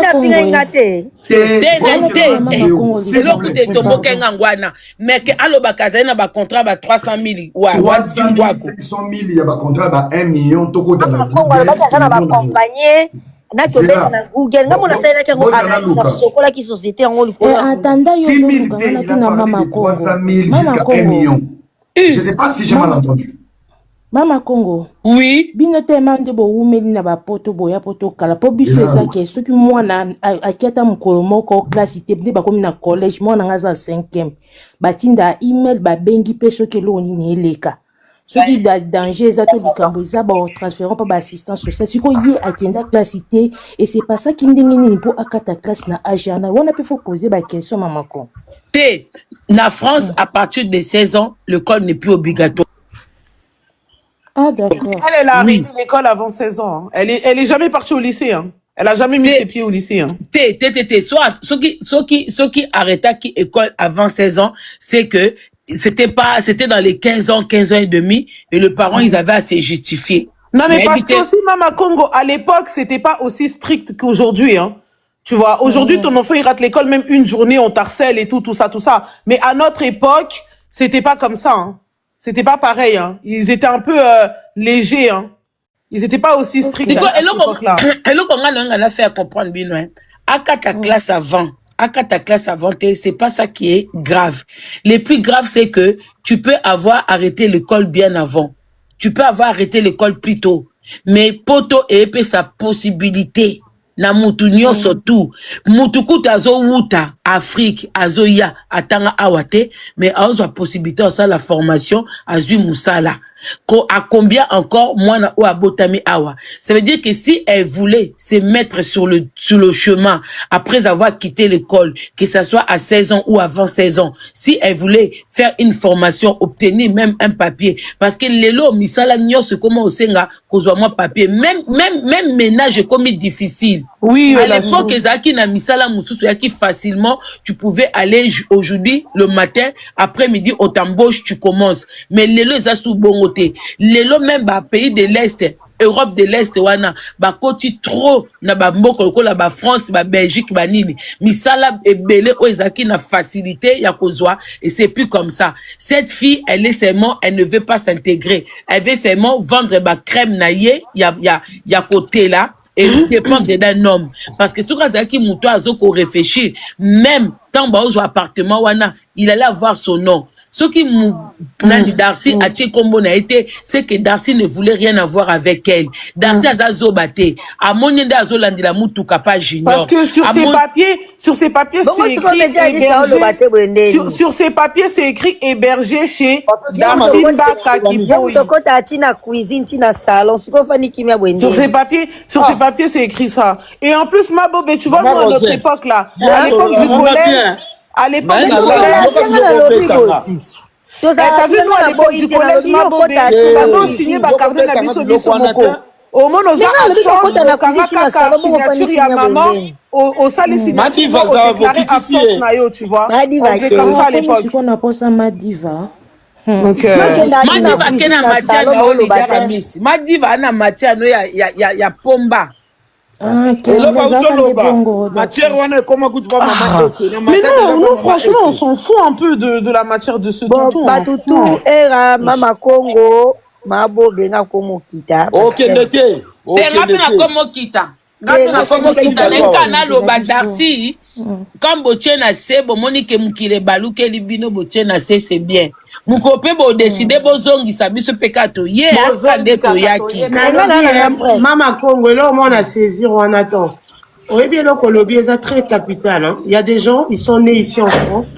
c'est là que tu es tombé ngwana. Mais que aloba kazana ba contrat ba 300 000 ouais 300 000, 500 000, il y a un contrat ba 1 million. Toko dans la Google nga mona sala kango ana sokola ki société ngo likolo atanda yo 10 000 il a parlé de 300 000 jusqu'à 1 million. Je ne sais pas si j'ai mal entendu. Mama Congo. Oui. Bino te mande bo umeli na ba poto boya poto kala po biso ezaki soki mwana akiata mukolo moko classe te bne ba komi na collège mwana ngaza 5e. Batinda email ba bengi pe soki lo nini eleka. Soki da danger za to likambo za ba transférant pa ba assistance sociale siko ye akenda classe te et c'est pas ça qui ndenge nini po akata classe na agana. Wana pe faut poser ba question Mama Congo. Te na France à partir de 16 ans, l'école n'est plus obligatoire. Ah d'accord. Elle a arrêté l'école avant 16 ans. Hein. Elle est jamais partie au lycée. Hein. Elle a jamais mis ses pieds au lycée. Hein. Soit ceux qui arrêtaient qui école avant 16 ans, c'est que c'était dans les 15 ans et demi, et le parent, ils avaient à se justifier. Non, mais parce que aussi, Mama Congo, à l'époque, c'était pas aussi strict qu'aujourd'hui, hein. Tu vois, aujourd'hui, ton enfant, il rate l'école, même une journée, on t'harcèle et tout ça. Mais à notre époque, c'était pas comme ça, hein. C'était pas pareil, hein. Ils étaient un peu légers, hein. Ils étaient pas aussi stricts à cette époque-là. Et là, on a fait comprendre bien, hein. À ta classe avant, c'est pas ça qui est grave. Le plus grave, c'est que tu peux avoir arrêté l'école bien avant. Tu peux avoir arrêté l'école plus tôt. Mais poto et sa possibilité. Na mutu nyoso tu. Mutuku tazo wuta. Afrique, Azoya, Atanga Awate, mais à la possibilité ça la formation, Azui Moussala. À combien encore, moi, ou à Botami Awa. Ça veut dire que si elle voulait se mettre sur le chemin, après avoir quitté l'école, que ça soit à 16 ans ou avant 16 ans, si elle voulait faire une formation, obtenir même un papier, parce que les lots, Misala Nyos, comment on sait, qu'on soit moi papier, même ménage est comme difficile. Oui, à l'époque, Ezaki na Misala Moussou, qui facilement, tu pouvais aller aujourd'hui, le matin, après-midi, on t'embauche, tu commences. Mais les lots, ça sous bon côté. Les lots, même, bah, pays de l'Est, Europe de l'Est, wana, bah, côté trop, na ba mboko, la ba France, ba Belgique, ba nini. Misala et belé, o Ezaki na facilité, ya kozwa, et c'est plus comme ça. Cette fille, elle est seulement, elle ne veut pas s'intégrer. Elle veut seulement vendre ba crème naïe, ya côté là. Et nous dépendre d'un homme. Parce que ce cas qui mouton a zoko réfléchir, même tant bas au appartement wana, il allait avoir son nom. Ce qui Nani Darcy a tiré comme on a été, c'est que Darcy ne voulait rien avoir avec elle. Darcy a zobate. À mon yende a zolandi la moutou kapa junior. Parce que sur ces papiers, c'est écrit hébergé. Sur ces papiers, c'est écrit hébergé chez Darcy Mbaka Kiboy. Sur ces papiers, c'est écrit ça. Et en plus, Mabobé, tu vois, nous, à notre époque, là, à l'époque du collège, t'as vu, nous, à l'époque du collège, Mabobé, nous avons signé Bakardé Nabiso Bisomoko. Au moins, nos actions, Kaka, signature, il y a maman, au salle signature, on déclarait absente Nayo, tu vois. On faisait comme ça à l'époque. C'est qu'on appelle ça Madiva. Madiva kena matia na oli daramis. Madiva na matia no ya pomba. Mais non, nous franchement on s'en fout un peu de la matière de ce tonton. Batutu era mama Congo mabo benga komo kita. OK ndete. Benga pena komo kita. Ngapena komo kita nekana lo badarsi. Quand boche na se bo monike mukile baluke libino boche na se c'est bien. Mukope bo décider bozongi sabiso pekato ye akande to yaki. Mama Congo là on a saisir on attend. Oui bien le Colombie est très capital hein. Il y a des gens ils sont nés ici en France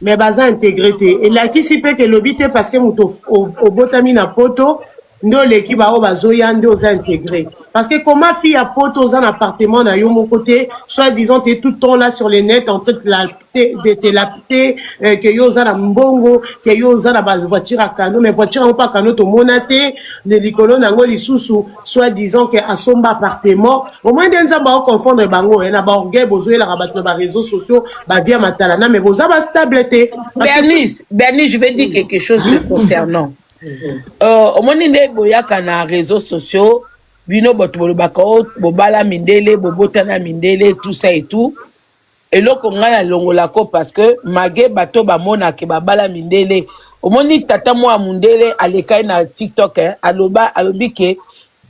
mais baza intégrité et là qui s'y peut que l'obité parce que au botami na poto ndo l'équipe a bazoya ndo za intégré parce que comment fille à poto dans un appartement na yo mon côté soit disant t'es tout le temps là sur les nets en train de te lapter que yo za na mbongo que yo za na voiture à cano mais voiture en pas cano to monate de likolo nango lisusu soit disant que à son appartement au moins denza ba confondre bango na ba orgueil bozoya la rabat na ba réseaux sociaux ba bien matalana mais boza ba stabilité. Bernice, je vais dire quelque chose de concernant. Au moment où boyaka na réseaux sociaux, bino botbolobako bobala mindele bobotana mindele tout ça et tout. Et là qu'on a la longolako parce que magé bato ba mona ke babala mindele. Au moment où tata moi mundele alekai na TikTok alobi ke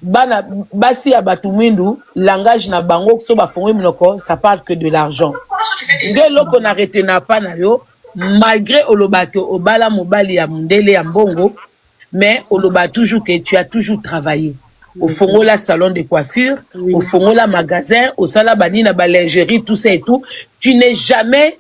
bana basi ya batu mwindu langage na bango so ba fongi mnoko ça parle que de l'argent. Ngelo qu'on arrête na pa na yo malgré olobake obala mobali ya mundele ya mbongo. Mais oloba toujours que tu as toujours travaillé. Au fongola salon de coiffure, au fongola magasin, au salabani na lingerie, tout ça et tout. Tu n'es jamais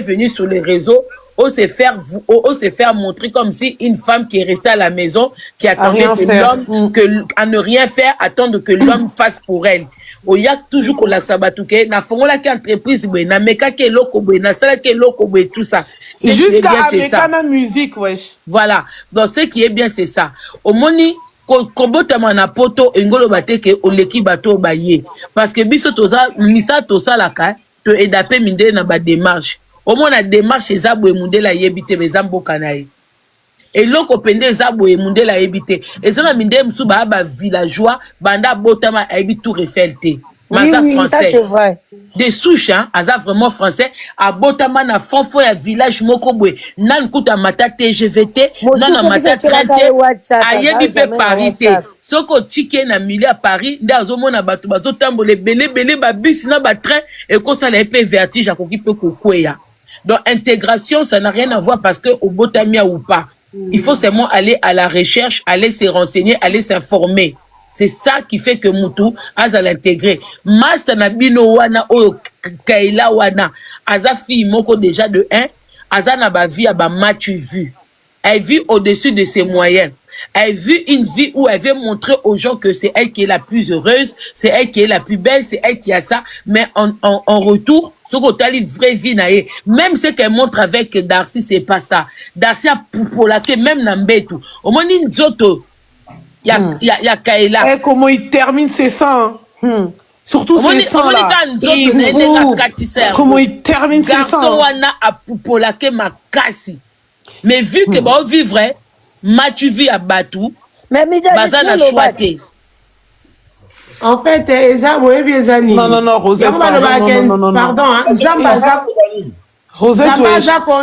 venu sur les réseaux ou se faire montrer comme si une femme qui est restée à la maison, qui attendait que l'homme, à ne rien faire, attendre que l'homme fasse pour elle. O y a toujours qu'on l'axabatouke, na fongola qui entreprise, na meka qui est loko, na sala qui est loko, tout ça. Jusqu'à Amekana musique, wesh. Voilà. Donc, ce qui est bien, c'est ça. Au moni, kobotama na poto, engolo bateke, oleki bato baye. Parce que biso toza, misa tosa laka, to edape minde na ba démarche. Au moins, la démarche, ezabo e munde la yebite, bezambo kanaye. Et loko pende ezabo e munde la yebite. Ezana minde msu ba villageois, banda botama ayebi tout refelte. Oui, ça c'est vrai. Des souches, hein, aza vraiment français, à Botama na fonfo ya village mokobwe, nan kuta mata TGVT, nan mata traité, ayebi pe parité. Soko tike na milieu à Paris, ndazo mona bato bazo tambole belé ba bus na ba train et ko ça la pe vertige à koki pe kokweya. Donc intégration, ça n'a rien à voir parce que au Botamia ou pas. Il faut seulement aller à la recherche, aller se renseigner, aller s'informer. C'est ça qui fait que Moutou a l'intégré. Master Nabino Wana Oyo Kaila Wana. Aza fille moko déjà de 1. Aza na ba vie à ba match vu. Elle vit au-dessus de ses moyens. Elle vit une vie où elle veut montrer aux gens que c'est elle qui est la plus heureuse, c'est elle qui est la plus belle, c'est elle qui a ça. Mais en retour, ce qu'on t'a dit, vraie vie, même ce qu'elle montre avec Darcy, c'est pas ça. Darcy a poupolaké, même Nambetou. Au moins, une zoto, il y a Kaila. Eh, comment il termine ses seins, hein? Surtout ses seins là. Comment il termine ses seins. Garçon wana a poupolaké ma kasi. Mais vu que bon vivre, Mathieu vit à Batou, Bazana choité. En fait, non, Rosette, non. Pardon,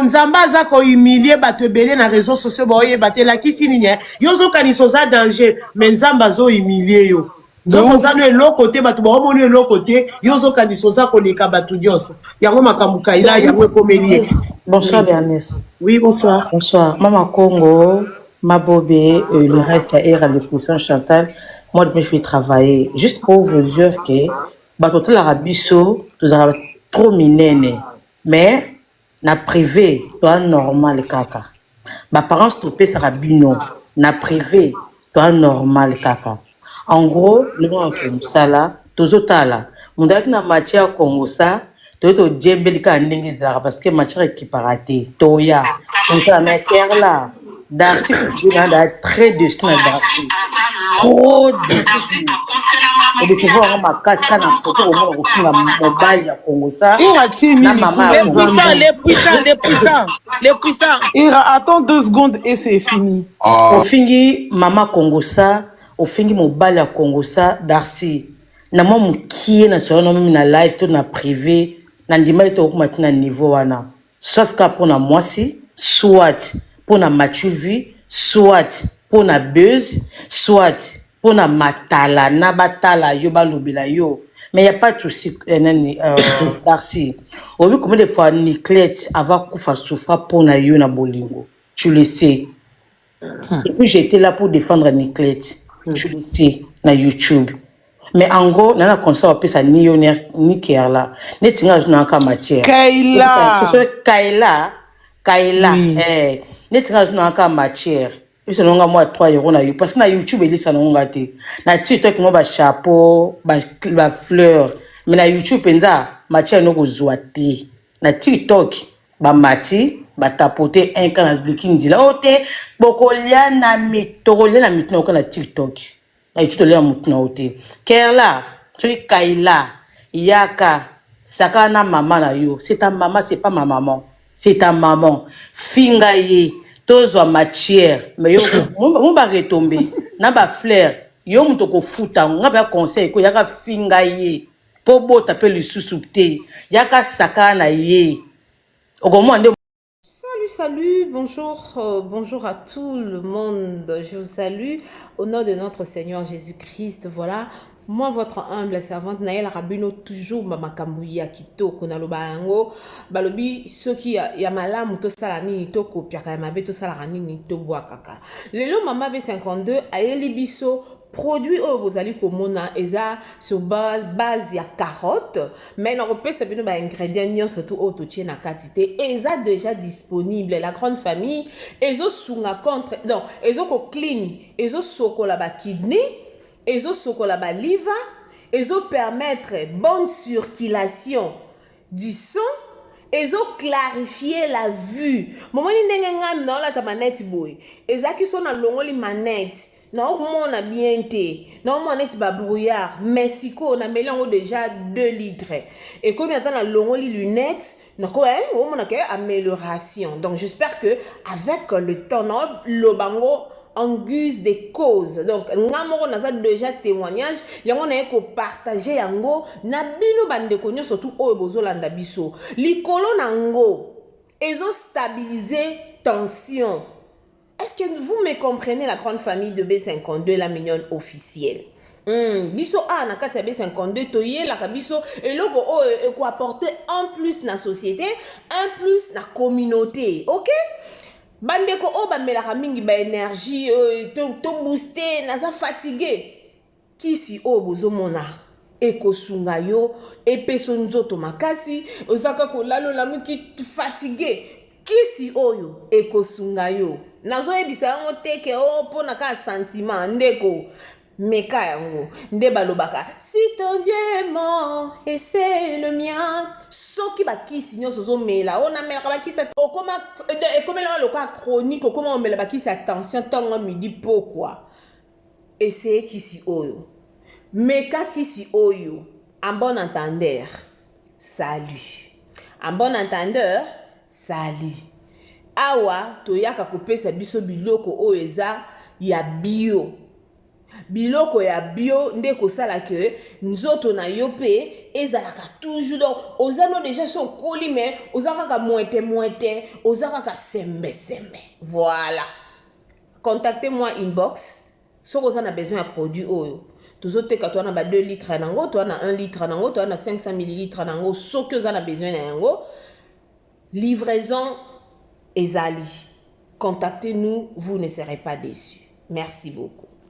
Nzamba ko humilier bato belé na réseaux sociaux boye batela kiti ninya. Yozo kanisoza danger, mais Nzamba zo humilier yo. Donc on a l'autre côté bato ba omoni l'autre côté, yozo kanisoza ko leka bato nyonso. Yango makambuka ila yango komelier. Bonsoir Bernice. Oui, bonsoir. Bonsoir. Maman Congo, Mabobé, le reste à le poussin Chantal. Moi, je vais travailler. Juste pour vous dire que, tout l'arabiso, nous avons trop miné. Mais, na privé, toi normal kaka. Mes parents stoppé ça rabino. Na privé, toi normal kaka. En gros, le monde comme ça là, tous autres là. On a une matière Congo ça. Toto djembelika ndenge zara parce que matière équiparaté toya on a un là Darcy a très destiné Darcy trop difficile et de se voir ma casse quand on peut au moins au la mobile ya Congo ça na maman les puissants Ira attends 2 secondes et c'est fini au fingi maman Congo ça au fingi mobile ya Congo ça Darcy na moi qui est na sur même na live tout na privé nandima ito okumatina niveau wana sauf ka pour na mwasi soit pour na machuvi soit pour na buzz soit pour na matala na batala yo balobela yo mais y a pas de souci Darcy obi combien de fois Niclette avant kufa souffra pour na yo na bolingo tu le sais et puis j'étais là pour défendre Niclette tu le sais na YouTube. Mais en gros, on a conseil à ça ni Kerla, ni tinga na ka matière. Kaila, ni tinga na ka matière. Et ça n'onga moi 3 € na yo parce que na YouTube il ça n'onga te. Na TikTok ngo ba chapeau, ba fleur, mais na YouTube penza matière no ko zoate. Na TikTok ba mati ba tapoter un kan na blikindi la ote bokolia na mitorolia na mitno ko na TikTok. Et tu te l'as montré. Kerla, tu es Kaila, Yaka, Sakana maman na yo. C'est ta maman, c'est pas ma maman. C'est ta maman. Fingaye, tozo matière. Mais yo, mon ba retomber. Na ba fleur. Yo mto ko futa. Nga ba conseil ko yaka fingaye. Pobo tape le sous-soupté. Yaka sakana ye. Ogomo ande. Salut, bonjour, bonjour à tout le monde, je vous salue au nom de notre Seigneur Jésus-Christ, voilà, moi votre humble servante Naël Rabino, toujours Mamakamouya Kito, Konaloba Yango, Balobi, ceux qui y a malam, to salani, to kopiaka, mabe to salarani, to boakaka. Le long Mama B52 a Elibiso. Produit au bozali komona eza sur base ya carotte mais na repé c'est bien ba ingrédients surtout auto tient na quantité eza déjà disponible la grande famille ezo sunga contre non ezo ko clean ezo sokola ba kidney ezo sokola ba liver ezo permettre bonne circulation du sang ezo clarifier la vue moment ni ndenge ngam na la ta manette boy ezaki so na longoli manette. Non, on a bien été. Non, on est pas brouillard. Mexico, on a mélange déjà 2 litres. Et comme il y a longo les lunettes, on a amélioration. Donc j'espère que avec le temps, le bango en guise des causes. Donc on a déjà témoignage. Y on a partager yango na bino bande konyo surtout o bozolanda biso. Likolo nango ezo stabiliser tension. Est-ce que vous me comprenez la grande famille de B52, la mignonne officielle? Biso a na kati B52 toye la kabiso et logo ko apporter un plus na société, un plus na communauté, OK? Bandeko o ba mela mingi ba énergie to booster na za fatigué. kisi o bozomona ekosunga yo epeso nzoto makasi ozaka kolalo la muki fatigué kisi oyo ekosunga yo nazo ebisa yango teke o pona ka sentiment ndeko meka yango nde balobaka si ton Dieu est mort et c'est le mien soki bakisi nyonso zomela ona mela bakisa okoma ekomela loka chronique okoma omela bakisi attention tongo midi pourquoi essayer kisi oyo meka kisi oyo en bon entendeur salut en bon entendeur salut awa toyaka kopesa biso biloko oyo eza ya bio biloko ya bio nde kosala ke nzoto na yo pe ezalaka toujours donc ozano déjà so koli mais ozaka moite ozaka sembe voilà contactez-moi inbox si vous avez besoin de produit oyo tozoteka to na ba 2 litres nango to na 1 litre nango to na 500 ml nango so que vous avez besoin na yango livraison ezali contactez-nous vous ne serez pas déçus merci beaucoup.